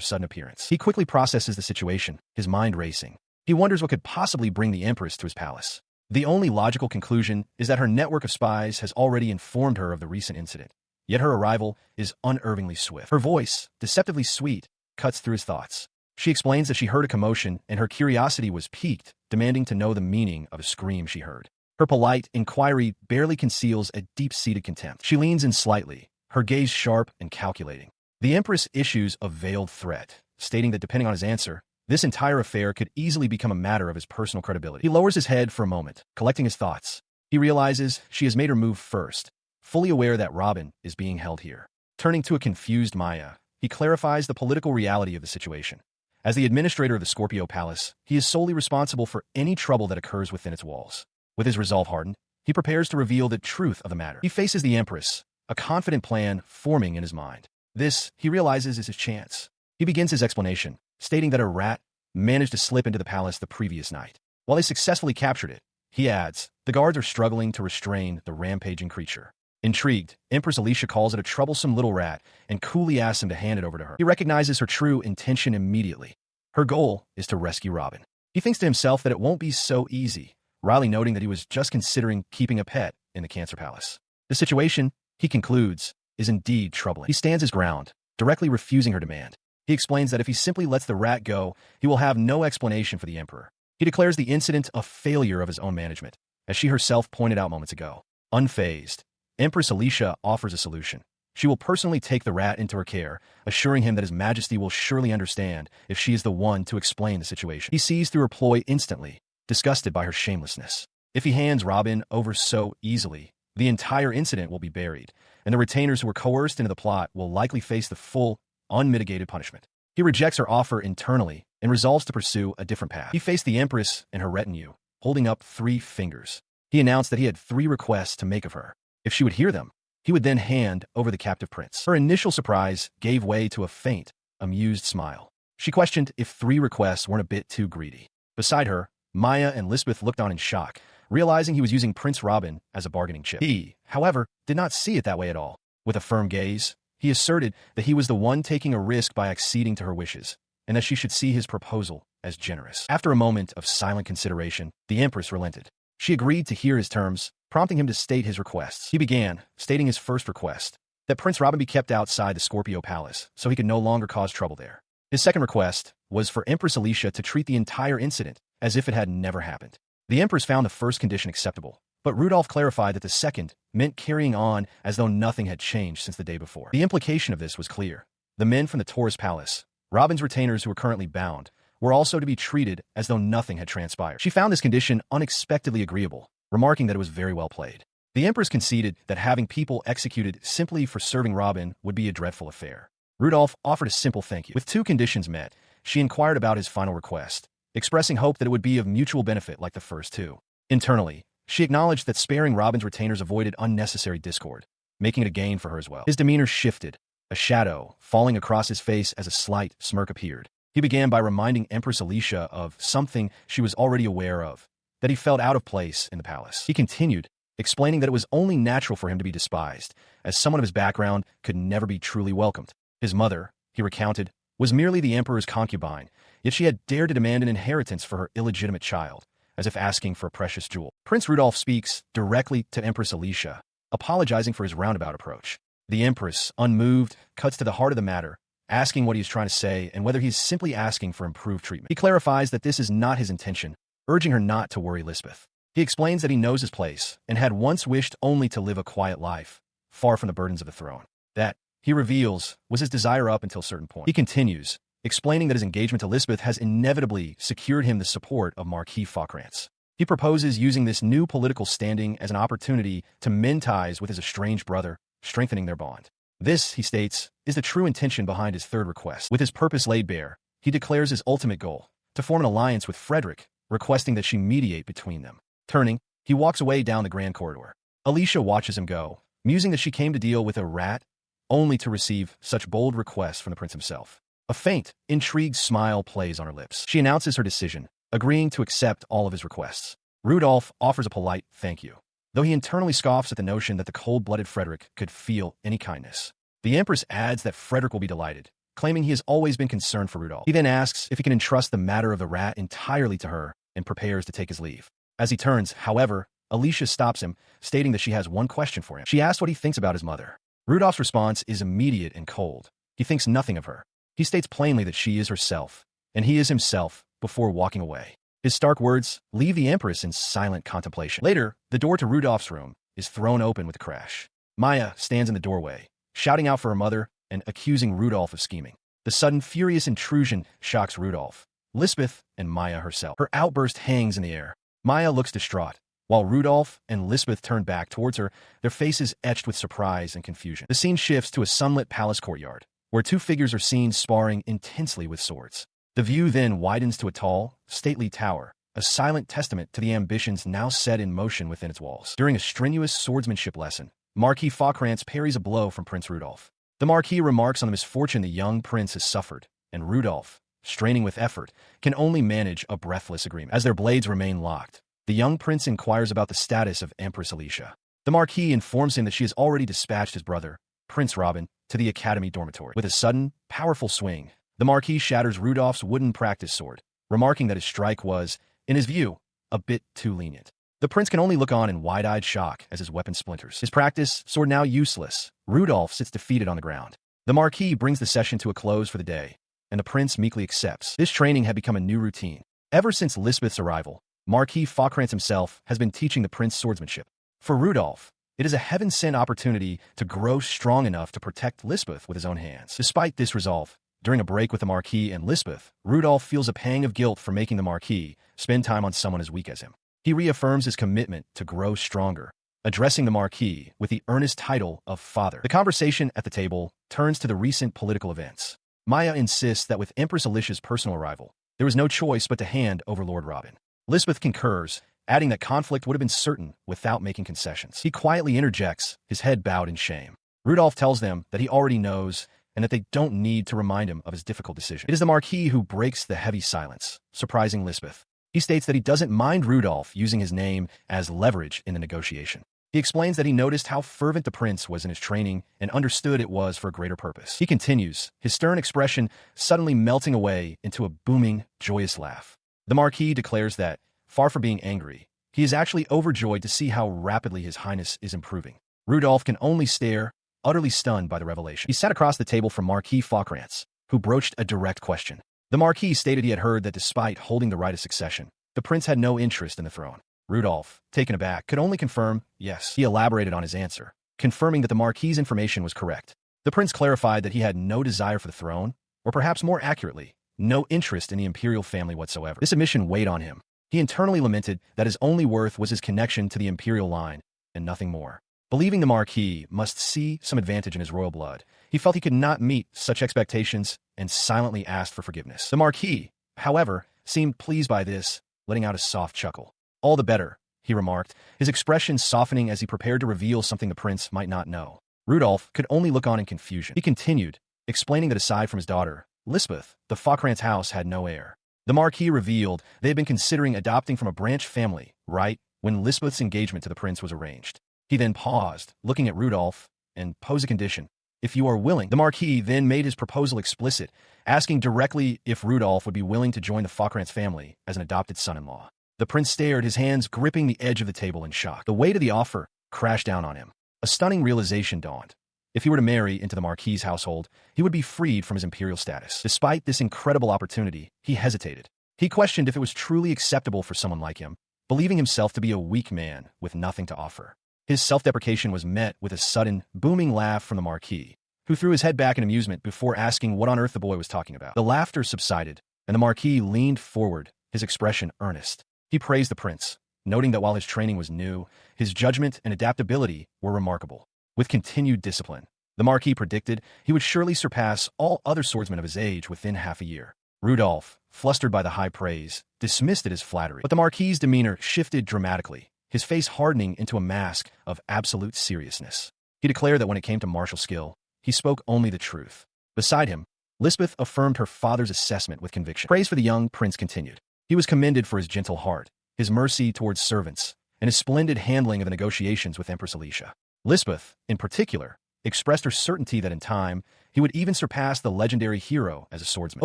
sudden appearance. He quickly processes the situation, his mind racing. He wonders what could possibly bring the empress to his palace. The only logical conclusion is that her network of spies has already informed her of the recent incident. Yet her arrival is unerringly swift. Her voice, deceptively sweet, cuts through his thoughts. She explains that she heard a commotion and her curiosity was piqued, demanding to know the meaning of a scream she heard. Her polite inquiry barely conceals a deep-seated contempt. She leans in slightly, her gaze sharp and calculating. The empress issues a veiled threat, stating that depending on his answer, this entire affair could easily become a matter of his personal credibility. He lowers his head for a moment, collecting his thoughts. He realizes she has made her move first, fully aware that Robin is being held here. Turning to a confused Maya, he clarifies the political reality of the situation. As the administrator of the Scorpio Palace, he is solely responsible for any trouble that occurs within its walls. With his resolve hardened, he prepares to reveal the truth of the matter. He faces the empress, a confident plan forming in his mind. This, he realizes, is his chance. He begins his explanation, stating that a rat managed to slip into the palace the previous night. While they successfully captured it, he adds, the guards are struggling to restrain the rampaging creature. Intrigued, Empress Alicia calls it a troublesome little rat and coolly asks him to hand it over to her. He recognizes her true intention immediately. Her goal is to rescue Robin. He thinks to himself that it won't be so easy, Riley noting that he was just considering keeping a pet in the Cancer Palace. The situation, he concludes, is indeed troubling. He stands his ground, directly refusing her demand. He explains that if he simply lets the rat go, he will have no explanation for the Emperor. He declares the incident a failure of his own management, as she herself pointed out moments ago. Unfazed, Empress Alicia offers a solution. She will personally take the rat into her care, assuring him that His Majesty will surely understand if she is the one to explain the situation. He sees through her ploy instantly, disgusted by her shamelessness. If he hands Robin over so easily, the entire incident will be buried, and the retainers who were coerced into the plot will likely face the full, unmitigated punishment. He rejects her offer internally and resolves to pursue a different path. He faced the Empress and her retinue, holding up 3 fingers. He announced that he had 3 requests to make of her. If she would hear them, he would then hand over the captive prince. Her initial surprise gave way to a faint, amused smile. She questioned if 3 requests weren't a bit too greedy. Beside her, Maya and Lisbeth looked on in shock, realizing he was using Prince Robin as a bargaining chip. He, however, did not see it that way at all. With a firm gaze, he asserted that he was the one taking a risk by acceding to her wishes, and that she should see his proposal as generous. After a moment of silent consideration, the Empress relented. She agreed to hear his terms, prompting him to state his requests. He began, stating his first request, that Prince Robin be kept outside the Scorpio Palace so he could no longer cause trouble there. His second request was for Empress Alicia to treat the entire incident as if it had never happened. The Empress found the first condition acceptable, but Rudolph clarified that the second meant carrying on as though nothing had changed since the day before. The implication of this was clear. The men from the Taurus Palace, Robin's retainers who were currently bound, were also to be treated as though nothing had transpired. She found this condition unexpectedly agreeable, remarking that it was very well played. The Empress conceded that having people executed simply for serving Robin would be a dreadful affair. Rudolph offered a simple thank you. With 2 conditions met, she inquired about his final request, expressing hope that it would be of mutual benefit like the first 2. Internally, she acknowledged that sparing Robin's retainers avoided unnecessary discord, making it a gain for her as well. His demeanor shifted, a shadow falling across his face as a slight smirk appeared. He began by reminding Empress Alicia of something she was already aware of, that he felt out of place in the palace. He continued, explaining that it was only natural for him to be despised, as someone of his background could never be truly welcomed. His mother, he recounted, was merely the emperor's concubine, yet she had dared to demand an inheritance for her illegitimate child, as if asking for a precious jewel. Prince Rudolph speaks directly to Empress Alicia, apologizing for his roundabout approach. The Empress, unmoved, cuts to the heart of the matter, asking what he is trying to say and whether he is simply asking for improved treatment. He clarifies that this is not his intention, urging her not to worry Lisbeth. He explains that he knows his place and had once wished only to live a quiet life, far from the burdens of the throne. That, he reveals, was his desire up until a certain point. He continues, explaining that his engagement to Lisbeth has inevitably secured him the support of Marquis Faucrance. He proposes using this new political standing as an opportunity to mend ties with his estranged brother, strengthening their bond. This, he states, is the true intention behind his third request. With his purpose laid bare, he declares his ultimate goal, to form an alliance with Frederick, requesting that she mediate between them. Turning, he walks away down the grand corridor. Alicia watches him go, musing that she came to deal with a rat, only to receive such bold requests from the prince himself. A faint, intrigued smile plays on her lips. She announces her decision, agreeing to accept all of his requests. Rudolph offers a polite thank you, though he internally scoffs at the notion that the cold-blooded Frederick could feel any kindness. The Empress adds that Frederick will be delighted, claiming he has always been concerned for Rudolph. He then asks if he can entrust the matter of the rat entirely to her and prepares to take his leave. As he turns, however, Alicia stops him, stating that she has one question for him. She asks what he thinks about his mother. Rudolph's response is immediate and cold. He thinks nothing of her. He states plainly that she is herself, and he is himself, before walking away. His stark words leave the Empress in silent contemplation. Later, the door to Rudolph's room is thrown open with a crash. Maya stands in the doorway, shouting out for her mother and accusing Rudolph of scheming. The sudden, furious intrusion shocks Rudolph, Lisbeth, and Maya herself. Her outburst hangs in the air. Maya looks distraught, while Rudolph and Lisbeth turn back towards her, their faces etched with surprise and confusion. The scene shifts to a sunlit palace courtyard, where two figures are seen sparring intensely with swords. The view then widens to a tall, stately tower, a silent testament to the ambitions now set in motion within its walls. During a strenuous swordsmanship lesson, Marquis Faucrance parries a blow from Prince Rudolph. The Marquis remarks on the misfortune the young prince has suffered, and Rudolph, straining with effort, can only manage a breathless agreement. As their blades remain locked, the young prince inquires about the status of Empress Alicia. The Marquis informs him that she has already dispatched his brother, Prince Robin, to the academy dormitory. With a sudden, powerful swing, the Marquis shatters Rudolph's wooden practice sword, remarking that his strike was, in his view, a bit too lenient. The prince can only look on in wide-eyed shock as his weapon splinters. His practice sword now useless, Rudolph sits defeated on the ground. The Marquis brings the session to a close for the day, and the prince meekly accepts. This training had become a new routine. Ever since Lisbeth's arrival, Marquis Faucrance himself has been teaching the prince swordsmanship. For Rudolph, it is a heaven-sent opportunity to grow strong enough to protect Lisbeth with his own hands. Despite this resolve, during a break with the Marquis and Lisbeth, Rudolph feels a pang of guilt for making the Marquis spend time on someone as weak as him. He reaffirms his commitment to grow stronger, addressing the Marquis with the earnest title of Father. The conversation at the table turns to the recent political events. Maya insists that with Empress Alicia's personal arrival, there was no choice but to hand over Lord Robin. Lisbeth concurs, adding that conflict would have been certain without making concessions. He quietly interjects, his head bowed in shame. Rudolph tells them that he already knows and that they don't need to remind him of his difficult decision. It is the Marquis who breaks the heavy silence, surprising Lisbeth. He states that he doesn't mind Rudolph using his name as leverage in the negotiation. He explains that he noticed how fervent the prince was in his training and understood it was for a greater purpose. He continues, his stern expression suddenly melting away into a booming, joyous laugh. The Marquis declares that, far from being angry, he is actually overjoyed to see how rapidly his highness is improving. Rudolph can only stare, utterly stunned by the revelation. He sat across the table from Marquis Faucrance, who broached a direct question. The Marquis stated he had heard that despite holding the right of succession, the prince had no interest in the throne. Rudolph, taken aback, could only confirm, yes. He elaborated on his answer, confirming that the Marquis's information was correct. The prince clarified that he had no desire for the throne, or perhaps more accurately, no interest in the imperial family whatsoever. This admission weighed on him. He internally lamented that his only worth was his connection to the imperial line, and nothing more. Believing the Marquis must see some advantage in his royal blood, he felt he could not meet such expectations and silently asked for forgiveness. The Marquis, however, seemed pleased by this, letting out a soft chuckle. All the better, he remarked, his expression softening as he prepared to reveal something the prince might not know. Rudolph could only look on in confusion. He continued, explaining that aside from his daughter, Lisbeth, the Faucrance house had no heir. The Marquis revealed they had been considering adopting from a branch family, right when Lisbeth's engagement to the prince was arranged. He then paused, looking at Rudolph, and posed a condition. If you are willing. The Marquis then made his proposal explicit, asking directly if Rudolph would be willing to join the Faucrance family as an adopted son-in-law. The prince stared, his hands gripping the edge of the table in shock. The weight of the offer crashed down on him. A stunning realization dawned. If he were to marry into the Marquis's household, he would be freed from his imperial status. Despite this incredible opportunity, he hesitated. He questioned if it was truly acceptable for someone like him, believing himself to be a weak man with nothing to offer. His self-deprecation was met with a sudden, booming laugh from the Marquis, who threw his head back in amusement before asking what on earth the boy was talking about. The laughter subsided, and the Marquis leaned forward, his expression earnest. He praised the prince, noting that while his training was new, his judgment and adaptability were remarkable. With continued discipline, the Marquis predicted he would surely surpass all other swordsmen of his age within half a year. Rudolph, flustered by the high praise, dismissed it as flattery. But the Marquis's demeanor shifted dramatically, his face hardening into a mask of absolute seriousness. He declared that when it came to martial skill, he spoke only the truth. Beside him, Lisbeth affirmed her father's assessment with conviction. Praise for the young prince continued. He was commended for his gentle heart, his mercy towards servants, and his splendid handling of the negotiations with Empress Alicia. Lisbeth, in particular, expressed her certainty that in time, he would even surpass the legendary hero as a swordsman.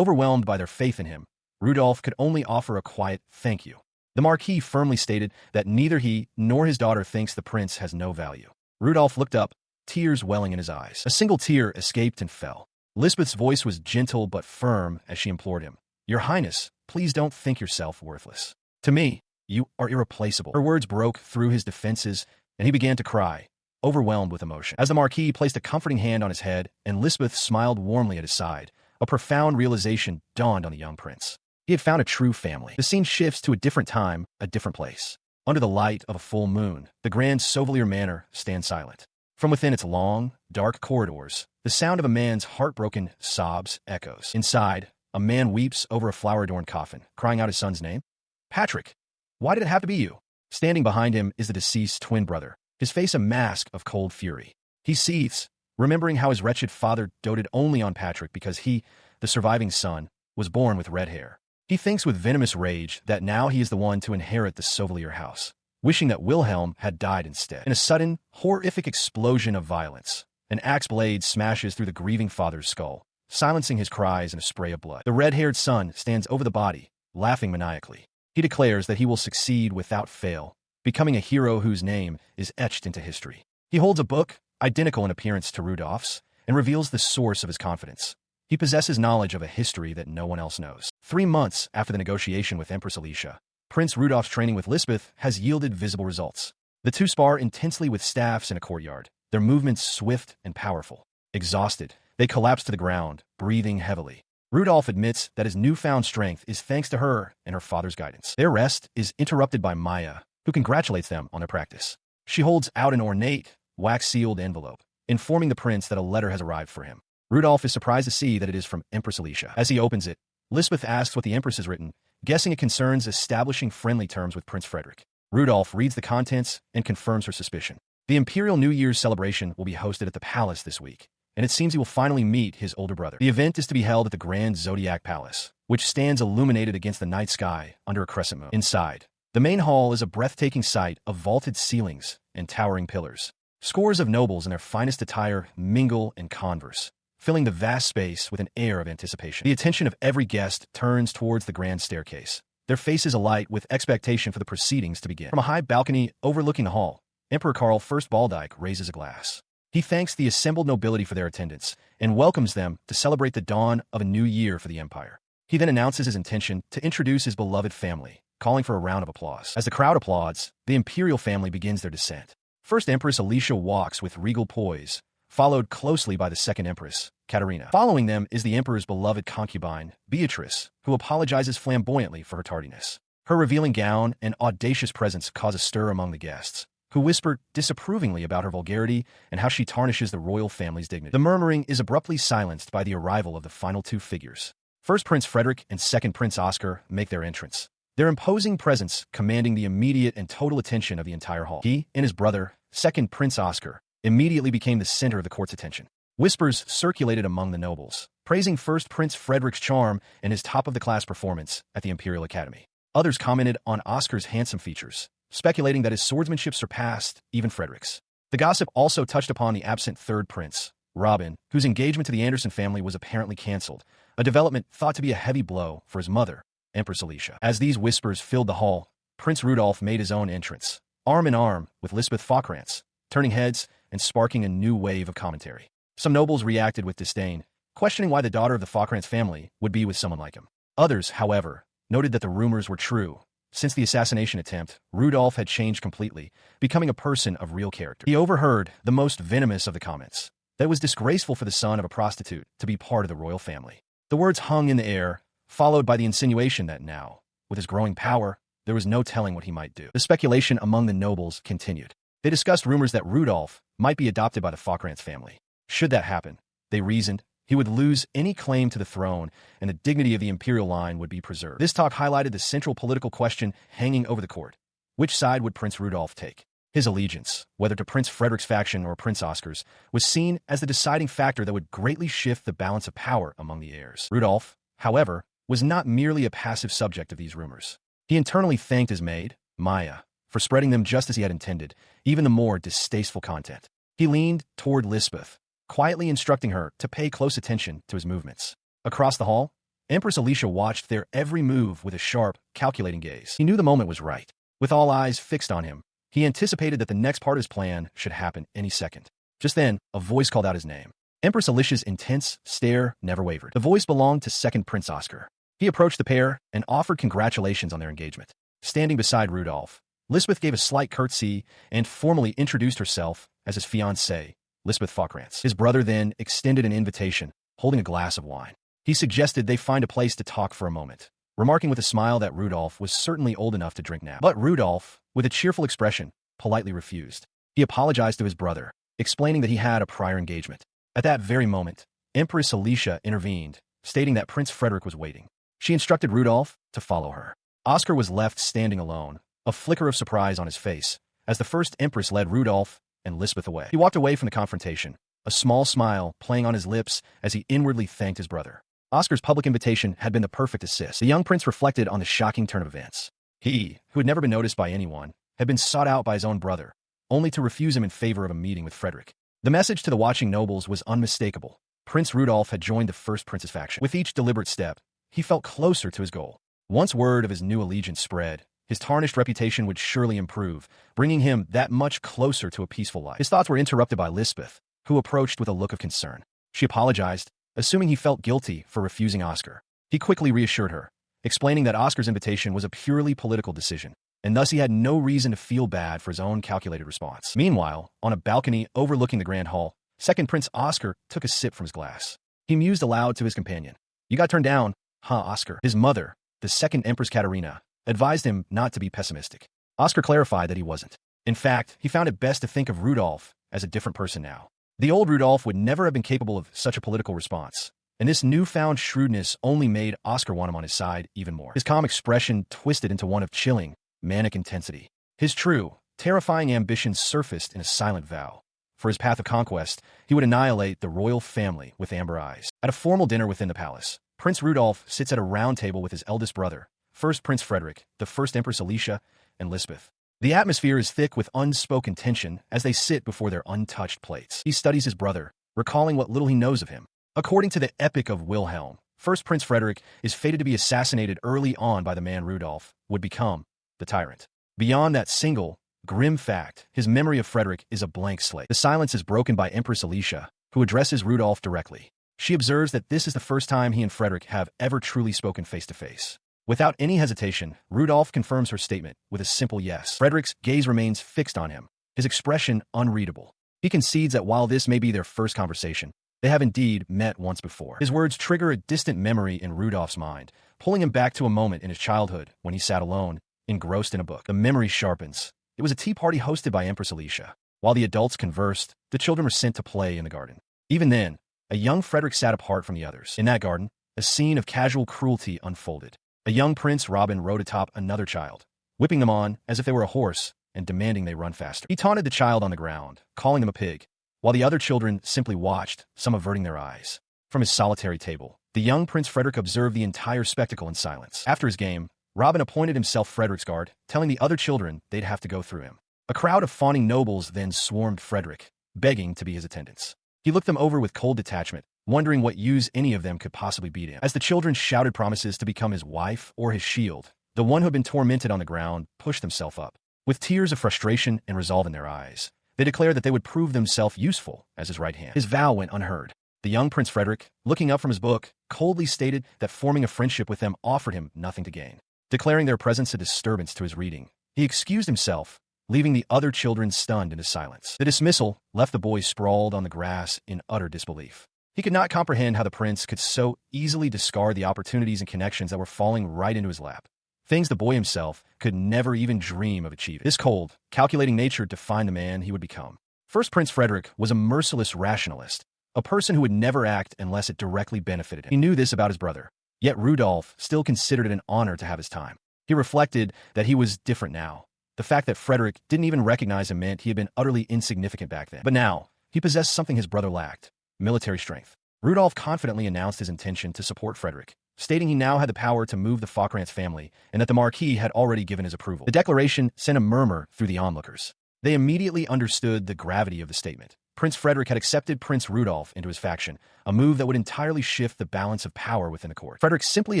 Overwhelmed by their faith in him, Rudolph could only offer a quiet thank you. The Marquis firmly stated that neither he nor his daughter thinks the prince has no value. Rudolph looked up, tears welling in his eyes. A single tear escaped and fell. Lisbeth's voice was gentle but firm as she implored him. Your Highness, please don't think yourself worthless. To me, you are irreplaceable. Her words broke through his defenses, and he began to cry, overwhelmed with emotion. As the Marquis placed a comforting hand on his head and Lisbeth smiled warmly at his side, a profound realization dawned on the young prince. He had found a true family. The scene shifts to a different time, a different place. Under the light of a full moon, the grand Sauvelier Manor stands silent. From within its long, dark corridors, the sound of a man's heartbroken sobs echoes. Inside, a man weeps over a flower-adorned coffin, crying out his son's name. Patrick, why did it have to be you? Standing behind him is the deceased's twin brother, his face a mask of cold fury. He seethes, remembering how his wretched father doted only on Patrick because he, the surviving son, was born with red hair. He thinks with venomous rage that now he is the one to inherit the Sauvelier house, wishing that Wilhelm had died instead. In a sudden, horrific explosion of violence, an axe blade smashes through the grieving father's skull, silencing his cries in a spray of blood. The red-haired son stands over the body, laughing maniacally. He declares that he will succeed without fail, becoming a hero whose name is etched into history. He holds a book, identical in appearance to Rudolph's, and reveals the source of his confidence. He possesses knowledge of a history that no one else knows. 3 months after the negotiation with Empress Alicia, Prince Rudolph's training with Lisbeth has yielded visible results. The two spar intensely with staffs in a courtyard, their movements swift and powerful. Exhausted, they collapse to the ground, breathing heavily. Rudolph admits that his newfound strength is thanks to her and her father's guidance. Their rest is interrupted by Maya, who congratulates them on their practice. She holds out an ornate, wax-sealed envelope, informing the prince that a letter has arrived for him. Rudolph is surprised to see that it is from Empress Alicia. As he opens it, Lisbeth asks what the Empress has written, guessing it concerns establishing friendly terms with Prince Frederick. Rudolph reads the contents and confirms her suspicion. The Imperial New Year's celebration will be hosted at the palace this week, and it seems he will finally meet his older brother. The event is to be held at the Grand Zodiac Palace, which stands illuminated against the night sky under a crescent moon. Inside, the main hall is a breathtaking sight of vaulted ceilings and towering pillars. Scores of nobles in their finest attire mingle and converse, filling the vast space with an air of anticipation. The attention of every guest turns towards the grand staircase, their faces alight with expectation for the proceedings to begin. From a high balcony overlooking the hall, Emperor Karl I Baldyke raises a glass. He thanks the assembled nobility for their attendance and welcomes them to celebrate the dawn of a new year for the empire. He then announces his intention to introduce his beloved family, calling for a round of applause. As the crowd applauds, the imperial family begins their descent. First Empress Alicia walks with regal poise, followed closely by the second Empress, Katerina. Following them is the Emperor's beloved concubine, Beatrice, who apologizes flamboyantly for her tardiness. Her revealing gown and audacious presence cause a stir among the guests, who whisper disapprovingly about her vulgarity and how she tarnishes the royal family's dignity. The murmuring is abruptly silenced by the arrival of the final two figures. First Prince Frederick and second Prince Oscar make their entrance, their imposing presence commanding the immediate and total attention of the entire hall. He and his brother, second Prince Oscar, immediately became the center of the court's attention. Whispers circulated among the nobles, praising first Prince Frederick's charm and his top-of-the-class performance at the Imperial Academy. Others commented on Oscar's handsome features, speculating that his swordsmanship surpassed even Frederick's. The gossip also touched upon the absent third prince, Robin, whose engagement to the Anderson family was apparently cancelled, a development thought to be a heavy blow for his mother, Empress Alicia. As these whispers filled the hall, Prince Rudolph made his own entrance, arm in arm with Lisbeth Falkrantz, turning heads and sparking a new wave of commentary. Some nobles reacted with disdain, questioning why the daughter of the Falkrantz family would be with someone like him. Others, however, noted that the rumors were true. Since the assassination attempt, Rudolph had changed completely, becoming a person of real character. He overheard the most venomous of the comments, that it was disgraceful for the son of a prostitute to be part of the royal family. The words hung in the air, followed by the insinuation that now, with his growing power, there was no telling what he might do. The speculation among the nobles continued. They discussed rumors that Rudolf might be adopted by the Falkrantz family. Should that happen, they reasoned, he would lose any claim to the throne and the dignity of the imperial line would be preserved. This talk highlighted the central political question hanging over the court. Which side would Prince Rudolf take? His allegiance, whether to Prince Frederick's faction or Prince Oscar's, was seen as the deciding factor that would greatly shift the balance of power among the heirs. Rudolf, however, was not merely a passive subject of these rumors. He internally thanked his maid, Maya, for spreading them just as he had intended, even the more distasteful content. He leaned toward Lisbeth, quietly instructing her to pay close attention to his movements. Across the hall, Empress Alicia watched their every move with a sharp, calculating gaze. He knew the moment was right. With all eyes fixed on him, he anticipated that the next part of his plan should happen any second. Just then, a voice called out his name. Empress Alicia's intense stare never wavered. The voice belonged to second Prince Oscar. He approached the pair and offered congratulations on their engagement. Standing beside Rudolf, Lisbeth gave a slight curtsy and formally introduced herself as his fiancée, Lisbeth Falkrantz. His brother then extended an invitation, holding a glass of wine. He suggested they find a place to talk for a moment, remarking with a smile that Rudolf was certainly old enough to drink now. But Rudolf, with a cheerful expression, politely refused. He apologized to his brother, explaining that he had a prior engagement. At that very moment, Empress Alicia intervened, stating that Prince Frederick was waiting. She instructed Rudolf to follow her. Oscar was left standing alone, a flicker of surprise on his face, as the first Empress led Rudolf and Lisbeth away. He walked away from the confrontation, a small smile playing on his lips as he inwardly thanked his brother. Oscar's public invitation had been the perfect assist. The young prince reflected on the shocking turn of events. He, who had never been noticed by anyone, had been sought out by his own brother, only to refuse him in favor of a meeting with Frederick. The message to the watching nobles was unmistakable. Prince Rudolf had joined the first prince's faction. With each deliberate step, he felt closer to his goal. Once word of his new allegiance spread, his tarnished reputation would surely improve, bringing him that much closer to a peaceful life. His thoughts were interrupted by Lisbeth, who approached with a look of concern. She apologized, assuming he felt guilty for refusing Oscar. He quickly reassured her, explaining that Oscar's invitation was a purely political decision, and thus he had no reason to feel bad for his own calculated response. Meanwhile, on a balcony overlooking the Grand Hall, second Prince Oscar took a sip from his glass. He mused aloud to his companion. "You got turned down, huh, Oscar?" His mother, the second Empress Katerina, advised him not to be pessimistic. Oscar clarified that he wasn't. In fact, he found it best to think of Rudolf as a different person now. The old Rudolf would never have been capable of such a political response, and this newfound shrewdness only made Oscar want him on his side even more. His calm expression twisted into one of chilling, manic intensity. His true, terrifying ambitions surfaced in a silent vow. For his path of conquest, he would annihilate the royal family with amber eyes. At a formal dinner within the palace, Prince Rudolf sits at a round table with his eldest brother, first Prince Frederick, the first Empress Alicia, and Lisbeth. The atmosphere is thick with unspoken tension as they sit before their untouched plates. He studies his brother, recalling what little he knows of him. According to the Epic of Wilhelm, first Prince Frederick is fated to be assassinated early on by the man Rudolf would become the tyrant. Beyond that single, grim fact, his memory of Frederick is a blank slate. The silence is broken by Empress Alicia, who addresses Rudolf directly. She observes that this is the first time he and Frederick have ever truly spoken face to face. Without any hesitation, Rudolf confirms her statement with a simple yes. Frederick's gaze remains fixed on him, his expression unreadable. He concedes that while this may be their first conversation, they have indeed met once before. His words trigger a distant memory in Rudolf's mind, pulling him back to a moment in his childhood when he sat alone, engrossed in a book. The memory sharpens. It was a tea party hosted by Empress Alicia. While the adults conversed, the children were sent to play in the garden. Even then, a young Frederick sat apart from the others. In that garden, a scene of casual cruelty unfolded. A young Prince Robin rode atop another child, whipping them on as if they were a horse and demanding they run faster. He taunted the child on the ground, calling them a pig, while the other children simply watched, some averting their eyes. From his solitary table, the young Prince Frederick observed the entire spectacle in silence. After his game, Robin appointed himself Frederick's guard, telling the other children they'd have to go through him. A crowd of fawning nobles then swarmed Frederick, begging to be his attendants. He looked them over with cold detachment, wondering what use any of them could possibly beat him. As the children shouted promises to become his wife or his shield, the one who had been tormented on the ground pushed himself up. With tears of frustration and resolve in their eyes, they declared that they would prove themselves useful as his right hand. His vow went unheard. The young Prince Frederick, looking up from his book, coldly stated that forming a friendship with them offered him nothing to gain. Declaring their presence a disturbance to his reading, he excused himself, leaving the other children stunned into silence. The dismissal left the boy sprawled on the grass in utter disbelief. He could not comprehend how the prince could so easily discard the opportunities and connections that were falling right into his lap. Things the boy himself could never even dream of achieving. This cold, calculating nature defined the man he would become. First Prince Frederick was a merciless rationalist, a person who would never act unless it directly benefited him. He knew this about his brother, yet Rudolph still considered it an honor to have his time. He reflected that he was different now. The fact that Frederick didn't even recognize him meant he had been utterly insignificant back then. But now, he possessed something his brother lacked: military strength. Rudolph confidently announced his intention to support Frederick, stating he now had the power to move the Falkrantz family and that the Marquis had already given his approval. The declaration sent a murmur through the onlookers. They immediately understood the gravity of the statement. Prince Frederick had accepted Prince Rudolph into his faction, a move that would entirely shift the balance of power within the court. Frederick simply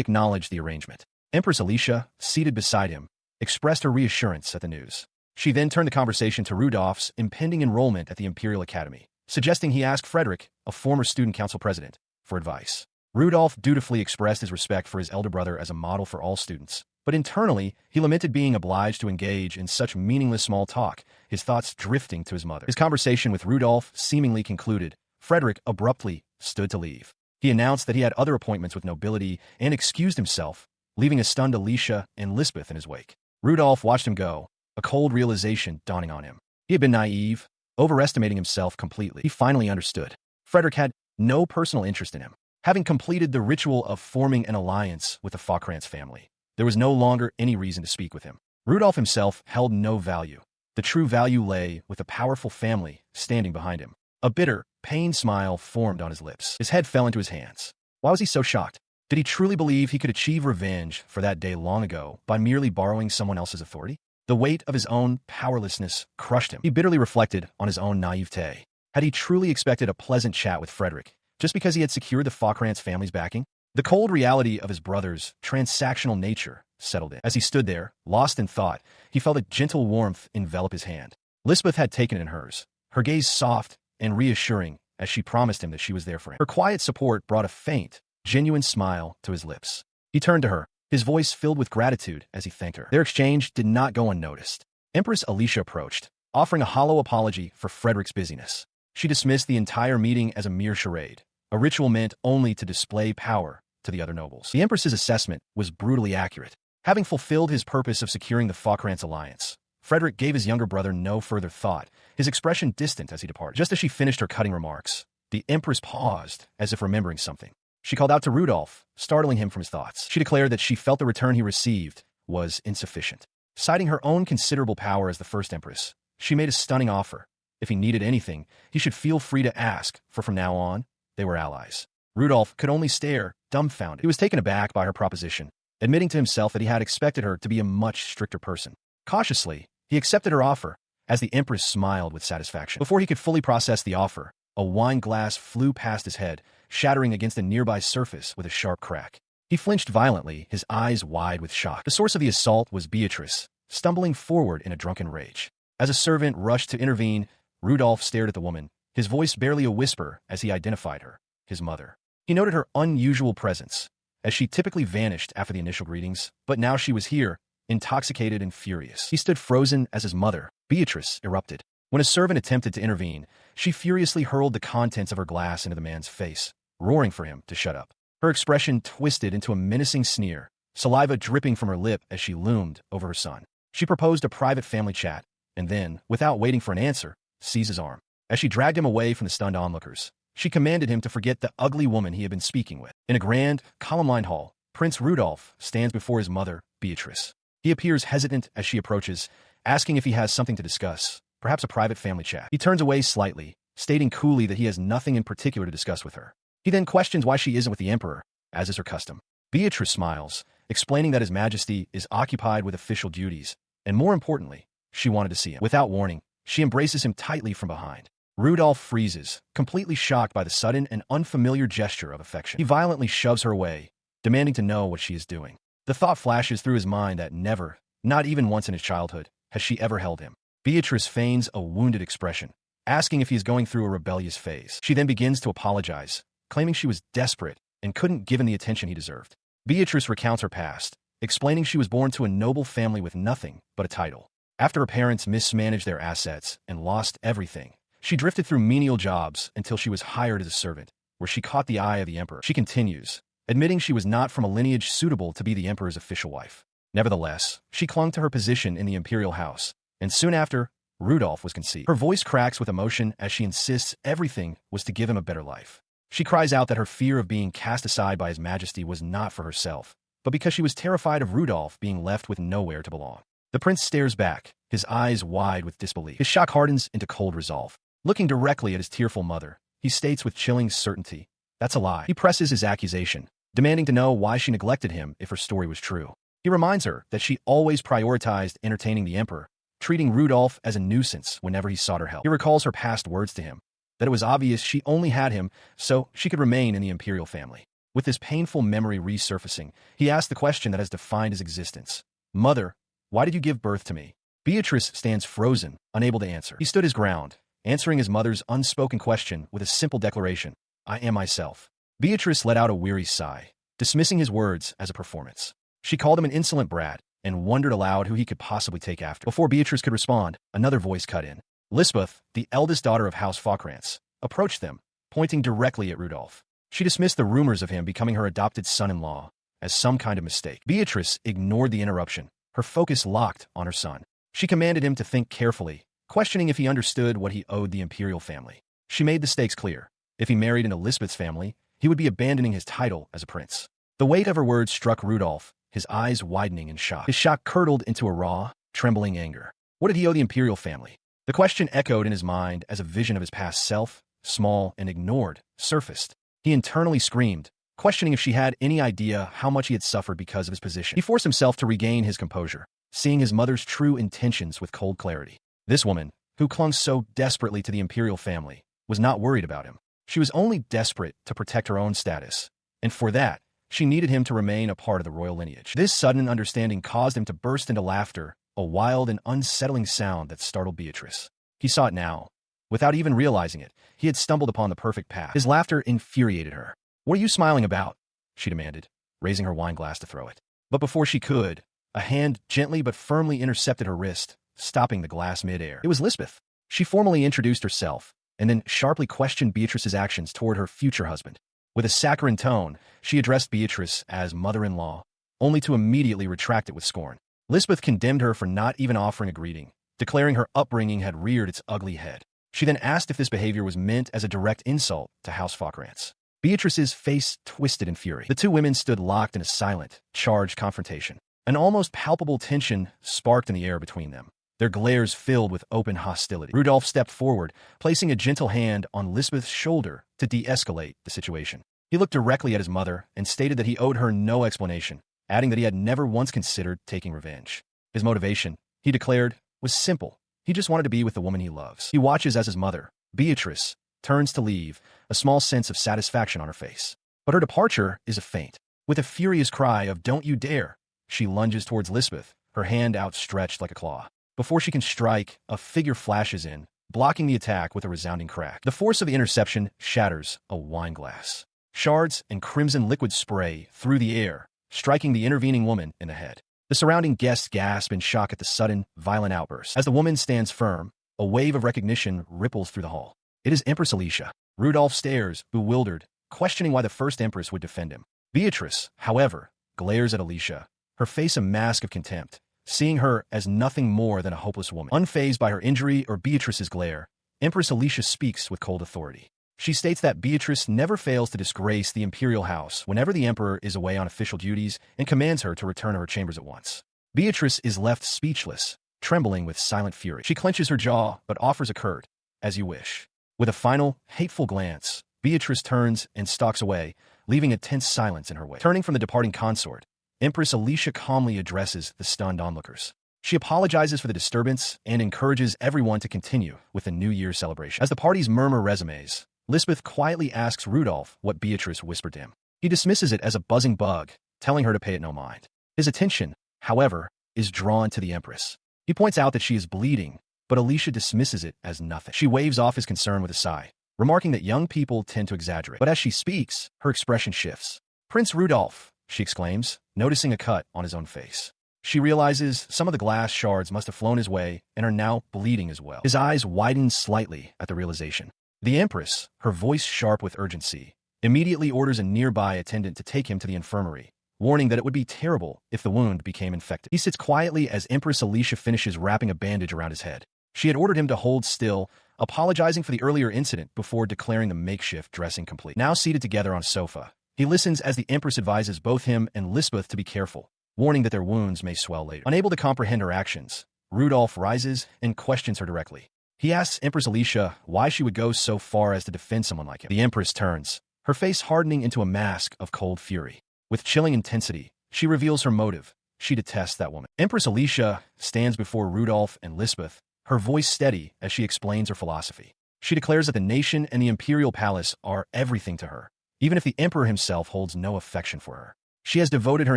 acknowledged the arrangement. Empress Alicia, seated beside him, expressed her reassurance at the news. She then turned the conversation to Rudolph's impending enrollment at the Imperial Academy, suggesting he ask Frederick, a former student council president, for advice. Rudolph dutifully expressed his respect for his elder brother as a model for all students, but internally, he lamented being obliged to engage in such meaningless small talk, his thoughts drifting to his mother. His conversation with Rudolph seemingly concluded. Frederick abruptly stood to leave. He announced that he had other appointments with nobility and excused himself, leaving a stunned Alicia and Lisbeth in his wake. Rudolph watched him go, a cold realization dawning on him. He had been naive, overestimating himself completely. He finally understood. Frederick had no personal interest in him. Having completed the ritual of forming an alliance with the Falkrantz family, there was no longer any reason to speak with him. Rudolph himself held no value. The true value lay with a powerful family standing behind him. A bitter, pained smile formed on his lips. His head fell into his hands. Why was he so shocked? Did he truly believe he could achieve revenge for that day long ago by merely borrowing someone else's authority? The weight of his own powerlessness crushed him. He bitterly reflected on his own naivete. Had he truly expected a pleasant chat with Frederick just because he had secured the Falkrantz family's backing? The cold reality of his brother's transactional nature settled in. As he stood there, lost in thought, he felt a gentle warmth envelop his hand. Lisbeth had taken it in hers, her gaze soft and reassuring as she promised him that she was there for him. Her quiet support brought a faint, genuine smile to his lips. He turned to her, his voice filled with gratitude as he thanked her. Their exchange did not go unnoticed. Empress Alicia approached, offering a hollow apology for Frederick's busyness. She dismissed the entire meeting as a mere charade, a ritual meant only to display power to the other nobles. The Empress's assessment was brutally accurate. Having fulfilled his purpose of securing the Falkrantz alliance, Frederick gave his younger brother no further thought, his expression distant as he departed. Just as she finished her cutting remarks, the Empress paused, as if remembering something. She called out to Rudolph, startling him from his thoughts. She declared that she felt the return he received was insufficient. Citing her own considerable power as the first Empress, she made a stunning offer. If he needed anything, he should feel free to ask, for from now on, they were allies. Rudolph could only stare, dumbfounded. He was taken aback by her proposition, admitting to himself that he had expected her to be a much stricter person. Cautiously, he accepted her offer, as the Empress smiled with satisfaction. Before he could fully process the offer, a wine glass flew past his head, shattering against a nearby surface with a sharp crack. He flinched violently, his eyes wide with shock. The source of the assault was Beatrice, stumbling forward in a drunken rage. As a servant rushed to intervene, Rudolph stared at the woman, his voice barely a whisper as he identified her, his mother. He noted her unusual presence, as she typically vanished after the initial greetings, but now she was here, intoxicated and furious. He stood frozen as his mother, Beatrice, erupted. When a servant attempted to intervene, she furiously hurled the contents of her glass into the man's face, roaring for him to shut up. Her expression twisted into a menacing sneer, saliva dripping from her lip as she loomed over her son. She proposed a private family chat, and then, without waiting for an answer, seized his arm. As she dragged him away from the stunned onlookers, she commanded him to forget the ugly woman he had been speaking with. In a grand, column-lined hall, Prince Rudolph stands before his mother, Beatrice. He appears hesitant as she approaches, asking if he has something to discuss, perhaps a private family chat. He turns away slightly, stating coolly that he has nothing in particular to discuss with her. He then questions why she isn't with the Emperor, as is her custom. Beatrice smiles, explaining that His Majesty is occupied with official duties, and more importantly, she wanted to see him. Without warning, she embraces him tightly from behind. Rudolph freezes, completely shocked by the sudden and unfamiliar gesture of affection. He violently shoves her away, demanding to know what she is doing. The thought flashes through his mind that never, not even once in his childhood, has she ever held him. Beatrice feigns a wounded expression, asking if he is going through a rebellious phase. She then begins to apologize, claiming she was desperate and couldn't give him the attention he deserved. Beatrice recounts her past, explaining she was born to a noble family with nothing but a title. After her parents mismanaged their assets and lost everything, she drifted through menial jobs until she was hired as a servant, where she caught the eye of the emperor. She continues, admitting she was not from a lineage suitable to be the emperor's official wife. Nevertheless, she clung to her position in the imperial house, and soon after, Rudolph was conceived. Her voice cracks with emotion as she insists everything was to give him a better life. She cries out that her fear of being cast aside by His Majesty was not for herself, but because she was terrified of Rudolph being left with nowhere to belong. The prince stares back, his eyes wide with disbelief. His shock hardens into cold resolve. Looking directly at his tearful mother, he states with chilling certainty, "That's a lie." He presses his accusation, demanding to know why she neglected him if her story was true. He reminds her that she always prioritized entertaining the emperor, treating Rudolph as a nuisance whenever he sought her help. He recalls her past words to him, that it was obvious she only had him so she could remain in the imperial family. With this painful memory resurfacing, he asks the question that has defined his existence. "Mother, why did you give birth to me?" Beatrice stands frozen, unable to answer. He stood his ground, answering his mother's unspoken question with a simple declaration, "I am myself." Beatrice let out a weary sigh, dismissing his words as a performance. She called him an insolent brat and wondered aloud who he could possibly take after. Before Beatrice could respond, another voice cut in. Lisbeth, the eldest daughter of House Falkrantz, approached them, pointing directly at Rudolph. She dismissed the rumors of him becoming her adopted son-in-law as some kind of mistake. Beatrice ignored the interruption, her focus locked on her son. She commanded him to think carefully, questioning if he understood what he owed the imperial family. She made the stakes clear. If he married into Lisbeth's family, he would be abandoning his title as a prince. The weight of her words struck Rudolph, his eyes widening in shock. His shock curdled into a raw, trembling anger. What did he owe the imperial family? The question echoed in his mind as a vision of his past self, small and ignored, surfaced. He internally screamed, questioning if she had any idea how much he had suffered because of his position. He forced himself to regain his composure, seeing his mother's true intentions with cold clarity. This woman, who clung so desperately to the imperial family, was not worried about him. She was only desperate to protect her own status, and for that, she needed him to remain a part of the royal lineage. This sudden understanding caused him to burst into laughter, a wild and unsettling sound that startled Beatrice. He saw it now. Without even realizing it, he had stumbled upon the perfect path. His laughter infuriated her. "What are you smiling about?" she demanded, raising her wine glass to throw it. But before she could, a hand gently but firmly intercepted her wrist, stopping the glass mid-air. It was Lisbeth. She formally introduced herself, and then sharply questioned Beatrice's actions toward her future husband. With a saccharine tone, she addressed Beatrice as mother-in-law, only to immediately retract it with scorn. Lisbeth condemned her for not even offering a greeting, declaring her upbringing had reared its ugly head. She then asked if this behavior was meant as a direct insult to House Falkrantz. Beatrice's face twisted in fury. The two women stood locked in a silent, charged confrontation. An almost palpable tension sparked in the air between them, their glares filled with open hostility. Rudolph stepped forward, placing a gentle hand on Lisbeth's shoulder to de-escalate the situation. He looked directly at his mother and stated that he owed her no explanation, adding that he had never once considered taking revenge. His motivation, he declared, was simple. He just wanted to be with the woman he loves. He watches as his mother, Beatrice, turns to leave, a small sense of satisfaction on her face. But her departure is a feint. With a furious cry of "Don't you dare!" she lunges towards Lisbeth, her hand outstretched like a claw. Before she can strike, a figure flashes in, blocking the attack with a resounding crack. The force of the interception shatters a wine glass. Shards and crimson liquid spray through the air, striking the intervening woman in the head. The surrounding guests gasp in shock at the sudden, violent outburst. As the woman stands firm, a wave of recognition ripples through the hall. It is Empress Alicia. Rudolph stares, bewildered, questioning why the first empress would defend him. Beatrice, however, glares at Alicia, her face a mask of contempt, seeing her as nothing more than a hopeless woman. Unfazed by her injury or Beatrice's glare, Empress Alicia speaks with cold authority. She states that Beatrice never fails to disgrace the imperial house whenever the emperor is away on official duties and commands her to return to her chambers at once. Beatrice is left speechless, trembling with silent fury. She clenches her jaw, but offers a curt, "As you wish." With a final, hateful glance, Beatrice turns and stalks away, leaving a tense silence in her wake. Turning from the departing consort, Empress Alicia calmly addresses the stunned onlookers. She apologizes for the disturbance and encourages everyone to continue with the New Year's celebration. As the parties murmur resumes, Lisbeth quietly asks Rudolph what Beatrice whispered to him. He dismisses it as a buzzing bug, telling her to pay it no mind. His attention, however, is drawn to the Empress. He points out that she is bleeding, but Alicia dismisses it as nothing. She waves off his concern with a sigh, remarking that young people tend to exaggerate. But as she speaks, her expression shifts. "Prince Rudolph," she exclaims, noticing a cut on his own face. She realizes some of the glass shards must have flown his way and are now bleeding as well. His eyes widen slightly at the realization. The Empress, her voice sharp with urgency, immediately orders a nearby attendant to take him to the infirmary, warning that it would be terrible if the wound became infected. He sits quietly as Empress Alicia finishes wrapping a bandage around his head. She had ordered him to hold still, apologizing for the earlier incident before declaring the makeshift dressing complete. Now seated together on a sofa, he listens as the Empress advises both him and Lisbeth to be careful, warning that their wounds may swell later. Unable to comprehend her actions, Rudolph rises and questions her directly. He asks Empress Alicia why she would go so far as to defend someone like him. The Empress turns, her face hardening into a mask of cold fury. With chilling intensity, she reveals her motive. She detests that woman. Empress Alicia stands before Rudolph and Lisbeth, her voice steady as she explains her philosophy. She declares that the nation and the imperial palace are everything to her, even if the emperor himself holds no affection for her. She has devoted her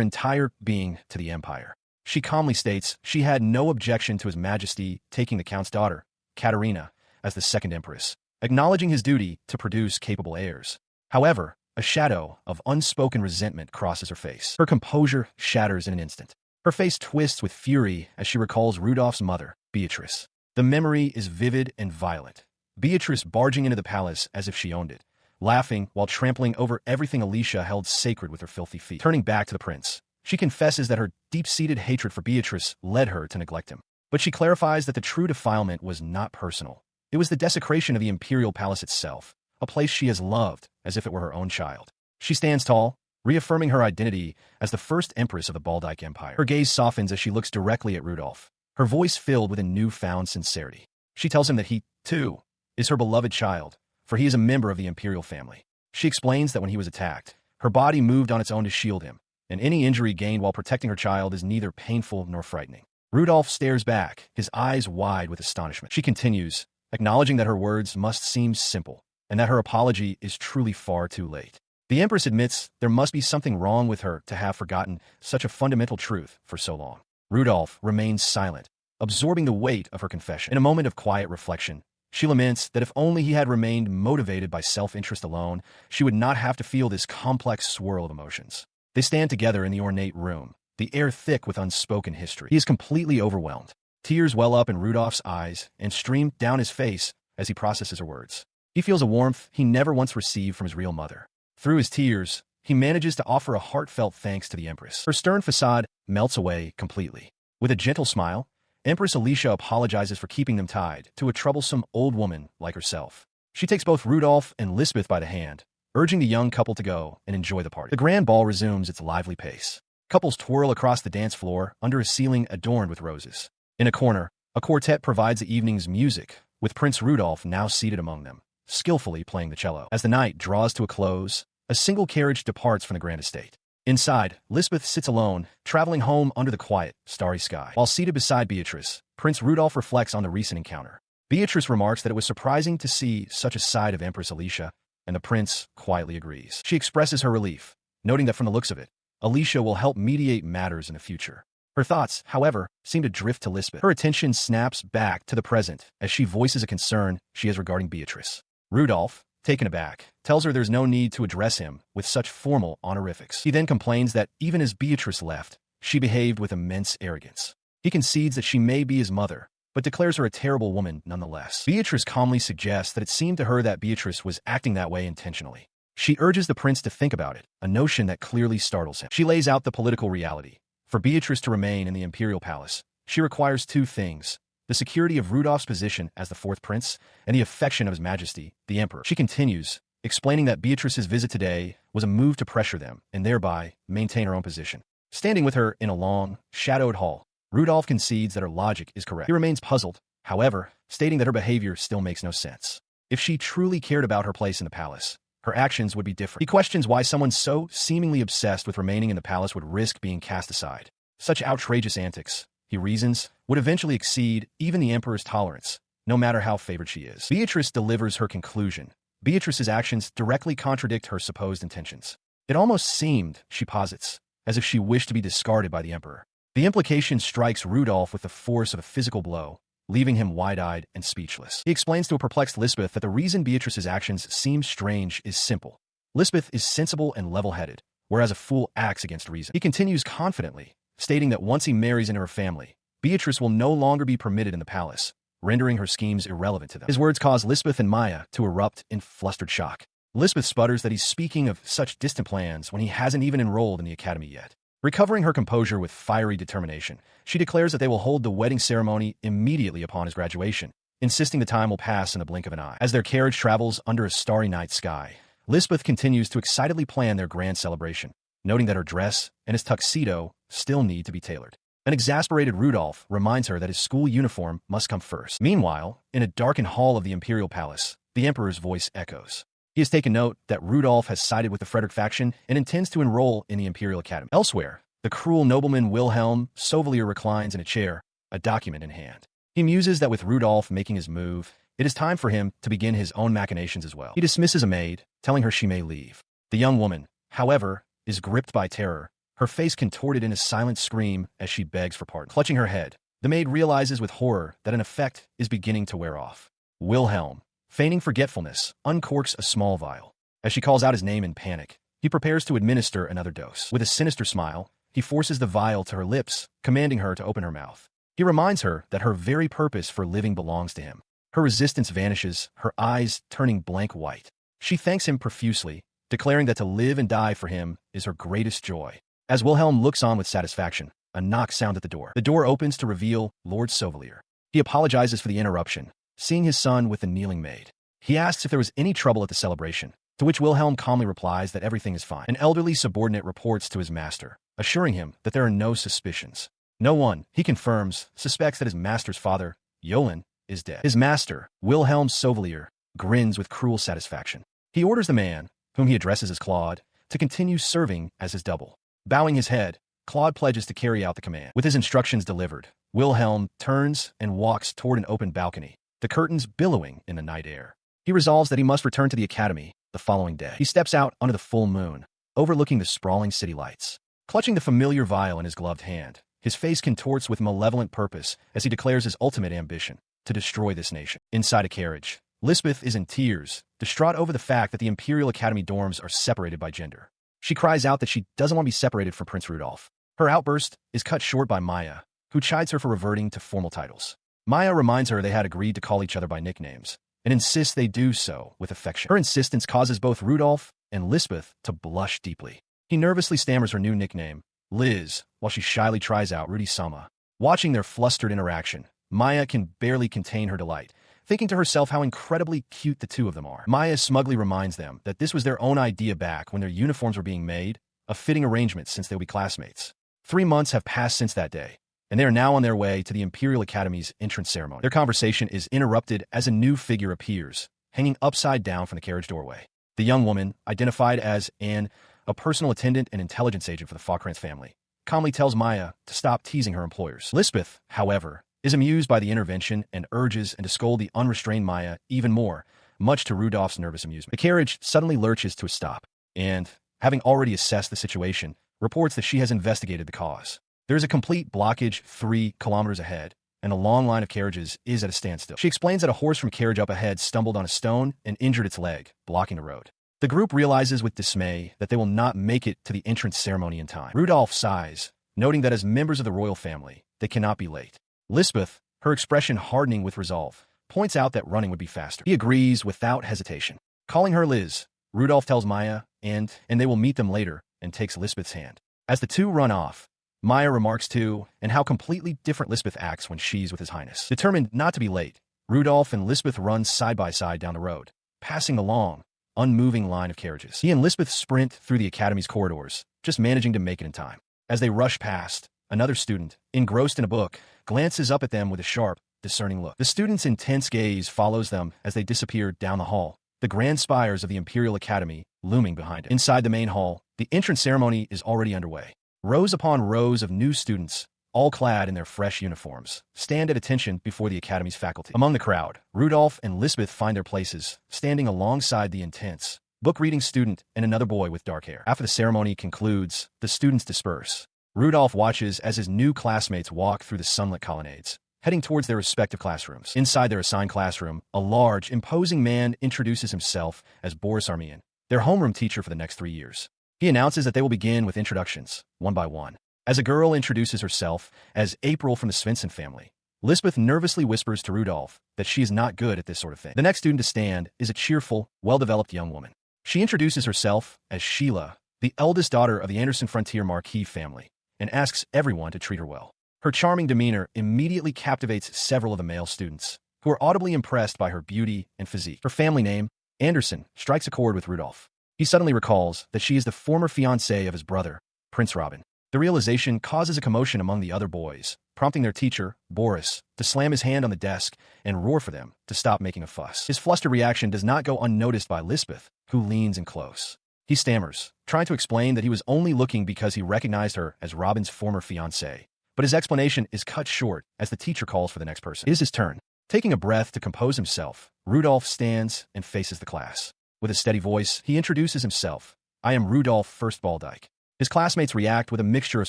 entire being to the empire. She calmly states she had no objection to His Majesty taking the Count's daughter, Katerina, as the second empress, acknowledging his duty to produce capable heirs. However, a shadow of unspoken resentment crosses her face. Her composure shatters in an instant. Her face twists with fury as she recalls Rudolph's mother, Beatrice. The memory is vivid and violent. Beatrice barging into the palace as if she owned it, laughing while trampling over everything Alicia held sacred with her filthy feet. Turning back to the prince, she confesses that her deep-seated hatred for Beatrice led her to neglect him. But she clarifies that the true defilement was not personal. It was the desecration of the imperial palace itself, a place she has loved as if it were her own child. She stands tall, reaffirming her identity as the first empress of the Baldyke Empire. Her gaze softens as she looks directly at Rudolph, her voice filled with a newfound sincerity. She tells him that he, too, is her beloved child, for he is a member of the imperial family. She explains that when he was attacked, her body moved on its own to shield him, and any injury gained while protecting her child is neither painful nor frightening. Rudolph stares back, his eyes wide with astonishment. She continues, acknowledging that her words must seem simple, and that her apology is truly far too late. The Empress admits there must be something wrong with her to have forgotten such a fundamental truth for so long. Rudolph remains silent, absorbing the weight of her confession. In a moment of quiet reflection, she laments that if only he had remained motivated by self-interest alone, she would not have to feel this complex swirl of emotions. They stand together in the ornate room, the air thick with unspoken history. He is completely overwhelmed. Tears well up in Rudolph's eyes and stream down his face as he processes her words. He feels a warmth he never once received from his real mother. Through his tears, he manages to offer a heartfelt thanks to the Empress. Her stern facade melts away completely. With a gentle smile, Empress Alicia apologizes for keeping them tied to a troublesome old woman like herself. She takes both Rudolph and Lisbeth by the hand, urging the young couple to go and enjoy the party. The grand ball resumes its lively pace. Couples twirl across the dance floor under a ceiling adorned with roses. In a corner, a quartet provides the evening's music, with Prince Rudolph now seated among them, skillfully playing the cello. As the night draws to a close, a single carriage departs from the grand estate. Inside, Lisbeth sits alone, traveling home under the quiet, starry sky. While seated beside Beatrice, Prince Rudolph reflects on the recent encounter. Beatrice remarks that it was surprising to see such a side of Empress Alicia, and the prince quietly agrees. She expresses her relief, noting that from the looks of it, Alicia will help mediate matters in the future. Her thoughts, however, seem to drift to Lisbeth. Her attention snaps back to the present as she voices a concern she has regarding Beatrice. Rudolph, taken aback, tells her there's no need to address him with such formal honorifics. He then complains that even as Beatrice left, she behaved with immense arrogance. He concedes that she may be his mother, but declares her a terrible woman nonetheless. Beatrice calmly suggests that it seemed to her that Beatrice was acting that way intentionally. She urges the prince to think about it, a notion that clearly startles him. She lays out the political reality. For Beatrice to remain in the imperial palace, she requires two things: the security of Rudolph's position as the fourth prince, and the affection of His Majesty, the Emperor. She continues, explaining that Beatrice's visit today was a move to pressure them, and thereby maintain her own position. Standing with her in a long, shadowed hall, Rudolph concedes that her logic is correct. He remains puzzled, however, stating that her behavior still makes no sense. If she truly cared about her place in the palace, her actions would be different. He questions why someone so seemingly obsessed with remaining in the palace would risk being cast aside. Such outrageous antics, he reasons, would eventually exceed even the Emperor's tolerance, no matter how favored she is. Beatrice delivers her conclusion. Beatrice's actions directly contradict her supposed intentions. It almost seemed, she posits, as if she wished to be discarded by the Emperor. The implication strikes Rudolph with the force of a physical blow, leaving him wide-eyed and speechless. He explains to a perplexed Lisbeth that the reason Beatrice's actions seem strange is simple. Lisbeth is sensible and level-headed, whereas a fool acts against reason. He continues confidently, stating that once he marries into her family, Beatrice will no longer be permitted in the palace, rendering her schemes irrelevant to them. His words cause Lisbeth and Maya to erupt in flustered shock. Lisbeth sputters that he's speaking of such distant plans when he hasn't even enrolled in the academy yet. Recovering her composure with fiery determination, she declares that they will hold the wedding ceremony immediately upon his graduation, insisting the time will pass in the blink of an eye. As their carriage travels under a starry night sky, Lisbeth continues to excitedly plan their grand celebration, noting that her dress and his tuxedo still need to be tailored. An exasperated Rudolph reminds her that his school uniform must come first. Meanwhile, in a darkened hall of the imperial palace, the emperor's voice echoes. He has taken note that Rudolph has sided with the Frederick faction and intends to enroll in the Imperial Academy. Elsewhere, the cruel nobleman Wilhelm Sauvelier reclines in a chair, a document in hand. He muses that with Rudolph making his move, it is time for him to begin his own machinations as well. He dismisses a maid, telling her she may leave. The young woman, however, is gripped by terror, her face contorted in a silent scream as she begs for pardon. Clutching her head, the maid realizes with horror that an effect is beginning to wear off. Wilhelm, feigning forgetfulness, uncorks a small vial. As she calls out his name in panic, he prepares to administer another dose. With a sinister smile, he forces the vial to her lips, commanding her to open her mouth. He reminds her that her very purpose for living belongs to him. Her resistance vanishes, her eyes turning blank white. She thanks him profusely, declaring that to live and die for him is her greatest joy. As Wilhelm looks on with satisfaction, a knock sounds at the door. The door opens to reveal Lord Sauvelier. He apologizes for the interruption, seeing his son with the kneeling maid. He asks if there was any trouble at the celebration, to which Wilhelm calmly replies that everything is fine. An elderly subordinate reports to his master, assuring him that there are no suspicions. No one, he confirms, suspects that his master's father, Yolin, is dead. His master, Wilhelm Sauvelier, grins with cruel satisfaction. He orders the man, whom he addresses as Claude, to continue serving as his double. Bowing his head, Claude pledges to carry out the command. With his instructions delivered, Wilhelm turns and walks toward an open balcony, the curtains billowing in the night air. He resolves that he must return to the academy the following day. He steps out under the full moon, overlooking the sprawling city lights. Clutching the familiar vial in his gloved hand, his face contorts with malevolent purpose as he declares his ultimate ambition, to destroy this nation. Inside a carriage, Lisbeth is in tears, distraught over the fact that the Imperial Academy dorms are separated by gender. She cries out that she doesn't want to be separated from Prince Rudolph. Her outburst is cut short by Maya, who chides her for reverting to formal titles. Maya reminds her they had agreed to call each other by nicknames, and insists they do so with affection. Her insistence causes both Rudolph and Lisbeth to blush deeply. He nervously stammers her new nickname, Liz, while she shyly tries out Rudy-sama. Watching their flustered interaction, Maya can barely contain her delight, thinking to herself how incredibly cute the two of them are. Maya smugly reminds them that this was their own idea back when their uniforms were being made, a fitting arrangement since they would be classmates. 3 months have passed since that day, and they are now on their way to the Imperial Academy's entrance ceremony. Their conversation is interrupted as a new figure appears, hanging upside down from the carriage doorway. The young woman, identified as Anne, a personal attendant and intelligence agent for the Falkrantz family, calmly tells Maya to stop teasing her employers. Lisbeth, however, is amused by the intervention and urges and to scold the unrestrained Maya even more, much to Rudolph's nervous amusement. The carriage suddenly lurches to a stop, and, having already assessed the situation, reports that she has investigated the cause. There is a complete blockage 3 kilometers ahead, and a long line of carriages is at a standstill. She explains that a horse from carriage up ahead stumbled on a stone and injured its leg, blocking the road. The group realizes with dismay that they will not make it to the entrance ceremony in time. Rudolph sighs, noting that as members of the royal family, they cannot be late. Lisbeth, her expression hardening with resolve, points out that running would be faster. He agrees without hesitation. Calling her Liz, Rudolph tells Maya and they will meet them later and takes Lisbeth's hand. As the two run off, Maya remarks too and how completely different Lisbeth acts when she's with His Highness. Determined not to be late, Rudolph and Lisbeth run side by side down the road, passing the long, unmoving line of carriages. He and Lisbeth sprint through the academy's corridors, just managing to make it in time. As they rush past, another student, engrossed in a book, glances up at them with a sharp, discerning look. The student's intense gaze follows them as they disappear down the hall, the grand spires of the Imperial Academy looming behind it. Inside the main hall, the entrance ceremony is already underway. Rows upon rows of new students, all clad in their fresh uniforms, stand at attention before the Academy's faculty. Among the crowd, Rudolph and Lisbeth find their places, standing alongside the intense, book-reading student and another boy with dark hair. After the ceremony concludes, the students disperse. Rudolph watches as his new classmates walk through the sunlit colonnades, heading towards their respective classrooms. Inside their assigned classroom, a large, imposing man introduces himself as Boris Armian, their homeroom teacher for the next 3 years. He announces that they will begin with introductions, one by one. As a girl introduces herself as April from the Svensson family, Lisbeth nervously whispers to Rudolph that she is not good at this sort of thing. The next student to stand is a cheerful, well-developed young woman. She introduces herself as Sheila, the eldest daughter of the Anderson Frontier Marquis family, and asks everyone to treat her well. Her charming demeanor immediately captivates several of the male students, who are audibly impressed by her beauty and physique. Her family name, Anderson, strikes a chord with Rudolph. He suddenly recalls that she is the former fiancée of his brother, Prince Robin. The realization causes a commotion among the other boys, prompting their teacher, Boris, to slam his hand on the desk and roar for them to stop making a fuss. His flustered reaction does not go unnoticed by Lisbeth, who leans in close. He stammers, trying to explain that he was only looking because he recognized her as Robin's former fiancée. But his explanation is cut short as the teacher calls for the next person. It is his turn. Taking a breath to compose himself, Rudolph stands and faces the class. With a steady voice, he introduces himself. I am Rudolph Furstbaldyke. His classmates react with a mixture of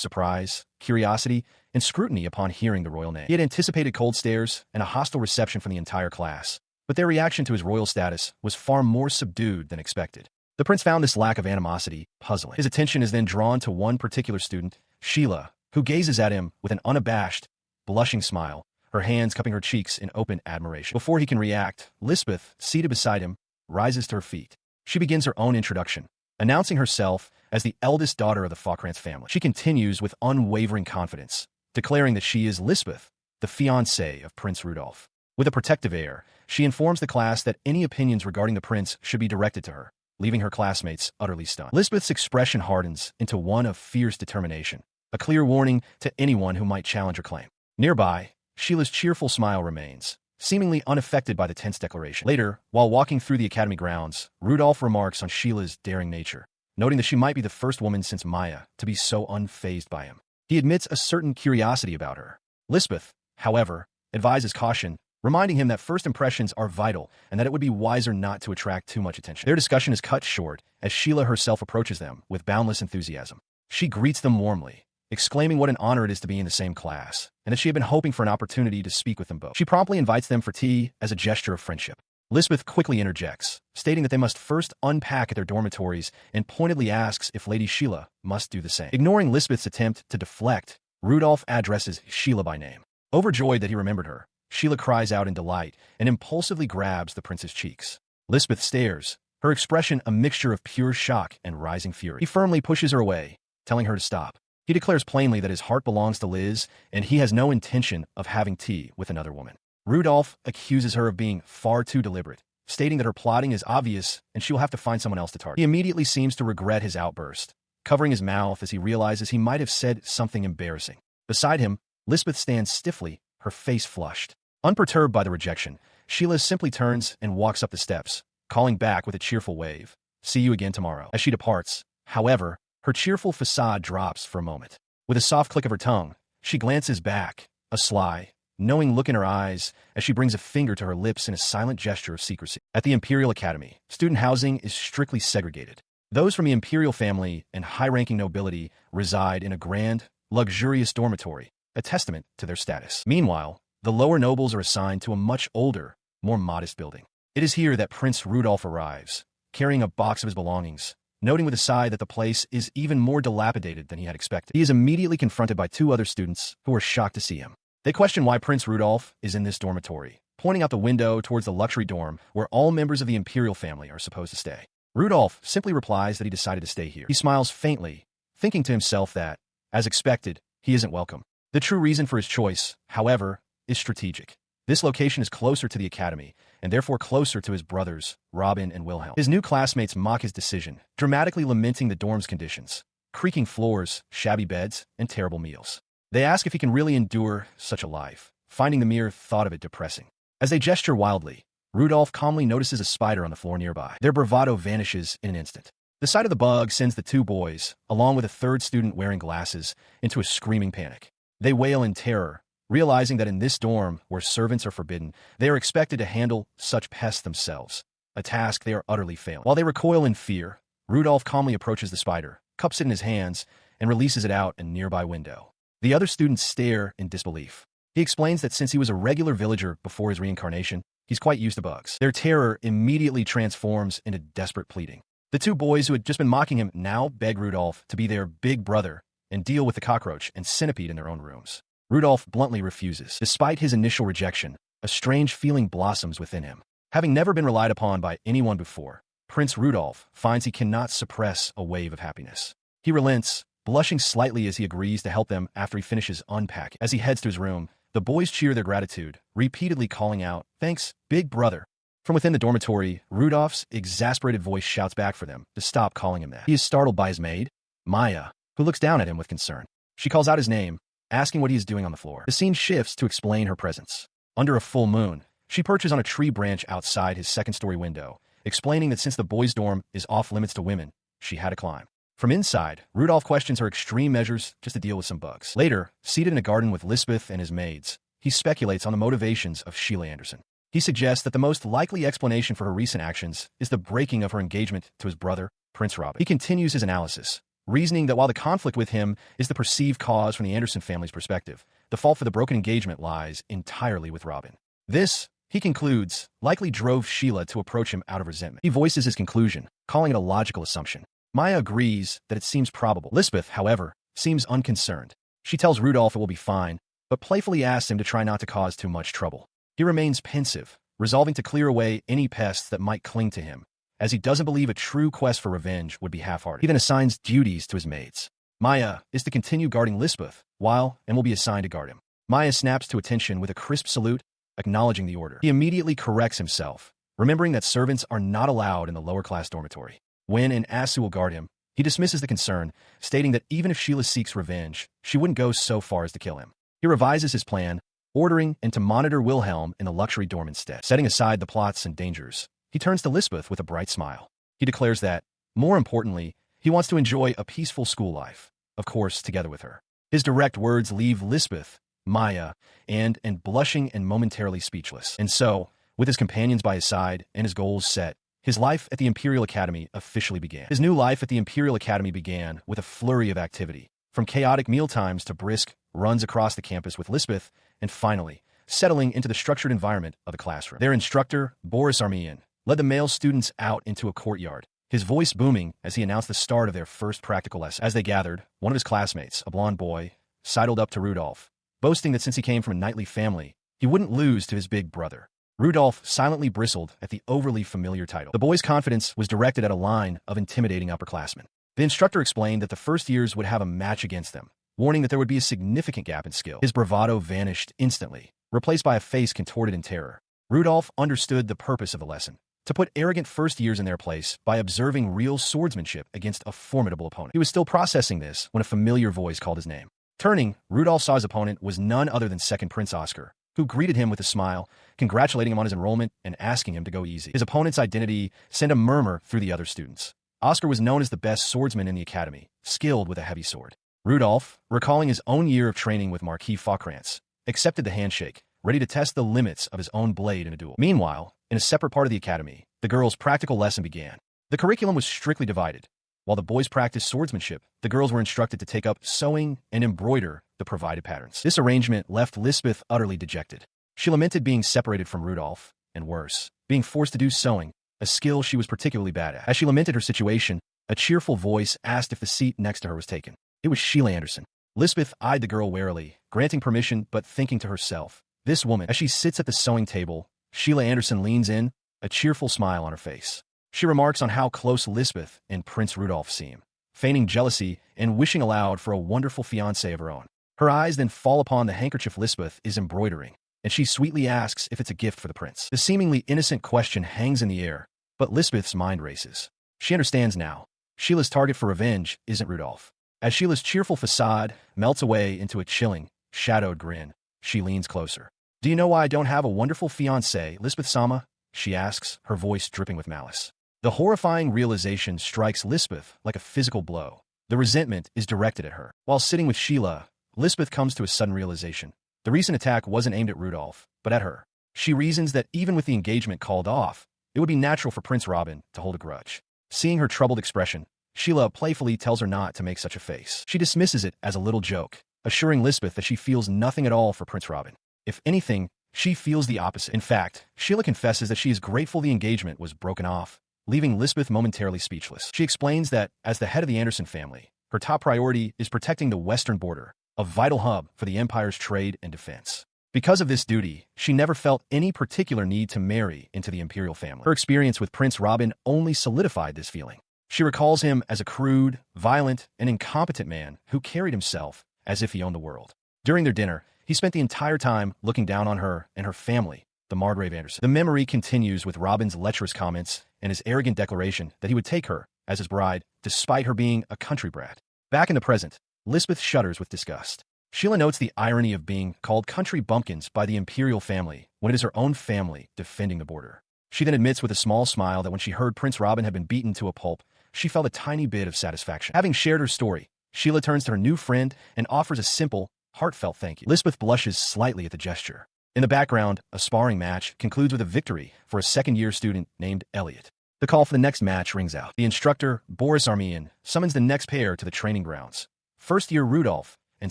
surprise, curiosity, and scrutiny upon hearing the royal name. He had anticipated cold stares and a hostile reception from the entire class, but their reaction to his royal status was far more subdued than expected. The prince found this lack of animosity puzzling. His attention is then drawn to one particular student, Sheila, who gazes at him with an unabashed, blushing smile, her hands cupping her cheeks in open admiration. Before he can react, Lisbeth, seated beside him, rises to her feet. She begins her own introduction, announcing herself as the eldest daughter of the Faukrantz family. She continues with unwavering confidence, declaring that she is Lisbeth, the fiancée of Prince Rudolph. With a protective air, she informs the class that any opinions regarding the prince should be directed to her, leaving her classmates utterly stunned. Lisbeth's expression hardens into one of fierce determination, a clear warning to anyone who might challenge her claim. Nearby, Sheila's cheerful smile remains, seemingly unaffected by the tense declaration. Later, while walking through the academy grounds, Rudolph remarks on Sheila's daring nature, noting that she might be the first woman since Maya to be so unfazed by him. He admits a certain curiosity about her. Lisbeth, however, advises caution, reminding him that first impressions are vital and that it would be wiser not to attract too much attention. Their discussion is cut short as Sheila herself approaches them with boundless enthusiasm. She greets them warmly, exclaiming what an honor it is to be in the same class, and that she had been hoping for an opportunity to speak with them both. She promptly invites them for tea as a gesture of friendship. Lisbeth quickly interjects, stating that they must first unpack at their dormitories and pointedly asks if Lady Sheila must do the same. Ignoring Lisbeth's attempt to deflect, Rudolph addresses Sheila by name. Overjoyed that he remembered her, Sheila cries out in delight and impulsively grabs the prince's cheeks. Lisbeth stares, her expression a mixture of pure shock and rising fury. He firmly pushes her away, telling her to stop. He declares plainly that his heart belongs to Liz, and he has no intention of having tea with another woman. Rudolph accuses her of being far too deliberate, stating that her plotting is obvious and she will have to find someone else to target. He immediately seems to regret his outburst, covering his mouth as he realizes he might have said something embarrassing. Beside him, Lisbeth stands stiffly, her face flushed. Unperturbed by the rejection, Sheila simply turns and walks up the steps, calling back with a cheerful wave. See you again tomorrow. As she departs, however, her cheerful facade drops for a moment. With a soft click of her tongue, she glances back, a sly, knowing look in her eyes as she brings a finger to her lips in a silent gesture of secrecy. At the Imperial Academy, student housing is strictly segregated. Those from the imperial family and high-ranking nobility reside in a grand, luxurious dormitory, a testament to their status. Meanwhile, the lower nobles are assigned to a much older, more modest building. It is here that Prince Rudolph arrives, carrying a box of his belongings, noting with a sigh that the place is even more dilapidated than he had expected. He is immediately confronted by two other students who are shocked to see him. They question why Prince Rudolph is in this dormitory, pointing out the window towards the luxury dorm where all members of the imperial family are supposed to stay. Rudolph simply replies that he decided to stay here. He smiles faintly, thinking to himself that, as expected, he isn't welcome. The true reason for his choice, however, is strategic. This location is closer to the academy, and therefore closer to his brothers, Robin and Wilhelm. His new classmates mock his decision, dramatically lamenting the dorm's conditions, creaking floors, shabby beds, and terrible meals. They ask if he can really endure such a life, finding the mere thought of it depressing. As they gesture wildly, Rudolph calmly notices a spider on the floor nearby. Their bravado vanishes in an instant. The sight of the bug sends the two boys, along with a third student wearing glasses, into a screaming panic. They wail in terror, realizing that in this dorm, where servants are forbidden, they are expected to handle such pests themselves, a task they are utterly failing. While they recoil in fear, Rudolph calmly approaches the spider, cups it in his hands, and releases it out a nearby window. The other students stare in disbelief. He explains that since he was a regular villager before his reincarnation, he's quite used to bugs. Their terror immediately transforms into desperate pleading. The two boys who had just been mocking him now beg Rudolph to be their big brother and deal with the cockroach and centipede in their own rooms. Rudolph bluntly refuses. Despite his initial rejection, a strange feeling blossoms within him. Having never been relied upon by anyone before, Prince Rudolph finds he cannot suppress a wave of happiness. He relents, blushing slightly as he agrees to help them after he finishes unpacking. As he heads to his room, the boys cheer their gratitude, repeatedly calling out, "Thanks, big brother." From within the dormitory, Rudolph's exasperated voice shouts back for them to stop calling him that. He is startled by his maid, Maya, who looks down at him with concern. She calls out his name, asking what he is doing on the floor. The scene shifts to explain her presence. Under a full moon, she perches on a tree branch outside his second-story window, explaining that since the boys' dorm is off-limits to women, she had to climb. From inside, Rudolph questions her extreme measures just to deal with some bugs. Later, seated in a garden with Lisbeth and his maids, he speculates on the motivations of Sheila Anderson. He suggests that the most likely explanation for her recent actions is the breaking of her engagement to his brother, Prince Robin. He continues his analysis, reasoning that while the conflict with him is the perceived cause from the Anderson family's perspective, the fault for the broken engagement lies entirely with Robin. This, he concludes, likely drove Sheila to approach him out of resentment. He voices his conclusion, calling it a logical assumption. Maya agrees that it seems probable. Lisbeth, however, seems unconcerned. She tells Rudolph it will be fine, but playfully asks him to try not to cause too much trouble. He remains pensive, resolving to clear away any pests that might cling to him, as he doesn't believe a true quest for revenge would be half-hearted. He then assigns duties to his maids. Maya is to continue guarding Lisbeth, and will be assigned to guard him. Maya snaps to attention with a crisp salute, acknowledging the order. He immediately corrects himself, remembering that servants are not allowed in the lower-class dormitory. When and Asta will guard him, he dismisses the concern, stating that even if Sheila seeks revenge, she wouldn't go so far as to kill him. He revises his plan, ordering and to monitor Wilhelm in the luxury dorm instead. Setting aside the plots and dangers, he turns to Lisbeth with a bright smile. He declares that, more importantly, he wants to enjoy a peaceful school life, of course, together with her. His direct words leave Lisbeth, Maya, and blushing and momentarily speechless. And so, with his companions by his side and his goals set, his life at the Imperial Academy officially began. His new life at the Imperial Academy began with a flurry of activity, from chaotic mealtimes to brisk runs across the campus with Lisbeth, and finally, settling into the structured environment of the classroom. Their instructor, Boris Armenian, led the male students out into a courtyard, his voice booming as he announced the start of their first practical lesson. As they gathered, one of his classmates, a blond boy, sidled up to Rudolph, boasting that since he came from a knightly family, he wouldn't lose to his big brother. Rudolph silently bristled at the overly familiar title. The boy's confidence was directed at a line of intimidating upperclassmen. The instructor explained that the first years would have a match against them, warning that there would be a significant gap in skill. His bravado vanished instantly, replaced by a face contorted in terror. Rudolph understood the purpose of the lesson, to put arrogant first years in their place by observing real swordsmanship against a formidable opponent. He was still processing this when a familiar voice called his name. Turning, Rudolph saw his opponent was none other than second Prince Oscar, who greeted him with a smile, congratulating him on his enrollment and asking him to go easy. His opponent's identity sent a murmur through the other students. Oscar was known as the best swordsman in the academy, skilled with a heavy sword. Rudolph, recalling his own year of training with Marquis Krantz, accepted the handshake, ready to test the limits of his own blade in a duel. Meanwhile, in a separate part of the academy, the girls' practical lesson began. The curriculum was strictly divided. While the boys practiced swordsmanship, the girls were instructed to take up sewing and embroider the provided patterns. This arrangement left Lisbeth utterly dejected. She lamented being separated from Rudolph, and worse, being forced to do sewing, a skill she was particularly bad at. As she lamented her situation, a cheerful voice asked if the seat next to her was taken. It was Sheila Anderson. Lisbeth eyed the girl warily, granting permission but thinking to herself, this woman. As she sits at the sewing table, Sheila Anderson leans in, a cheerful smile on her face. She remarks on how close Lisbeth and Prince Rudolph seem, feigning jealousy and wishing aloud for a wonderful fiancé of her own. Her eyes then fall upon the handkerchief Lisbeth is embroidering, and she sweetly asks if it's a gift for the prince. The seemingly innocent question hangs in the air, but Lisbeth's mind races. She understands now. Sheila's target for revenge isn't Rudolph. As Sheila's cheerful facade melts away into a chilling, shadowed grin, she leans closer. Do you know why I don't have a wonderful fiancé, Lisbeth-sama? She asks, her voice dripping with malice. The horrifying realization strikes Lisbeth like a physical blow. The resentment is directed at her. While sitting with Sheila, Lisbeth comes to a sudden realization. The recent attack wasn't aimed at Rudolph, but at her. She reasons that even with the engagement called off, it would be natural for Prince Robin to hold a grudge. Seeing her troubled expression, Sheila playfully tells her not to make such a face. She dismisses it as a little joke, assuring Lisbeth that she feels nothing at all for Prince Robin. If anything, she feels the opposite. In fact, Sheila confesses that she is grateful the engagement was broken off, leaving Lisbeth momentarily speechless. She explains that, as the head of the Anderson family, Her top priority is protecting the western border, a vital hub for the Empire's trade and defense. Because of this duty, she never felt any particular need to marry into the imperial family. Her experience with Prince Robin only solidified this feeling. She recalls him as a crude, violent, and incompetent man who carried himself as if he owned the world. During their dinner, he spent the entire time looking down on her and her family, the Margrave Anderson. The memory continues with Robin's lecherous comments and his arrogant declaration that he would take her as his bride, despite her being a country brat. Back in the present, Lisbeth shudders with disgust. Sheila notes the irony of being called country bumpkins by the imperial family when it is her own family defending the border. She then admits with a small smile that when she heard Prince Robin had been beaten to a pulp, she felt a tiny bit of satisfaction. Having shared her story, Sheila turns to her new friend and offers a simple, heartfelt thank you. Lisbeth blushes slightly at the gesture. In the background, a sparring match concludes with a victory for a second-year student named Elliot. The call for the next match rings out. The instructor, Boris Armian, summons the next pair to the training grounds. First-year Rudolph and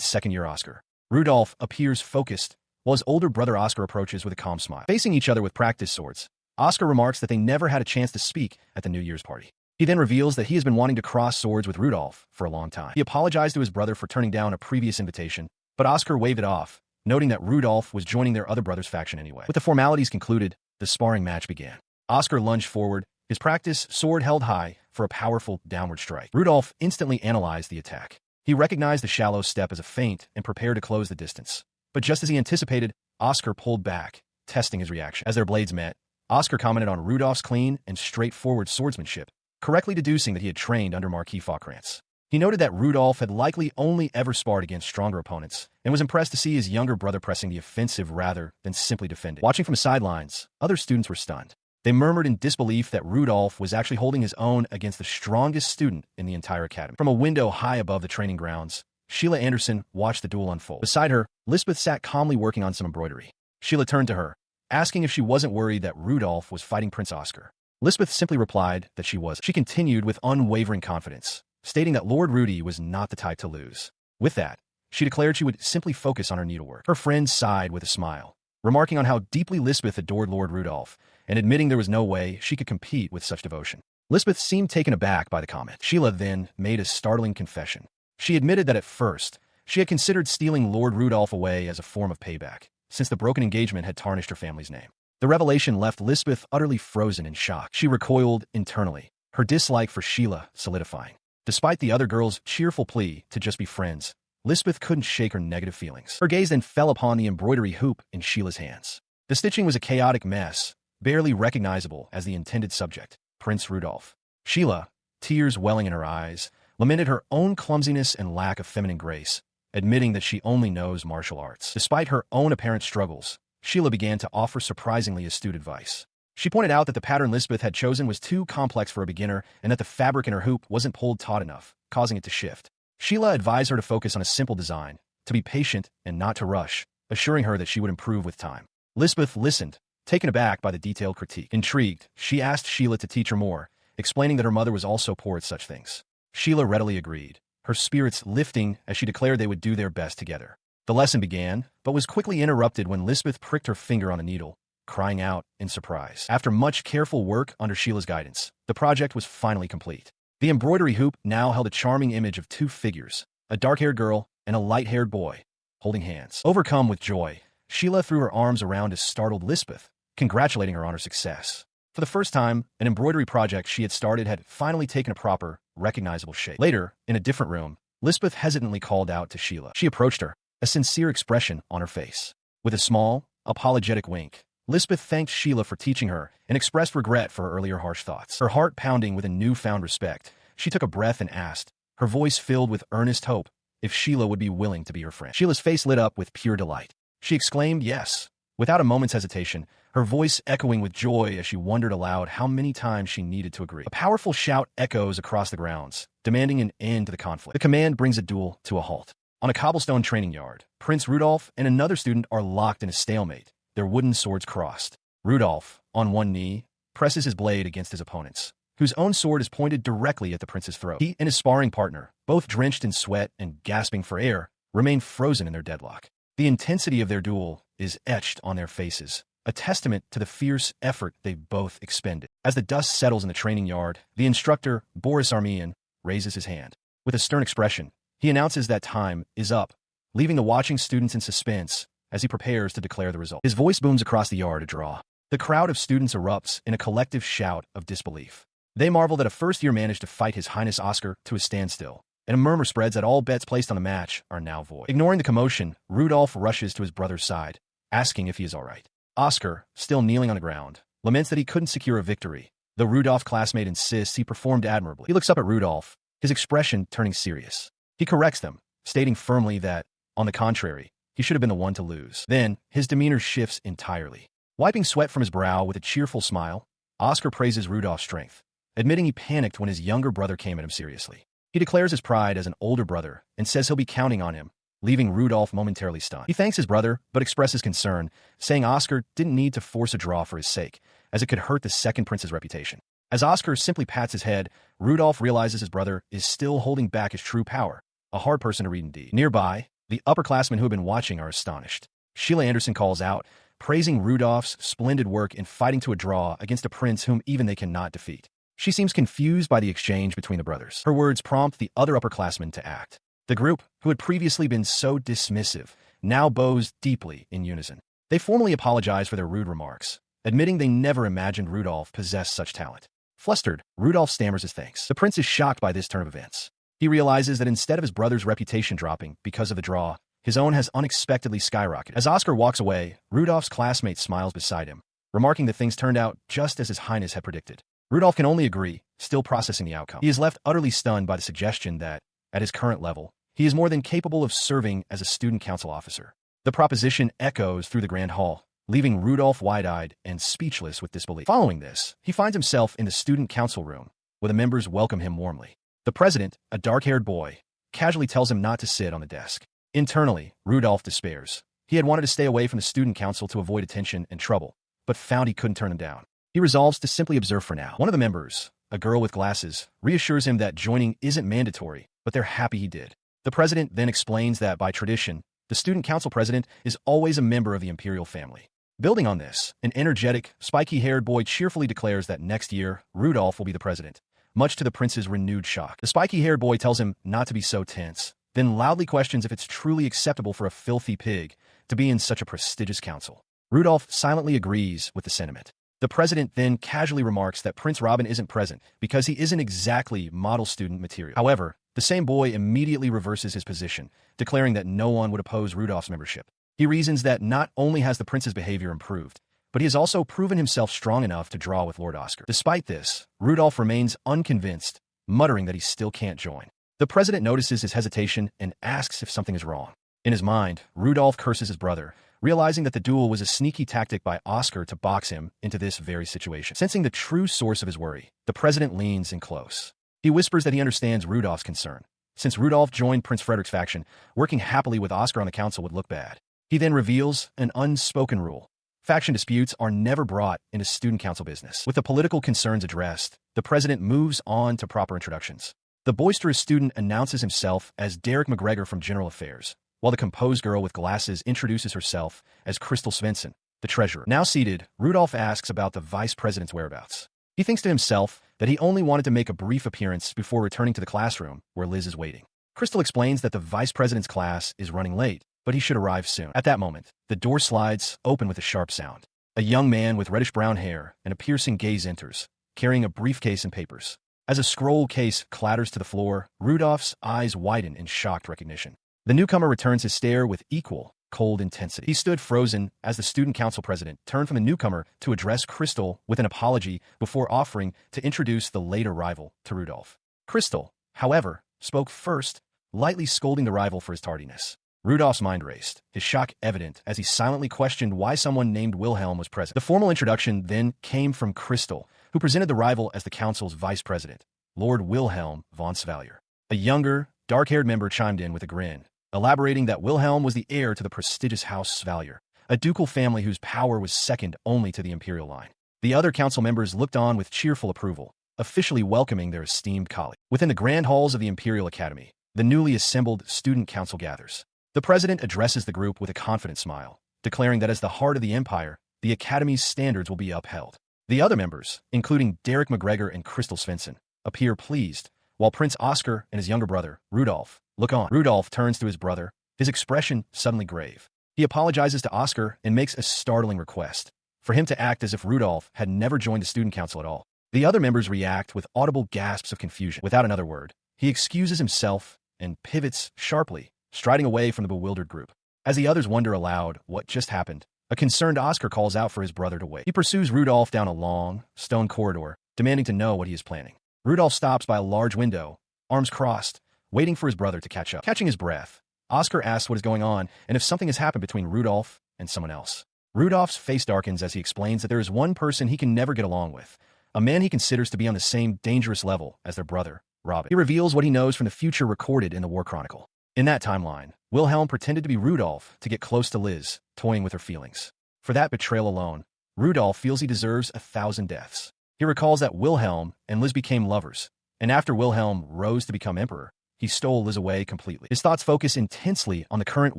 second-year Oscar. Rudolph appears focused, while his older brother Oscar approaches with a calm smile. Facing each other with practice swords, Oscar remarks that they never had a chance to speak at the New Year's party. He then reveals that he has been wanting to cross swords with Rudolph for a long time. He apologized to his brother for turning down a previous invitation, but Oscar waved it off, noting that Rudolph was joining their other brother's faction anyway. With the formalities concluded, the sparring match began. Oscar lunged forward, his practice sword held high for a powerful downward strike. Rudolph instantly analyzed the attack. He recognized the shallow step as a feint and prepared to close the distance. But just as he anticipated, Oscar pulled back, testing his reaction. As their blades met, Oscar commented on Rudolph's clean and straightforward swordsmanship, correctly deducing that he had trained under Marquis Faucrance. He noted that Rudolph had likely only ever sparred against stronger opponents, and was impressed to see his younger brother pressing the offensive rather than simply defending. Watching from the sidelines, other students were stunned. They murmured in disbelief that Rudolph was actually holding his own against the strongest student in the entire academy. From a window high above the training grounds, Sheila Anderson watched the duel unfold. Beside her, Lisbeth sat calmly working on some embroidery. Sheila turned to her, asking if she wasn't worried that Rudolph was fighting Prince Oscar. Lisbeth simply replied that she was. She continued with unwavering confidence, stating that Lord Rudy was not the type to lose. With that, she declared she would simply focus on her needlework. Her friend sighed with a smile, remarking on how deeply Lisbeth adored Lord Rudolph, and admitting there was no way she could compete with such devotion. Lisbeth seemed taken aback by the comment. Sheila then made a startling confession. She admitted that at first, she had considered stealing Lord Rudolph away as a form of payback, since the broken engagement had tarnished her family's name. The revelation left Lisbeth utterly frozen in shock. She recoiled internally, her dislike for Sheila solidifying. Despite the other girl's cheerful plea to just be friends, Lisbeth couldn't shake her negative feelings. Her gaze then fell upon the embroidery hoop in Sheila's hands. The stitching was a chaotic mess, barely recognizable as the intended subject, Prince Rudolph. Sheila, tears welling in her eyes, lamented her own clumsiness and lack of feminine grace, admitting that she only knows martial arts. Despite her own apparent struggles, Sheila began to offer surprisingly astute advice. She pointed out that the pattern Lisbeth had chosen was too complex for a beginner and that the fabric in her hoop wasn't pulled taut enough, causing it to shift. Sheila advised her to focus on a simple design, to be patient and not to rush, assuring her that she would improve with time. Lisbeth listened, taken aback by the detailed critique. Intrigued, she asked Sheila to teach her more, explaining that her mother was also poor at such things. Sheila readily agreed, her spirits lifting as she declared they would do their best together. The lesson began, but was quickly interrupted when Lisbeth pricked her finger on the needle, crying out in surprise. After much careful work under Sheila's guidance, the project was finally complete. The embroidery hoop now held a charming image of two figures, a dark-haired girl and a light-haired boy, holding hands. Overcome with joy, Sheila threw her arms around a startled Lisbeth, congratulating her on her success. For the first time, an embroidery project she had started had finally taken a proper, recognizable shape. Later, in a different room, Lisbeth hesitantly called out to Sheila. She approached her, a sincere expression on her face. With a small, apologetic wink, Lisbeth thanked Sheila for teaching her and expressed regret for her earlier harsh thoughts. Her heart pounding with a newfound respect, she took a breath and asked, her voice filled with earnest hope, if Sheila would be willing to be her friend. Sheila's face lit up with pure delight. She exclaimed yes, without a moment's hesitation, her voice echoing with joy as she wondered aloud how many times she needed to agree. A powerful shout echoes across the grounds, demanding an end to the conflict. The command brings a duel to a halt. On a cobblestone training yard, Prince Rudolph and another student are locked in a stalemate, their wooden swords crossed. Rudolph, on one knee, presses his blade against his opponent's, whose own sword is pointed directly at the prince's throat. He and his sparring partner, both drenched in sweat and gasping for air, remain frozen in their deadlock. The intensity of their duel is etched on their faces, a testament to the fierce effort they've both expended. As the dust settles in the training yard, the instructor, Boris Armian, raises his hand. With a stern expression, he announces that time is up, leaving the watching students in suspense as he prepares to declare the result. His voice booms across the yard to draw. The crowd of students erupts in a collective shout of disbelief. They marvel that a first-year managed to fight His Highness Oscar to a standstill, and a murmur spreads that all bets placed on the match are now void. Ignoring the commotion, Rudolph rushes to his brother's side, asking if he is all right. Oscar, still kneeling on the ground, laments that he couldn't secure a victory. The Rudolph classmate insists he performed admirably. He looks up at Rudolph, his expression turning serious. He corrects them, stating firmly that, on the contrary, he should have been the one to lose. Then, his demeanor shifts entirely. Wiping sweat from his brow with a cheerful smile, Oscar praises Rudolph's strength, admitting he panicked when his younger brother came at him seriously. He declares his pride as an older brother and says he'll be counting on him, leaving Rudolph momentarily stunned. He thanks his brother, but expresses concern, saying Oscar didn't need to force a draw for his sake, as it could hurt the second prince's reputation. As Oscar simply pats his head, Rudolph realizes his brother is still holding back his true power. A hard person to read indeed. Nearby, the upperclassmen who have been watching are astonished. Sheila Anderson calls out, praising Rudolph's splendid work in fighting to a draw against a prince whom even they cannot defeat. She seems confused by the exchange between the brothers. Her words prompt the other upperclassmen to act. The group, who had previously been so dismissive, now bows deeply in unison. They formally apologize for their rude remarks, admitting they never imagined Rudolph possessed such talent. Flustered, Rudolph stammers his thanks. The prince is shocked by this turn of events. He realizes that instead of his brother's reputation dropping because of the draw, his own has unexpectedly skyrocketed. As Oscar walks away, Rudolph's classmate smiles beside him, remarking that things turned out just as His Highness had predicted. Rudolph can only agree, still processing the outcome. He is left utterly stunned by the suggestion that, at his current level, he is more than capable of serving as a student council officer. The proposition echoes through the grand hall, leaving Rudolph wide-eyed and speechless with disbelief. Following this, he finds himself in the student council room, where the members welcome him warmly. The president, a dark-haired boy, casually tells him not to sit on the desk. Internally, Rudolph despairs. He had wanted to stay away from the student council to avoid attention and trouble, but found he couldn't turn them down. He resolves to simply observe for now. One of the members, a girl with glasses, reassures him that joining isn't mandatory, but they're happy he did. The president then explains that by tradition, the student council president is always a member of the imperial family. Building on this, an energetic, spiky-haired boy cheerfully declares that next year, Rudolph will be the president, much to the prince's renewed shock. The spiky-haired boy tells him not to be so tense, then loudly questions if it's truly acceptable for a filthy pig to be in such a prestigious council. Rudolph silently agrees with the sentiment. The president then casually remarks that Prince Robin isn't present because he isn't exactly model student material. However, the same boy immediately reverses his position, declaring that no one would oppose Rudolph's membership. He reasons that not only has the prince's behavior improved, but he has also proven himself strong enough to draw with Lord Oscar. Despite this, Rudolph remains unconvinced, muttering that he still can't join. The president notices his hesitation and asks if something is wrong. In his mind, Rudolph curses his brother, realizing that the duel was a sneaky tactic by Oscar to box him into this very situation. Sensing the true source of his worry, the president leans in close. He whispers that he understands Rudolph's concern. Since Rudolph joined Prince Frederick's faction, working happily with Oscar on the council would look bad. He then reveals an unspoken rule. Faction disputes are never brought into student council business. With the political concerns addressed, the president moves on to proper introductions. The boisterous student announces himself as Derek McGregor from General Affairs, while the composed girl with glasses introduces herself as Crystal Svensson, the treasurer. Now seated, Rudolph asks about the vice president's whereabouts. He thinks to himself that he only wanted to make a brief appearance before returning to the classroom where Liz is waiting. Crystal explains that the vice president's class is running late, but he should arrive soon. At that moment, the door slides open with a sharp sound. A young man with reddish-brown hair and a piercing gaze enters, carrying a briefcase and papers. As a scroll case clatters to the floor, Rudolph's eyes widen in shocked recognition. The newcomer returns his stare with equal, cold intensity. He stood frozen as the student council president turned from the newcomer to address Crystal with an apology before offering to introduce the late arrival to Rudolph. Crystal, however, spoke first, lightly scolding the rival for his tardiness. Rudolph's mind raced, his shock evident as he silently questioned why someone named Wilhelm was present. The formal introduction then came from Crystal, who presented the rival as the council's vice president, Lord Wilhelm von Svallier. A younger, dark-haired member chimed in with a grin, elaborating that Wilhelm was the heir to the prestigious House Svallier, a ducal family whose power was second only to the imperial line. The other council members looked on with cheerful approval, officially welcoming their esteemed colleague. Within the grand halls of the Imperial Academy, the newly assembled student council gathers. The president addresses the group with a confident smile, declaring that as the heart of the empire, the Academy's standards will be upheld. The other members, including Derek McGregor and Crystal Svensson, appear pleased, while Prince Oscar and his younger brother, Rudolph, look on. Rudolph turns to his brother, his expression suddenly grave. He apologizes to Oscar and makes a startling request for him to act as if Rudolph had never joined the student council at all. The other members react with audible gasps of confusion. Without another word, he excuses himself and pivots sharply, striding away from the bewildered group. As the others wonder aloud what just happened, a concerned Oscar calls out for his brother to wait. He pursues Rudolph down a long, stone corridor, demanding to know what he is planning. Rudolph stops by a large window, arms crossed, waiting for his brother to catch up. Catching his breath, Oscar asks what is going on and if something has happened between Rudolph and someone else. Rudolph's face darkens as he explains that there is one person he can never get along with, a man he considers to be on the same dangerous level as their brother, Robin. He reveals what he knows from the future recorded in the War Chronicle. In that timeline, Wilhelm pretended to be Rudolph to get close to Liz, toying with her feelings. For that betrayal alone, Rudolph feels he deserves 1,000 deaths. He recalls that Wilhelm and Liz became lovers, and after Wilhelm rose to become emperor, he stole Liz away completely. His thoughts focus intensely on the current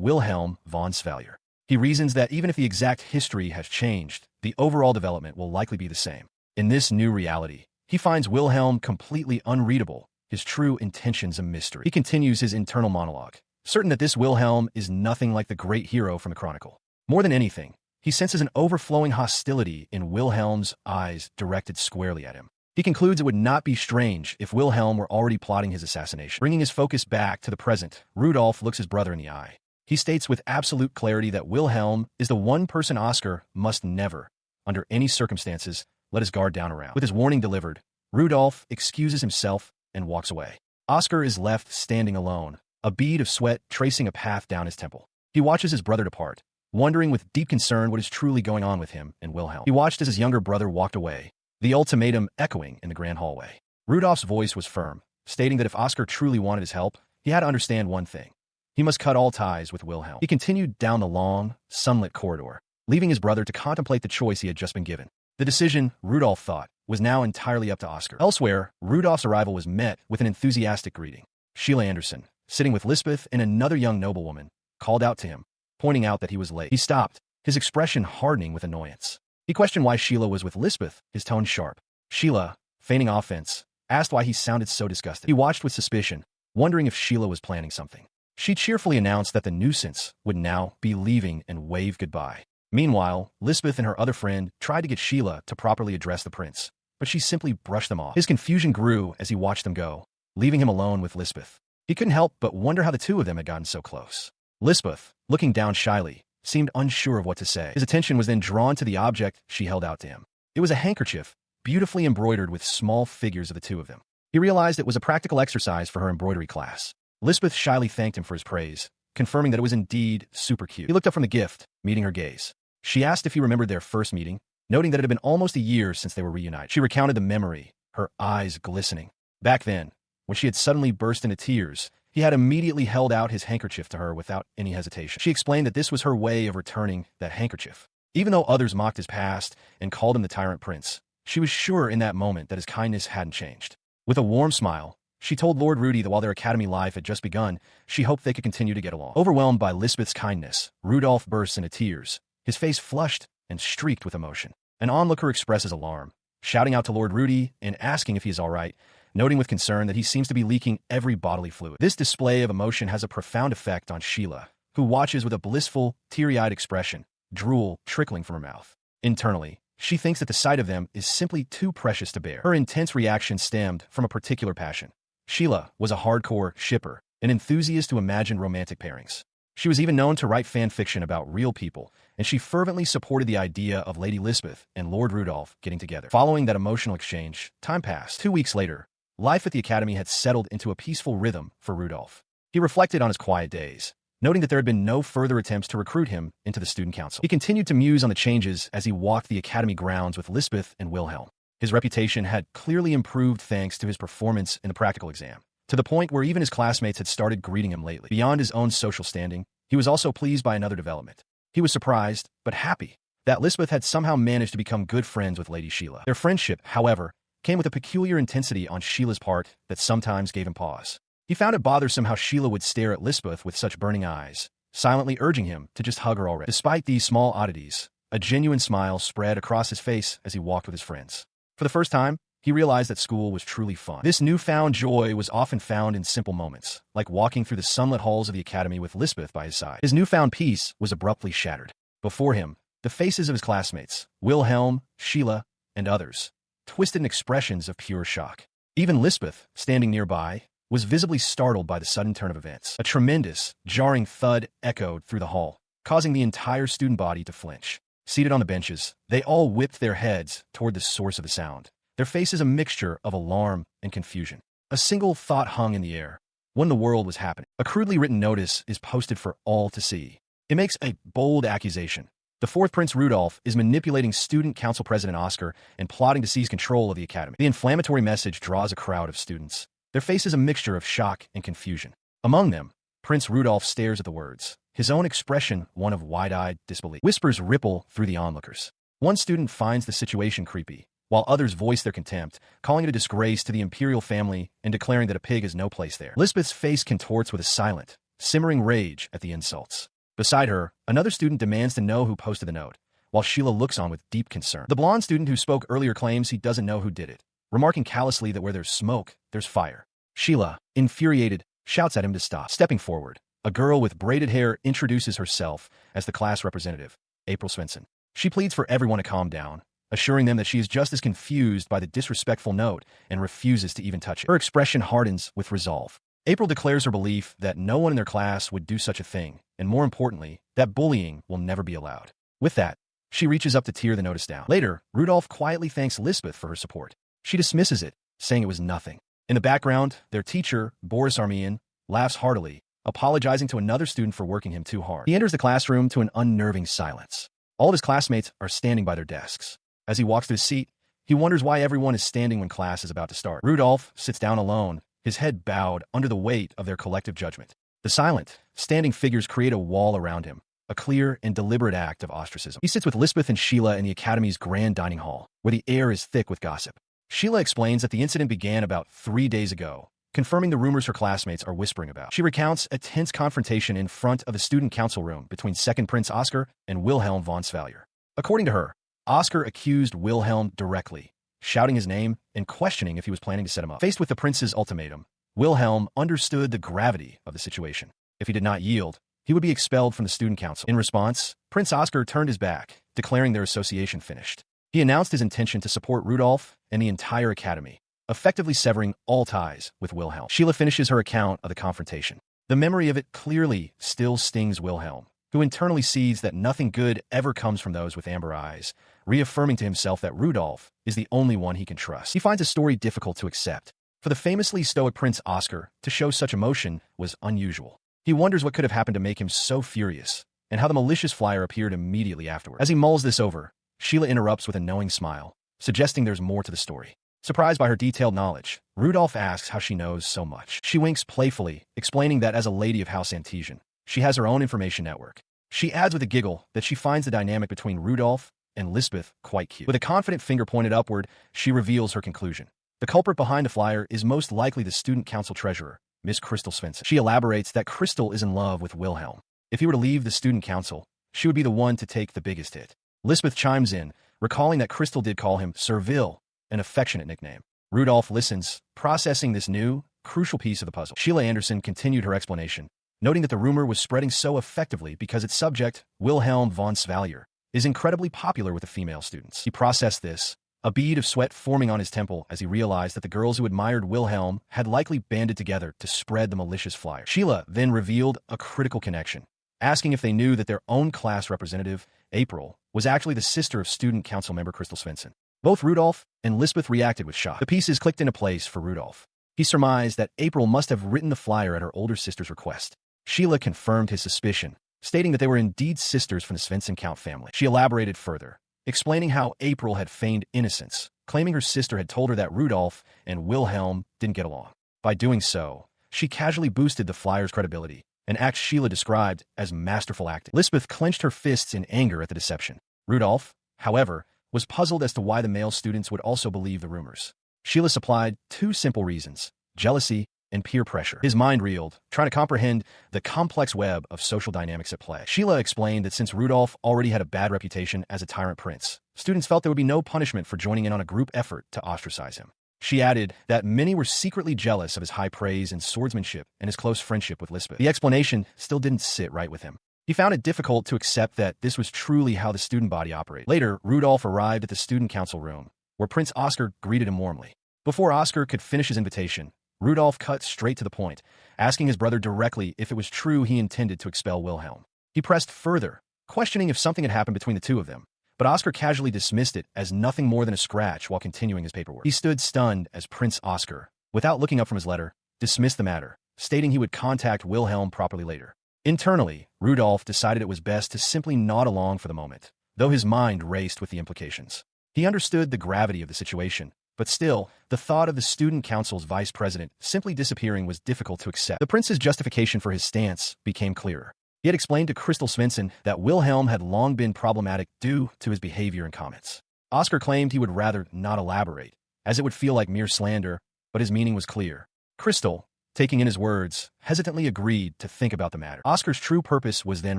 Wilhelm von Svallier. He reasons that even if the exact history has changed, the overall development will likely be the same. In this new reality, he finds Wilhelm completely unreadable, his true intentions a mystery. He continues his internal monologue, certain that this Wilhelm is nothing like the great hero from the Chronicle. More than anything, he senses an overflowing hostility in Wilhelm's eyes directed squarely at him. He concludes it would not be strange if Wilhelm were already plotting his assassination. Bringing his focus back to the present, Rudolph looks his brother in the eye. He states with absolute clarity that Wilhelm is the one person Oscar must never, under any circumstances, let his guard down around. With his warning delivered, Rudolph excuses himself and walks away. Oscar is left standing alone, a bead of sweat tracing a path down his temple. He watches his brother depart, wondering with deep concern what is truly going on with him and Wilhelm. He watched as his younger brother walked away, the ultimatum echoing in the grand hallway. Rudolph's voice was firm, stating that if Oscar truly wanted his help, he had to understand one thing. He must cut all ties with Wilhelm. He continued down the long, sunlit corridor, leaving his brother to contemplate the choice he had just been given. The decision, Rudolph thought, was now entirely up to Oscar. Elsewhere, Rudolph's arrival was met with an enthusiastic greeting. Sheila Anderson, sitting with Lisbeth and another young noblewoman, called out to him, pointing out that he was late. He stopped, his expression hardening with annoyance. He questioned why Sheila was with Lisbeth, his tone sharp. Sheila, feigning offense, asked why he sounded so disgusted. He watched with suspicion, wondering if Sheila was planning something. She cheerfully announced that the nuisance would now be leaving and waved goodbye. Meanwhile, Lisbeth and her other friend tried to get Sheila to properly address the prince, but she simply brushed them off. His confusion grew as he watched them go, leaving him alone with Lisbeth. He couldn't help but wonder how the two of them had gotten so close. Lisbeth, looking down shyly, seemed unsure of what to say. His attention was then drawn to the object she held out to him. It was a handkerchief, beautifully embroidered with small figures of the two of them. He realized it was a practical exercise for her embroidery class. Lisbeth shyly thanked him for his praise, confirming that it was indeed super cute. He looked up from the gift, meeting her gaze. She asked if he remembered their first meeting, noting that it had been almost a year since they were reunited. She recounted the memory, her eyes glistening. Back then, when she had suddenly burst into tears, he had immediately held out his handkerchief to her without any hesitation. She explained that this was her way of returning that handkerchief. Even though others mocked his past and called him the Tyrant Prince, she was sure in that moment that his kindness hadn't changed. With a warm smile, she told Lord Rudy that while their academy life had just begun, she hoped they could continue to get along. Overwhelmed by Lisbeth's kindness, Rudolph burst into tears, his face flushed and streaked with emotion. An onlooker expresses alarm, shouting out to Lord Rudy and asking if he is all right, noting with concern that he seems to be leaking every bodily fluid. This display of emotion has a profound effect on Sheila, who watches with a blissful, teary-eyed expression, drool trickling from her mouth. Internally, she thinks that the sight of them is simply too precious to bear. Her intense reaction stemmed from a particular passion. Sheila was a hardcore shipper, an enthusiast who imagined romantic pairings. She was even known to write fan fiction about real people, and she fervently supported the idea of Lady Lisbeth and Lord Rudolph getting together. Following that emotional exchange, time passed. 2 weeks later, life at the academy had settled into a peaceful rhythm for Rudolph. He reflected on his quiet days, noting that there had been no further attempts to recruit him into the student council. He continued to muse on the changes as he walked the academy grounds with Lisbeth and Wilhelm. His reputation had clearly improved thanks to his performance in the practical exam, to the point where even his classmates had started greeting him lately. Beyond his own social standing, he was also pleased by another development. He was surprised, but happy, that Lisbeth had somehow managed to become good friends with Lady Sheila. Their friendship, however, came with a peculiar intensity on Sheila's part that sometimes gave him pause. He found it bothersome how Sheila would stare at Lisbeth with such burning eyes, silently urging him to just hug her already. Despite these small oddities, a genuine smile spread across his face as he walked with his friends. For the first time, he realized that school was truly fun. This newfound joy was often found in simple moments, like walking through the sunlit halls of the academy with Lisbeth by his side. His newfound peace was abruptly shattered. Before him, the faces of his classmates, Wilhelm, Sheila, and others, twisted in expressions of pure shock. Even Lisbeth, standing nearby, was visibly startled by the sudden turn of events. A tremendous, jarring thud echoed through the hall, causing the entire student body to flinch. Seated on the benches, they all whipped their heads toward the source of the sound, their faces a mixture of alarm and confusion. A single thought hung in the air. What in the world was happening? A crudely written notice is posted for all to see. It makes a bold accusation. The fourth Prince Rudolph is manipulating Student Council President Oscar and plotting to seize control of the academy. The inflammatory message draws a crowd of students, their faces a mixture of shock and confusion. Among them, Prince Rudolph stares at the words, his own expression one of wide-eyed disbelief. Whispers ripple through the onlookers. One student finds the situation creepy, while others voice their contempt, calling it a disgrace to the imperial family and declaring that a pig has no place there. Lisbeth's face contorts with a silent, simmering rage at the insults. Beside her, another student demands to know who posted the note, while Sheila looks on with deep concern. The blonde student who spoke earlier claims he doesn't know who did it, remarking callously that where there's smoke, there's fire. Sheila, infuriated, shouts at him to stop. Stepping forward, a girl with braided hair introduces herself as the class representative, April Svensson. She pleads for everyone to calm down, assuring them that she is just as confused by the disrespectful note and refuses to even touch it. Her expression hardens with resolve. April declares her belief that no one in their class would do such a thing, and more importantly, that bullying will never be allowed. With that, she reaches up to tear the notice down. Later, Rudolph quietly thanks Lisbeth for her support. She dismisses it, saying it was nothing. In the background, their teacher, Boris Armian, laughs heartily, apologizing to another student for working him too hard. He enters the classroom to an unnerving silence. All of his classmates are standing by their desks. As he walks to his seat, he wonders why everyone is standing when class is about to start. Rudolph sits down alone, his head bowed under the weight of their collective judgment. The silent, standing figures create a wall around him, a clear and deliberate act of ostracism. He sits with Lisbeth and Sheila in the academy's grand dining hall, where the air is thick with gossip. Sheila explains that the incident began about 3 days ago, confirming the rumors her classmates are whispering about. She recounts a tense confrontation in front of the student council room between second Prince Oscar and Wilhelm von Svallier. According to her, Oscar accused Wilhelm directly, shouting his name and questioning if he was planning to set him up. Faced with the prince's ultimatum, Wilhelm understood the gravity of the situation. If he did not yield, he would be expelled from the student council. In response, Prince Oscar turned his back, declaring their association finished. He announced his intention to support Rudolph and the entire academy, effectively severing all ties with Wilhelm. Sheila finishes her account of the confrontation. The memory of it clearly still stings Wilhelm, who internally sees that nothing good ever comes from those with amber eyes, reaffirming to himself that Rudolph is the only one he can trust. He finds the story difficult to accept. For the famously stoic Prince Oscar to show such emotion was unusual. He wonders what could have happened to make him so furious, and how the malicious flyer appeared immediately afterward. As he mulls this over, Sheila interrupts with a knowing smile, suggesting there's more to the story. Surprised by her detailed knowledge, Rudolph asks how she knows so much. She winks playfully, explaining that as a lady of House Antesian, she has her own information network. She adds with a giggle that she finds the dynamic between Rudolph and Lisbeth quite cute. With a confident finger pointed upward, she reveals her conclusion. The culprit behind the flyer is most likely the student council treasurer, Miss Crystal Svensson. She elaborates that Crystal is in love with Wilhelm. If he were to leave the student council, she would be the one to take the biggest hit. Lisbeth chimes in, recalling that Crystal did call him Sir Vil, an affectionate nickname. Rudolph listens, processing this new, crucial piece of the puzzle. Sheila Anderson continued her explanation, noting that the rumor was spreading so effectively because its subject, Wilhelm von Svallier, is incredibly popular with the female students. He processed this, a bead of sweat forming on his temple as he realized that the girls who admired Wilhelm had likely banded together to spread the malicious flyer. Sheila then revealed a critical connection, asking if they knew that their own class representative, April, was actually the sister of student council member Crystal Svensson. Both Rudolph and Lisbeth reacted with shock. The pieces clicked into place for Rudolph. He surmised that April must have written the flyer at her older sister's request. Sheila confirmed his suspicion, stating that they were indeed sisters from the Svensson Count family. She elaborated further, explaining how April had feigned innocence, claiming her sister had told her that Rudolph and Wilhelm didn't get along. By doing so, she casually boosted the flyer's credibility, an act Sheila described as masterful acting. Lisbeth clenched her fists in anger at the deception. Rudolph, however, was puzzled as to why the male students would also believe the rumors. Sheila supplied 2 simple reasons: jealousy and peer pressure. His mind reeled, trying to comprehend the complex web of social dynamics at play. Sheila explained that since Rudolph already had a bad reputation as a tyrant prince, students felt there would be no punishment for joining in on a group effort to ostracize him. She added that many were secretly jealous of his high praise in swordsmanship and his close friendship with Lisbeth. The explanation still didn't sit right with him. He found it difficult to accept that this was truly how the student body operated. Later, Rudolph arrived at the student council room, where Prince Oscar greeted him warmly. Before Oscar could finish his invitation, Rudolph cut straight to the point, asking his brother directly if it was true he intended to expel Wilhelm. He pressed further, questioning if something had happened between the two of them, but Oscar casually dismissed it as nothing more than a scratch while continuing his paperwork. He stood stunned as Prince Oscar, without looking up from his letter, dismissed the matter, stating he would contact Wilhelm properly later. Internally, Rudolph decided it was best to simply nod along for the moment, though his mind raced with the implications. He understood the gravity of the situation, but still, the thought of the student council's vice president simply disappearing was difficult to accept. The prince's justification for his stance became clearer. He had explained to Crystal Svensson that Wilhelm had long been problematic due to his behavior and comments. Oscar claimed he would rather not elaborate, as it would feel like mere slander, but his meaning was clear. Crystal, taking in his words, hesitantly agreed to think about the matter. Oscar's true purpose was then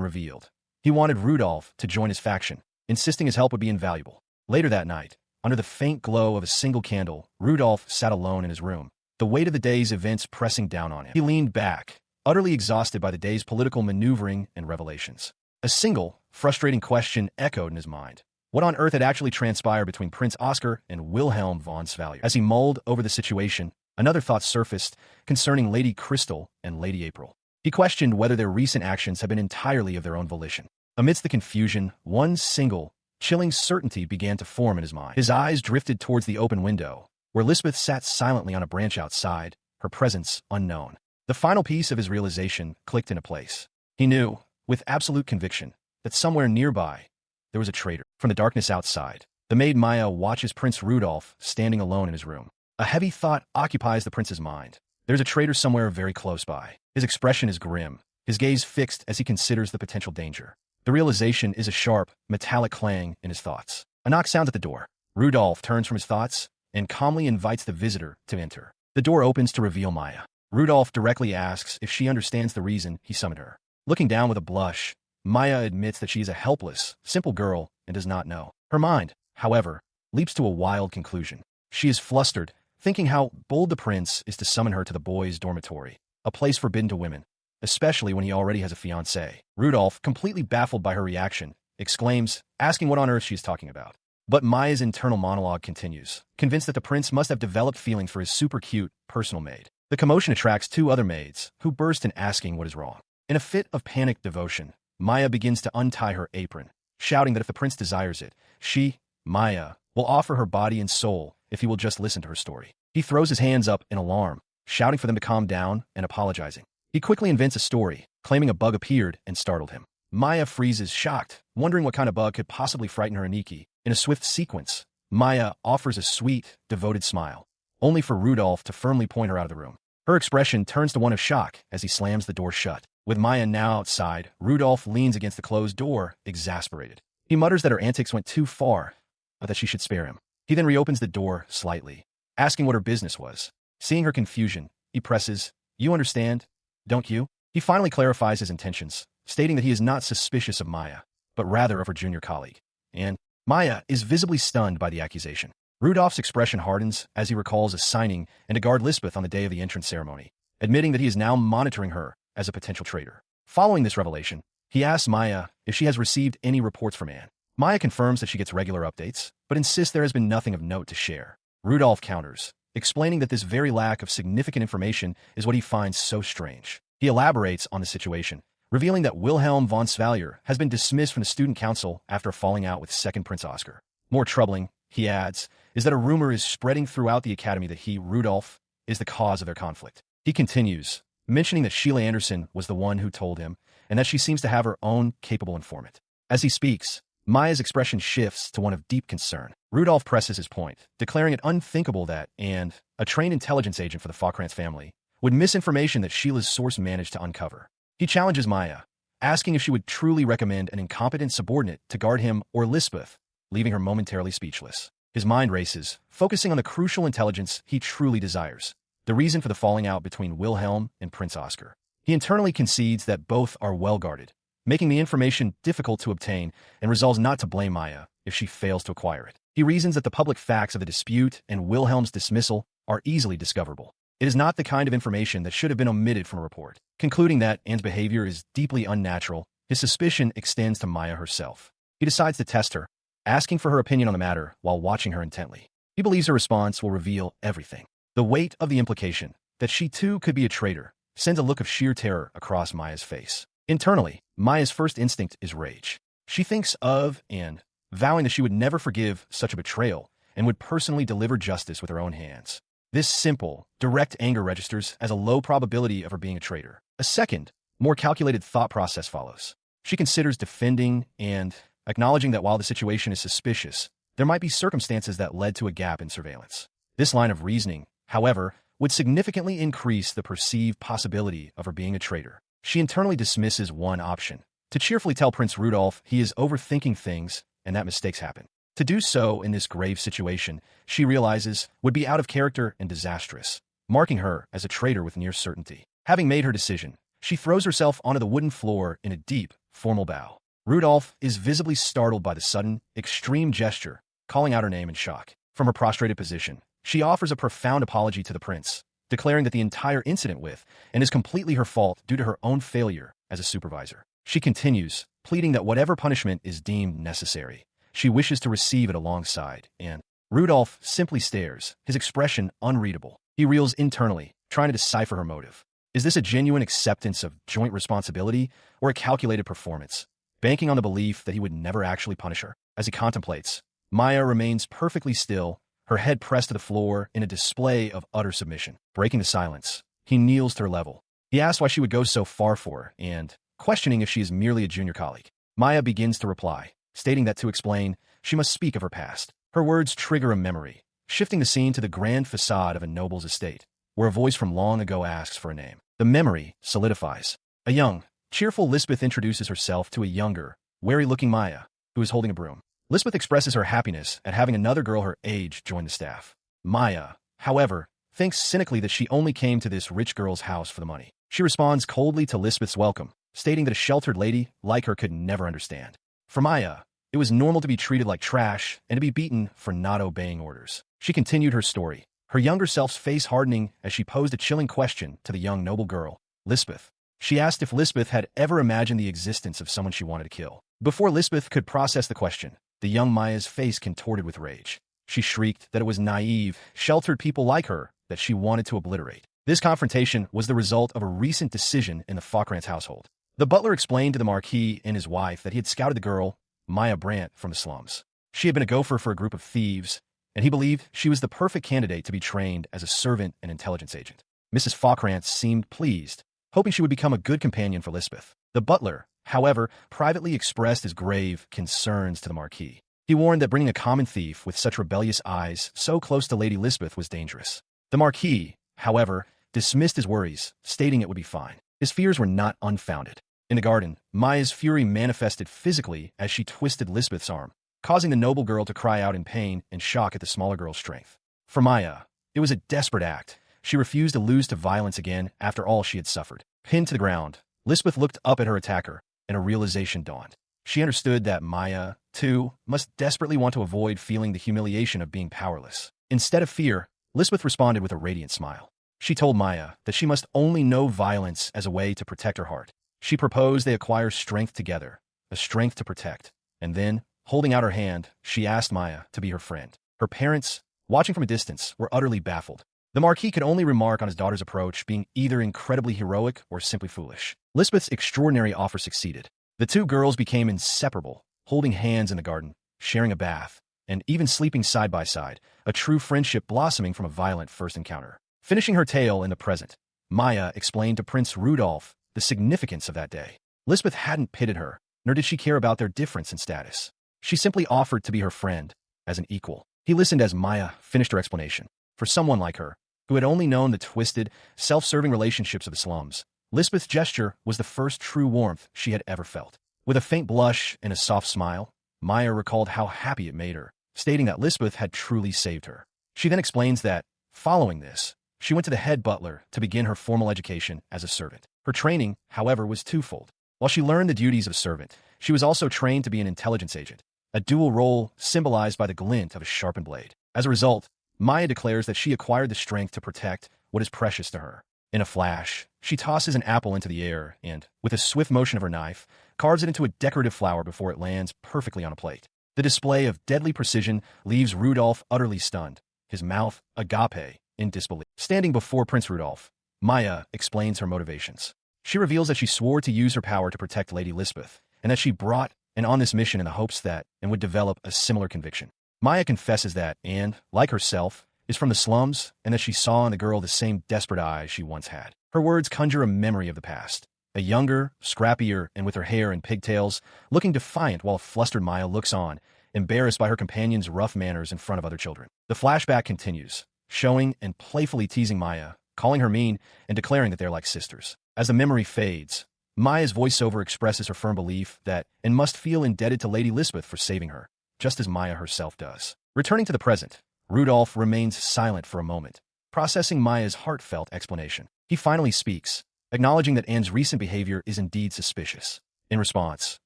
revealed. He wanted Rudolph to join his faction, insisting his help would be invaluable. Later that night, under the faint glow of a single candle, Rudolph sat alone in his room, the weight of the day's events pressing down on him. He leaned back, utterly exhausted by the day's political maneuvering and revelations. A single, frustrating question echoed in his mind. What on earth had actually transpired between Prince Oscar and Wilhelm von Svallier? As he mulled over the situation, another thought surfaced concerning Lady Crystal and Lady April. He questioned whether their recent actions had been entirely of their own volition. Amidst the confusion, one single, chilling certainty began to form in his mind. His eyes drifted towards the open window, where Lisbeth sat silently on a branch outside, her presence unknown. The final piece of his realization clicked into place. He knew, with absolute conviction, that somewhere nearby, there was a traitor. From the darkness outside, the maid Maya watches Prince Rudolph standing alone in his room. A heavy thought occupies the prince's mind. There's a traitor somewhere very close by. His expression is grim, his gaze fixed as he considers the potential danger. The realization is a sharp, metallic clang in his thoughts. A knock sounds at the door. Rudolph turns from his thoughts and calmly invites the visitor to enter. The door opens to reveal Maya. Rudolph directly asks if she understands the reason he summoned her. Looking down with a blush, Maya admits that she is a helpless, simple girl and does not know. Her mind, however, leaps to a wild conclusion. She is flustered, thinking how bold the prince is to summon her to the boys' dormitory, a place forbidden to women, especially when he already has a fiancée. Rudolph, completely baffled by her reaction, exclaims, asking what on earth she is talking about. But Maya's internal monologue continues, convinced that the prince must have developed feelings for his super-cute, personal maid. The commotion attracts two other maids, who burst in asking what is wrong. In a fit of panicked devotion, Maya begins to untie her apron, shouting that if the prince desires it, she, Maya, will offer her body and soul if he will just listen to her story. He throws his hands up in alarm, shouting for them to calm down and apologizing. He quickly invents a story, claiming a bug appeared and startled him. Maya freezes, shocked, wondering what kind of bug could possibly frighten her Aniki. In a swift sequence, Maya offers a sweet, devoted smile, only for Rudolph to firmly point her out of the room. Her expression turns to one of shock as he slams the door shut. With Maya now outside, Rudolph leans against the closed door, exasperated. He mutters that her antics went too far, but that she should spare him. He then reopens the door slightly, asking what her business was. Seeing her confusion, he presses, "You understand, don't you?" He finally clarifies his intentions, stating that he is not suspicious of Maya, but rather of her junior colleague. And Maya is visibly stunned by the accusation. Rudolph's expression hardens as he recalls assigning and to guard Lisbeth on the day of the entrance ceremony, admitting that he is now monitoring her as a potential traitor. Following this revelation, he asks Maya if she has received any reports from Anne. Maya confirms that she gets regular updates, but insists there has been nothing of note to share. Rudolph counters, explaining that this very lack of significant information is what he finds so strange. He elaborates on the situation, revealing that Wilhelm von Svallier has been dismissed from the student council after falling out with second Prince Oscar. More troubling, he adds, is that a rumor is spreading throughout the academy that he, Rudolph, is the cause of their conflict. He continues, mentioning that Sheila Anderson was the one who told him, and that she seems to have her own capable informant. As he speaks, Maya's expression shifts to one of deep concern. Rudolph presses his point, declaring it unthinkable that Anne, a trained intelligence agent for the Falkrantz family, would miss information that Sheila's source managed to uncover. He challenges Maya, asking if she would truly recommend an incompetent subordinate to guard him or Lisbeth, leaving her momentarily speechless. His mind races, focusing on the crucial intelligence he truly desires. the reason for the falling out between Wilhelm and Prince Oscar. He internally concedes that both are well-guarded, making the information difficult to obtain, and resolves not to blame Maya if she fails to acquire it. He reasons that the public facts of the dispute and Wilhelm's dismissal are easily discoverable. It is not the kind of information that should have been omitted from a report. Concluding that Anne's behavior is deeply unnatural, his suspicion extends to Maya herself. He decides to test her, asking for her opinion on the matter while watching her intently. He believes her response will reveal everything. The weight of the implication that she too could be a traitor sends a look of sheer terror across Maya's face. Internally, Maya's first instinct is rage. She thinks of Anne, vowing that she would never forgive such a betrayal and would personally deliver justice with her own hands. This simple, direct anger registers as a low probability of her being a traitor. A second, more calculated thought process follows. She considers defending and acknowledging that while the situation is suspicious, there might be circumstances that led to a gap in surveillance. This line of reasoning, however, would significantly increase the perceived possibility of her being a traitor. She internally dismisses one option, to cheerfully tell Prince Rudolph he is overthinking things and that mistakes happen. To do so in this grave situation, she realizes, would be out of character and disastrous, marking her as a traitor with near certainty. Having made her decision, she throws herself onto the wooden floor in a deep, formal bow. Rudolph is visibly startled by the sudden, extreme gesture, calling out her name in shock. From her prostrated position, she offers a profound apology to the prince, declaring that the entire incident with and is completely her fault due to her own failure as a supervisor. She continues, pleading that whatever punishment is deemed necessary, she wishes to receive it alongside, and Rudolph simply stares, his expression unreadable. He reels internally, trying to decipher her motive. Is this a genuine acceptance of joint responsibility or a calculated performance, banking on the belief that he would never actually punish her? As he contemplates, Maya remains perfectly still, her head pressed to the floor in a display of utter submission. Breaking the silence, he kneels to her level. He asks why she would go so far for her, and, questioning if she is merely a junior colleague, Maya begins to reply, stating that to explain, she must speak of her past. Her words trigger a memory, shifting the scene to the grand facade of a noble's estate, where a voice from long ago asks for a name. The memory solidifies. A young, cheerful Lisbeth introduces herself to a younger, wary-looking Maya, who is holding a broom. Lisbeth expresses her happiness at having another girl her age join the staff. Maya, however, thinks cynically that she only came to this rich girl's house for the money. She responds coldly to Lisbeth's welcome, stating that a sheltered lady like her could never understand. For Maya, it was normal to be treated like trash and to be beaten for not obeying orders. She continued her story, her younger self's face hardening as she posed a chilling question to the young noble girl, Lisbeth. She asked if Lisbeth had ever imagined the existence of someone she wanted to kill. Before Lisbeth could process the question, the young Maya's face contorted with rage. She shrieked that it was naive, sheltered people like her that she wanted to obliterate. This confrontation was the result of a recent decision in the Fockrantz household. The butler explained to the Marquis and his wife that he had scouted the girl, Maya Brandt, from the slums. She had been a gopher for a group of thieves, and he believed she was the perfect candidate to be trained as a servant and intelligence agent. Mrs. Fockrantz seemed pleased, hoping she would become a good companion for Lisbeth. The butler, however, privately expressed his grave concerns to the Marquis. He warned that bringing a common thief with such rebellious eyes so close to Lady Lisbeth was dangerous. The Marquis, however, dismissed his worries, stating it would be fine. His fears were not unfounded. In the garden, Maya's fury manifested physically as she twisted Lisbeth's arm, causing the noble girl to cry out in pain and shock at the smaller girl's strength. For Maya, it was a desperate act. She refused to lose to violence again after all she had suffered. Pinned to the ground, Lisbeth looked up at her attacker, and a realization dawned. She understood that Maya, too, must desperately want to avoid feeling the humiliation of being powerless. Instead of fear, Lisbeth responded with a radiant smile. She told Maya that she must only know violence as a way to protect her heart. She proposed they acquire strength together, a strength to protect, and then, holding out her hand, she asked Maya to be her friend. Her parents, watching from a distance, were utterly baffled. The Marquis could only remark on his daughter's approach being either incredibly heroic or simply foolish. Lisbeth's extraordinary offer succeeded. The two girls became inseparable, holding hands in the garden, sharing a bath, and even sleeping side by side, a true friendship blossoming from a violent first encounter. Finishing her tale in the present, Maya explained to Prince Rudolph the significance of that day. Lisbeth hadn't pitted her, nor did she care about their difference in status. She simply offered to be her friend, as an equal. He listened as Maya finished her explanation. For someone like her, who had only known the twisted, self-serving relationships of the slums, Lisbeth's gesture was the first true warmth she had ever felt. With a faint blush and a soft smile, Maya recalled how happy it made her, stating that Lisbeth had truly saved her. She then explains that, following this, she went to the head butler to begin her formal education as a servant. Her training, however, was twofold. While she learned the duties of a servant, she was also trained to be an intelligence agent, a dual role symbolized by the glint of a sharpened blade. As a result, Maya declares that she acquired the strength to protect what is precious to her. In a flash, she tosses an apple into the air and, with a swift motion of her knife, carves it into a decorative flower before it lands perfectly on a plate. The display of deadly precision leaves Rudolph utterly stunned, his mouth agape in disbelief. Standing before Prince Rudolph, Maya explains her motivations. She reveals that she swore to use her power to protect Lady Lisbeth, and that she brought and on this mission in the hopes that and would develop a similar conviction. Maya confesses that Anne, like herself, is from the slums and that she saw in the girl the same desperate eyes she once had. Her words conjure a memory of the past. A younger, scrappier, and with her hair in pigtails, looking defiant while a flustered Maya looks on, embarrassed by her companion's rough manners in front of other children. The flashback continues, showing and playfully teasing Maya, calling her mean, and declaring that they're like sisters. As the memory fades, Maya's voiceover expresses her firm belief that and must feel indebted to Lady Lisbeth for saving her, just as Maya herself does. Returning to the present, Rudolph remains silent for a moment, processing Maya's heartfelt explanation. He finally speaks, acknowledging that Anne's recent behavior is indeed suspicious. In response,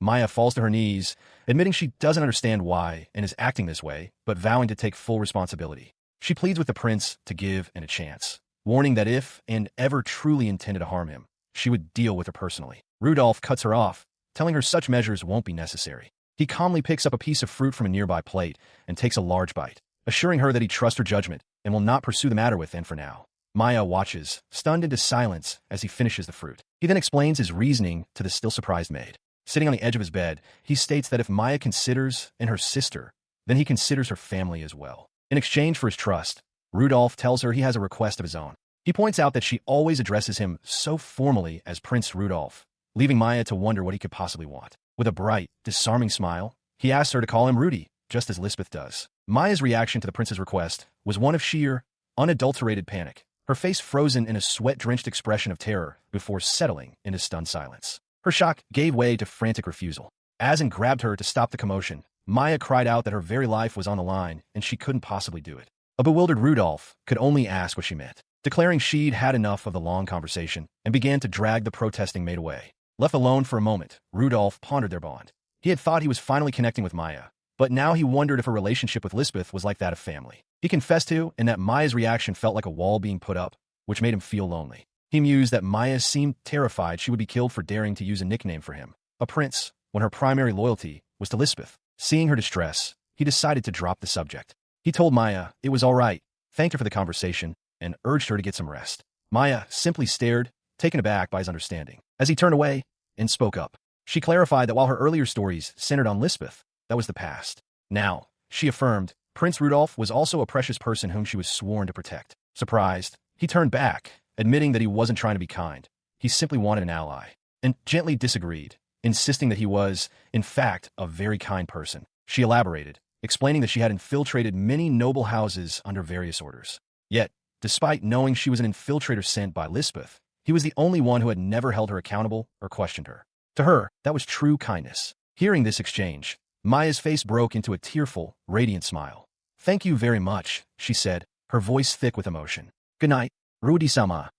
Maya falls to her knees, admitting she doesn't understand why and is acting this way, but vowing to take full responsibility. She pleads with the prince to give Anne a chance, warning that if Anne ever truly intended to harm him, she would deal with her personally. Rudolph cuts her off, telling her such measures won't be necessary. He calmly picks up a piece of fruit from a nearby plate and takes a large bite, assuring her that he trusts her judgment and will not pursue the matter with Anne for now. Maya watches, stunned into silence as he finishes the fruit. He then explains his reasoning to the still surprised maid. Sitting on the edge of his bed, he states that if Maya considers Anne her sister, then he considers her family as well. In exchange for his trust, Rudolph tells her he has a request of his own. He points out that she always addresses him so formally as Prince Rudolph, leaving Maya to wonder what he could possibly want. With a bright, disarming smile, he asks her to call him Rudy, just as Lisbeth does. Maya's reaction to the prince's request was one of sheer, unadulterated panic, her face frozen in a sweat-drenched expression of terror before settling into stunned silence. Her shock gave way to frantic refusal. As Anne grabbed her to stop the commotion, Maya cried out that her very life was on the line and she couldn't possibly do it. A bewildered Rudolph could only ask what she meant, declaring she'd had enough of the long conversation and began to drag the protesting maid away. Left alone for a moment, Rudolph pondered their bond. He had thought he was finally connecting with Maya, but now he wondered if her relationship with Lisbeth was like that of family. He confessed to, and that Maya's reaction felt like a wall being put up, which made him feel lonely. He mused that Maya seemed terrified she would be killed for daring to use a nickname for him, a prince, when her primary loyalty was to Lisbeth. Seeing her distress, he decided to drop the subject. He told Maya it was all right, thanked her for the conversation, and urged her to get some rest. Maya simply stared, taken aback by his understanding. As he turned away and spoke up, she clarified that while her earlier stories centered on Lisbeth, that was the past. Now, she affirmed, Prince Rudolph was also a precious person whom she was sworn to protect. Surprised, he turned back, admitting that he wasn't trying to be kind. He simply wanted an ally, and gently disagreed, insisting that he was, in fact, a very kind person. She elaborated, explaining that she had infiltrated many noble houses under various orders. Yet, despite knowing she was an infiltrator sent by Lisbeth, he was the only one who had never held her accountable or questioned her. To her, that was true kindness. Hearing this exchange, Maya's face broke into a tearful, radiant smile. Thank you very much, she said, her voice thick with emotion. Good night, Rudy-sama.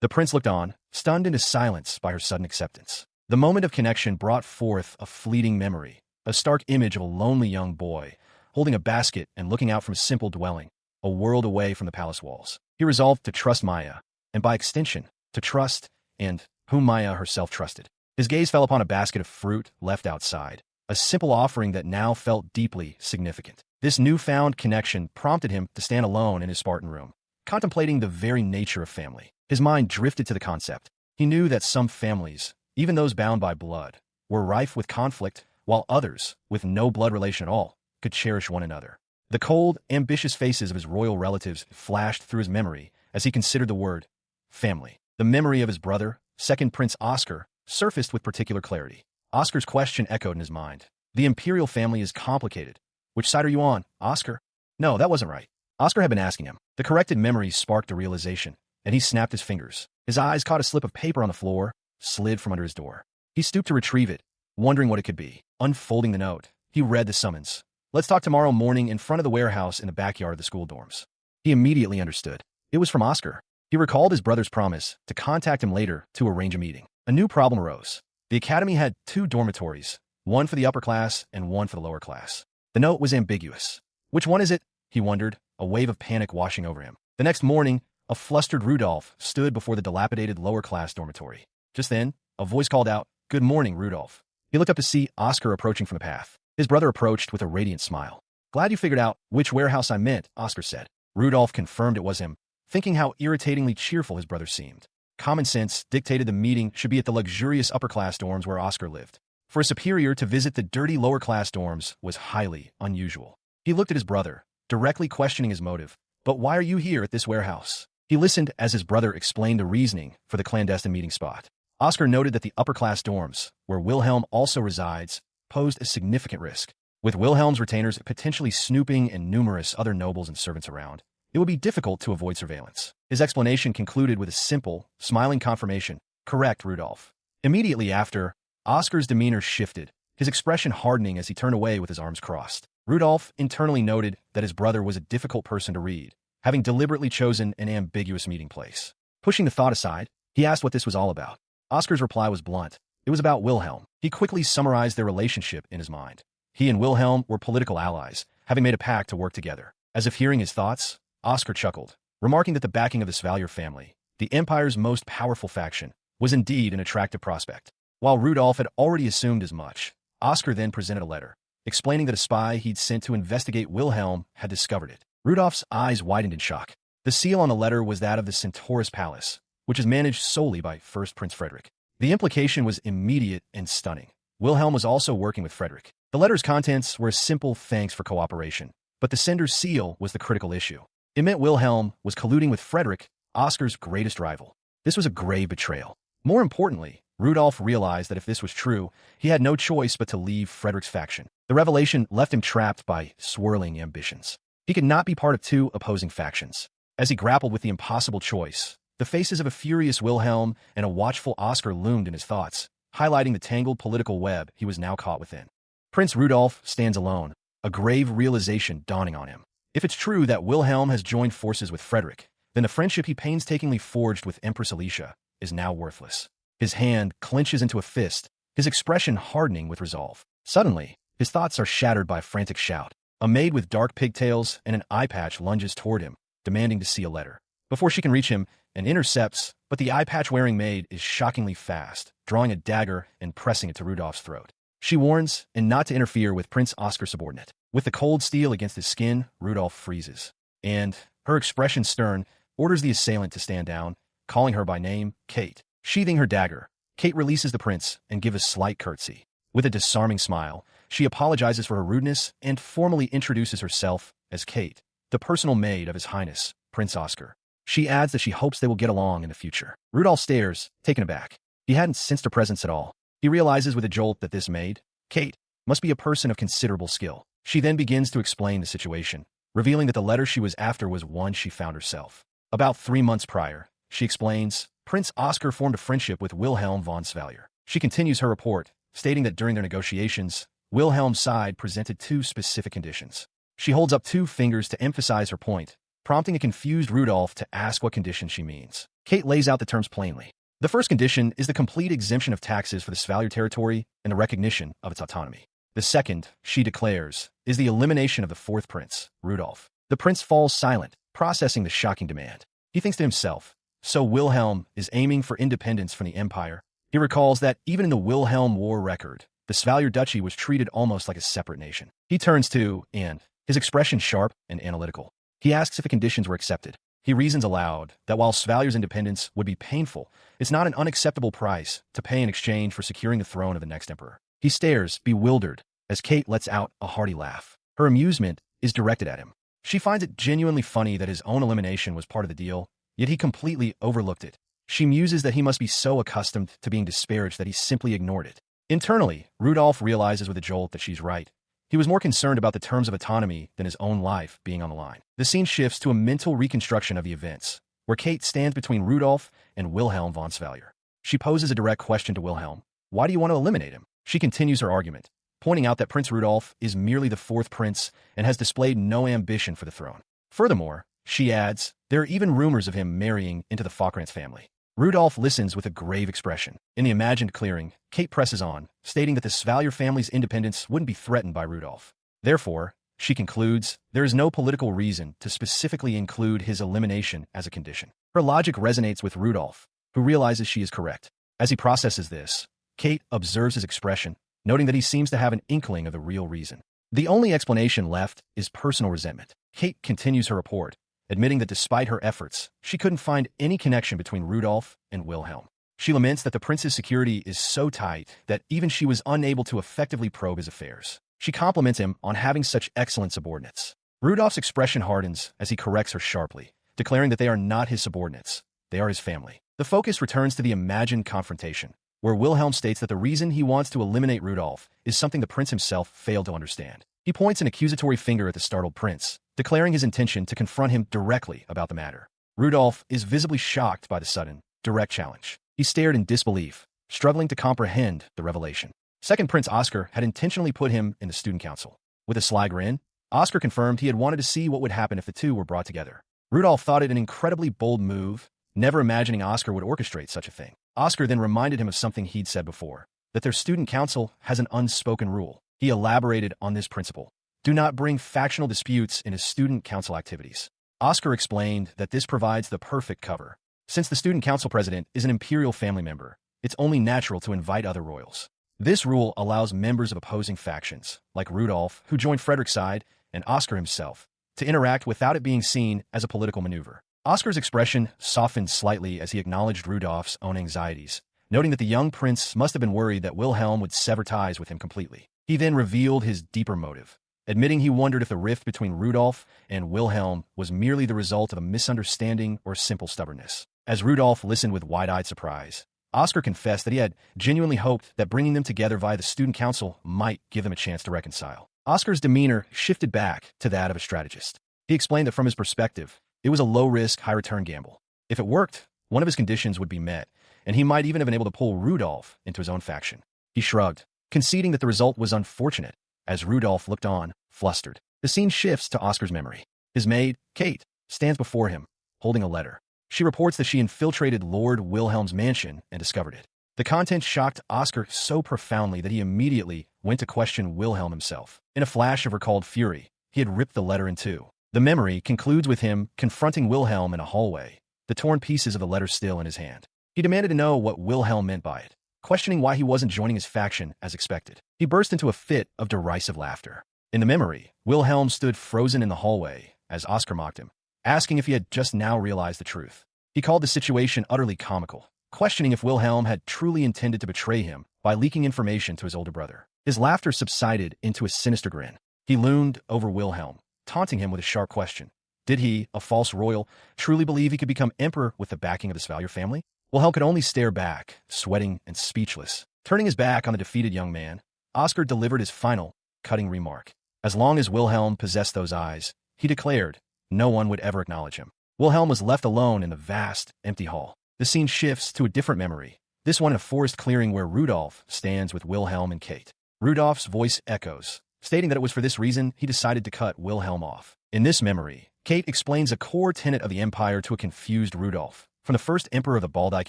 The prince looked on, stunned into silence by her sudden acceptance. The moment of connection brought forth a fleeting memory, a stark image of a lonely young boy, holding a basket and looking out from a simple dwelling, a world away from the palace walls. He resolved to trust Maya, and by extension, to trust, and whom Maya herself trusted. His gaze fell upon a basket of fruit left outside, a simple offering that now felt deeply significant. This newfound connection prompted him to stand alone in his Spartan room, contemplating the very nature of family. His mind drifted to the concept. He knew that some families, even those bound by blood, were rife with conflict, while others, with no blood relation at all, could cherish one another. The cold, ambitious faces of his royal relatives flashed through his memory as he considered the word family. The memory of his brother, second Prince Oscar, surfaced with particular clarity. Oscar's question echoed in his mind. The imperial family is complicated. Which side are you on, Oscar? No, that wasn't right. Oscar had been asking him. The corrected memory sparked a realization, and he snapped his fingers. His eyes caught a slip of paper on the floor, slid from under his door. He stooped to retrieve it, wondering what it could be. Unfolding the note, he read the summons. Let's talk tomorrow morning in front of the warehouse in the backyard of the school dorms. He immediately understood. It was from Oscar. He recalled his brother's promise to contact him later to arrange a meeting. A new problem arose. The academy had 2 dormitories, one for the upper class and one for the lower class. The note was ambiguous. Which one is it? He wondered, a wave of panic washing over him. The next morning, a flustered Rudolph stood before the dilapidated lower-class dormitory. Just then, a voice called out, "Good morning, Rudolph." He looked up to see Oscar approaching from the path. His brother approached with a radiant smile. "Glad you figured out which warehouse I meant," Oscar said. Rudolph confirmed it was him, thinking how irritatingly cheerful his brother seemed. Common sense dictated the meeting should be at the luxurious upper-class dorms where Oscar lived. For a superior to visit the dirty lower-class dorms was highly unusual. He looked at his brother, directly questioning his motive. "But why are you here at this warehouse?" He listened as his brother explained the reasoning for the clandestine meeting spot. Oscar noted that the upper-class dorms, where Wilhelm also resides, posed a significant risk. With Wilhelm's retainers potentially snooping and numerous other nobles and servants around, it would be difficult to avoid surveillance. His explanation concluded with a simple, smiling confirmation. "Correct, Rudolph." Immediately after, Oscar's demeanor shifted, his expression hardening as he turned away with his arms crossed. Rudolph internally noted that his brother was a difficult person to read, having deliberately chosen an ambiguous meeting place. Pushing the thought aside, he asked what this was all about. Oscar's reply was blunt. It was about Wilhelm. He quickly summarized their relationship in his mind. He and Wilhelm were political allies, having made a pact to work together. As if hearing his thoughts, Oscar chuckled, remarking that the backing of the Svallier family, the Empire's most powerful faction, was indeed an attractive prospect. While Rudolph had already assumed as much, Oscar then presented a letter, explaining that a spy he'd sent to investigate Wilhelm had discovered it. Rudolph's eyes widened in shock. The seal on the letter was that of the Centaurus Palace, which is managed solely by First Prince Frederick. The implication was immediate and stunning. Wilhelm was also working with Frederick. The letter's contents were a simple thanks for cooperation, but the sender's seal was the critical issue. It meant Wilhelm was colluding with Frederick, Oscar's greatest rival. This was a grave betrayal. More importantly, Rudolph realized that if this was true, he had no choice but to leave Frederick's faction. The revelation left him trapped by swirling ambitions. He could not be part of 2 opposing factions. As he grappled with the impossible choice, the faces of a furious Wilhelm and a watchful Oscar loomed in his thoughts, highlighting the tangled political web he was now caught within. Prince Rudolph stands alone, a grave realization dawning on him. If it's true that Wilhelm has joined forces with Frederick, then the friendship he painstakingly forged with Empress Alicia is now worthless. His hand clenches into a fist, his expression hardening with resolve. Suddenly, his thoughts are shattered by a frantic shout. A maid with dark pigtails and an eye patch lunges toward him, demanding to see a letter. Before she can reach him, and intercepts, but the eye patch-wearing maid is shockingly fast, drawing a dagger and pressing it to Rudolph's throat. She warns, and not to interfere with Prince Oscar's subordinate. With the cold steel against his skin, Rudolph freezes. And, her expression stern, orders the assailant to stand down, calling her by name, Kate. Sheathing her dagger, Kate releases the prince and gives a slight curtsy. With a disarming smile, she apologizes for her rudeness and formally introduces herself as Kate, the personal maid of His Highness, Prince Oscar. She adds that she hopes they will get along in the future. Rudolph stares, taken aback. He hadn't sensed her presence at all. He realizes with a jolt that this maid, Kate, must be a person of considerable skill. She then begins to explain the situation, revealing that the letter she was after was one she found herself. About 3 months prior, she explains, Prince Oscar formed a friendship with Wilhelm von Svallier. She continues her report, stating that during their negotiations, Wilhelm's side presented 2 specific conditions. She holds up 2 fingers to emphasize her point, prompting a confused Rudolph to ask what condition she means. Kate lays out the terms plainly. The first condition is the complete exemption of taxes for the Svallier territory and the recognition of its autonomy. The second, she declares, is the elimination of the 4th prince, Rudolph. The prince falls silent, processing the shocking demand. He thinks to himself, so Wilhelm is aiming for independence from the Empire. He recalls that even in the Wilhelm War record, the Svallier Duchy was treated almost like a separate nation. He turns to, and, his expression sharp and analytical. He asks if the conditions were accepted. He reasons aloud that while Svallier's independence would be painful, it's not an unacceptable price to pay in exchange for securing the throne of the next emperor. He stares, bewildered, as Kate lets out a hearty laugh. Her amusement is directed at him. She finds it genuinely funny that his own elimination was part of the deal, yet he completely overlooked it. She muses that he must be so accustomed to being disparaged that he simply ignored it. Internally, Rudolph realizes with a jolt that she's right. He was more concerned about the terms of autonomy than his own life being on the line. The scene shifts to a mental reconstruction of the events, where Kate stands between Rudolph and Wilhelm von Svallier. She poses a direct question to Wilhelm. Why do you want to eliminate him? She continues her argument, pointing out that Prince Rudolph is merely the 4th prince and has displayed no ambition for the throne. Furthermore, She adds, there are even rumors of him marrying into the Falkrantz family. Rudolph listens with a grave expression. In the imagined clearing, Kate presses on, stating that the Svallier family's independence wouldn't be threatened by Rudolph. Therefore, she concludes, there is no political reason to specifically include his elimination as a condition. Her logic resonates with Rudolph, who realizes she is correct. As he processes this, Kate observes his expression, noting that he seems to have an inkling of the real reason. The only explanation left is personal resentment. Kate continues her report, admitting that despite her efforts, she couldn't find any connection between Rudolph and Wilhelm. She laments that the prince's security is so tight that even she was unable to effectively probe his affairs. She compliments him on having such excellent subordinates. Rudolph's expression hardens as he corrects her sharply, declaring that they are not his subordinates, they are his family. The focus returns to the imagined confrontation, where Wilhelm states that the reason he wants to eliminate Rudolph is something the prince himself failed to understand. He points an accusatory finger at the startled prince, declaring his intention to confront him directly about the matter. Rudolph is visibly shocked by the sudden, direct challenge. He stared in disbelief, struggling to comprehend the revelation. Second Prince Oscar had intentionally put him in the student council. With a sly grin, Oscar confirmed he had wanted to see what would happen if the two were brought together. Rudolph thought it an incredibly bold move, never imagining Oscar would orchestrate such a thing. Oscar then reminded him of something he'd said before, that their student council has an unspoken rule. He elaborated on this principle. Do not bring factional disputes into student council activities. Oscar explained that this provides the perfect cover. Since the student council president is an imperial family member, it's only natural to invite other royals. This rule allows members of opposing factions, like Rudolph, who joined Frederick's side, and Oscar himself, to interact without it being seen as a political maneuver. Oscar's expression softened slightly as he acknowledged Rudolph's own anxieties, noting that the young prince must have been worried that Wilhelm would sever ties with him completely. He then revealed his deeper motive, admitting he wondered if the rift between Rudolph and Wilhelm was merely the result of a misunderstanding or simple stubbornness. As Rudolph listened with wide-eyed surprise, Oscar confessed that he had genuinely hoped that bringing them together via the student council might give them a chance to reconcile. Oscar's demeanor shifted back to that of a strategist. He explained that from his perspective, it was a low-risk, high-return gamble. If it worked, one of his conditions would be met, and he might even have been able to pull Rudolph into his own faction. He shrugged, conceding that the result was unfortunate, as Rudolph looked on, flustered. The scene shifts to Oscar's memory. His maid, Kate, stands before him, holding a letter. She reports that she infiltrated Lord Wilhelm's mansion and discovered it. The content shocked Oscar so profoundly that he immediately went to question Wilhelm himself. In a flash of recalled fury, he had ripped the letter in two. The memory concludes with him confronting Wilhelm in a hallway, the torn pieces of the letter still in his hand. He demanded to know what Wilhelm meant by it, questioning why he wasn't joining his faction as expected. He burst into a fit of derisive laughter. In the memory, Wilhelm stood frozen in the hallway as Oscar mocked him, asking if he had just now realized the truth. He called the situation utterly comical, questioning if Wilhelm had truly intended to betray him by leaking information to his older brother. His laughter subsided into a sinister grin. He loomed over Wilhelm, taunting him with a sharp question. Did he, a false royal, truly believe he could become emperor with the backing of the Svallier family? Wilhelm could only stare back, sweating and speechless. Turning his back on the defeated young man, Oscar delivered his final, cutting remark. As long as Wilhelm possessed those eyes, he declared, no one would ever acknowledge him. Wilhelm was left alone in the vast, empty hall. The scene shifts to a different memory, this one in a forest clearing where Rudolph stands with Wilhelm and Kate. Rudolph's voice echoes, stating that it was for this reason he decided to cut Wilhelm off. In this memory, Kate explains a core tenet of the empire to a confused Rudolph. From the first emperor of the Baldike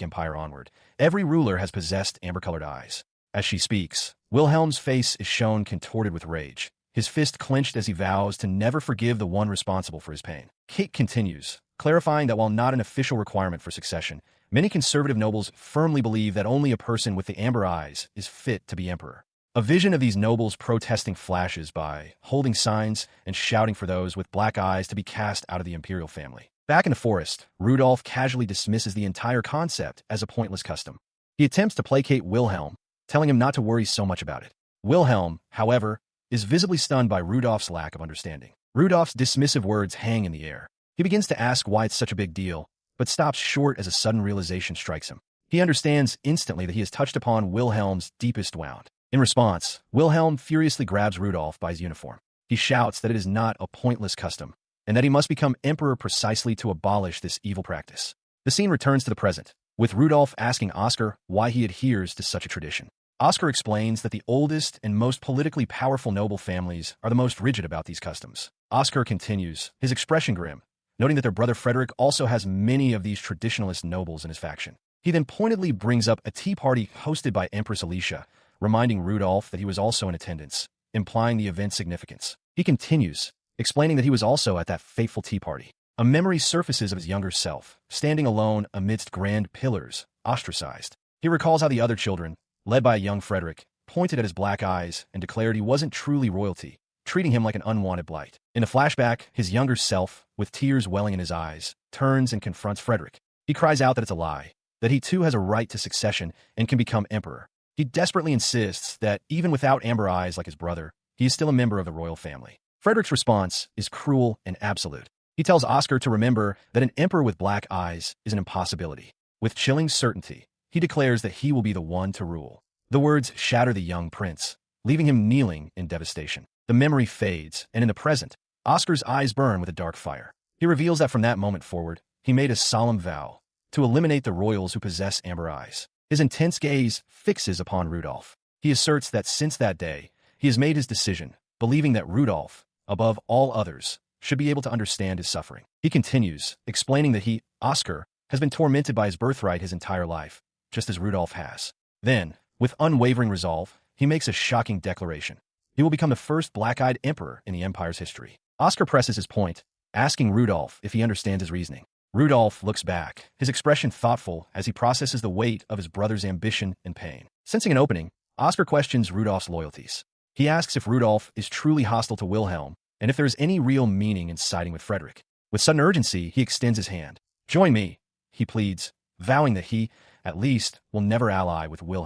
Empire onward, every ruler has possessed amber-colored eyes. As she speaks, Wilhelm's face is shown contorted with rage, his fist clenched as he vows to never forgive the one responsible for his pain. Kate continues, clarifying that while not an official requirement for succession, many conservative nobles firmly believe that only a person with the amber eyes is fit to be emperor. A vision of these nobles protesting flashes by, holding signs and shouting for those with black eyes to be cast out of the imperial family. Back in the forest, Rudolph casually dismisses the entire concept as a pointless custom. He attempts to placate Wilhelm, telling him not to worry so much about it. Wilhelm, however, is visibly stunned by Rudolph's lack of understanding. Rudolph's dismissive words hang in the air. He begins to ask why it's such a big deal, but stops short as a sudden realization strikes him. He understands instantly that he has touched upon Wilhelm's deepest wound. In response, Wilhelm furiously grabs Rudolph by his uniform. He shouts that it is not a pointless custom, and that he must become emperor precisely to abolish this evil practice. The scene returns to the present, with Rudolph asking Oscar why he adheres to such a tradition. Oscar explains that the oldest and most politically powerful noble families are the most rigid about these customs. Oscar continues, his expression grim, noting that their brother Frederick also has many of these traditionalist nobles in his faction. He then pointedly brings up a tea party hosted by Empress Alicia, reminding Rudolph that he was also in attendance, implying the event's significance. He continues, explaining that he was also at that fateful tea party. A memory surfaces of his younger self, standing alone amidst grand pillars, ostracized. He recalls how the other children, led by a young Frederick, pointed at his black eyes and declared he wasn't truly royalty, treating him like an unwanted blight. In a flashback, his younger self, with tears welling in his eyes, turns and confronts Frederick. He cries out that it's a lie, that he too has a right to succession and can become emperor. He desperately insists that even without amber eyes like his brother, he is still a member of the royal family. Frederick's response is cruel and absolute. He tells Oscar to remember that an emperor with black eyes is an impossibility. With chilling certainty, he declares that he will be the one to rule. The words shatter the young prince, leaving him kneeling in devastation. The memory fades, and in the present, Oscar's eyes burn with a dark fire. He reveals that from that moment forward, he made a solemn vow to eliminate the royals who possess amber eyes. His intense gaze fixes upon Rudolph. He asserts that since that day, he has made his decision, believing that Rudolph, above all others, should be able to understand his suffering. He continues, explaining that he, Oscar, has been tormented by his birthright his entire life, just as Rudolph has. Then, with unwavering resolve, he makes a shocking declaration. He will become the first black-eyed emperor in the empire's history. Oscar presses his point, asking Rudolph if he understands his reasoning. Rudolph looks back, his expression thoughtful as he processes the weight of his brother's ambition and pain. Sensing an opening, Oscar questions Rudolph's loyalties. He asks if Rudolph is truly hostile to Wilhelm, and if there is any real meaning in siding with Frederick. With sudden urgency, he extends his hand. "Join me," he pleads, vowing that he, at least, will never ally with Wilhelm.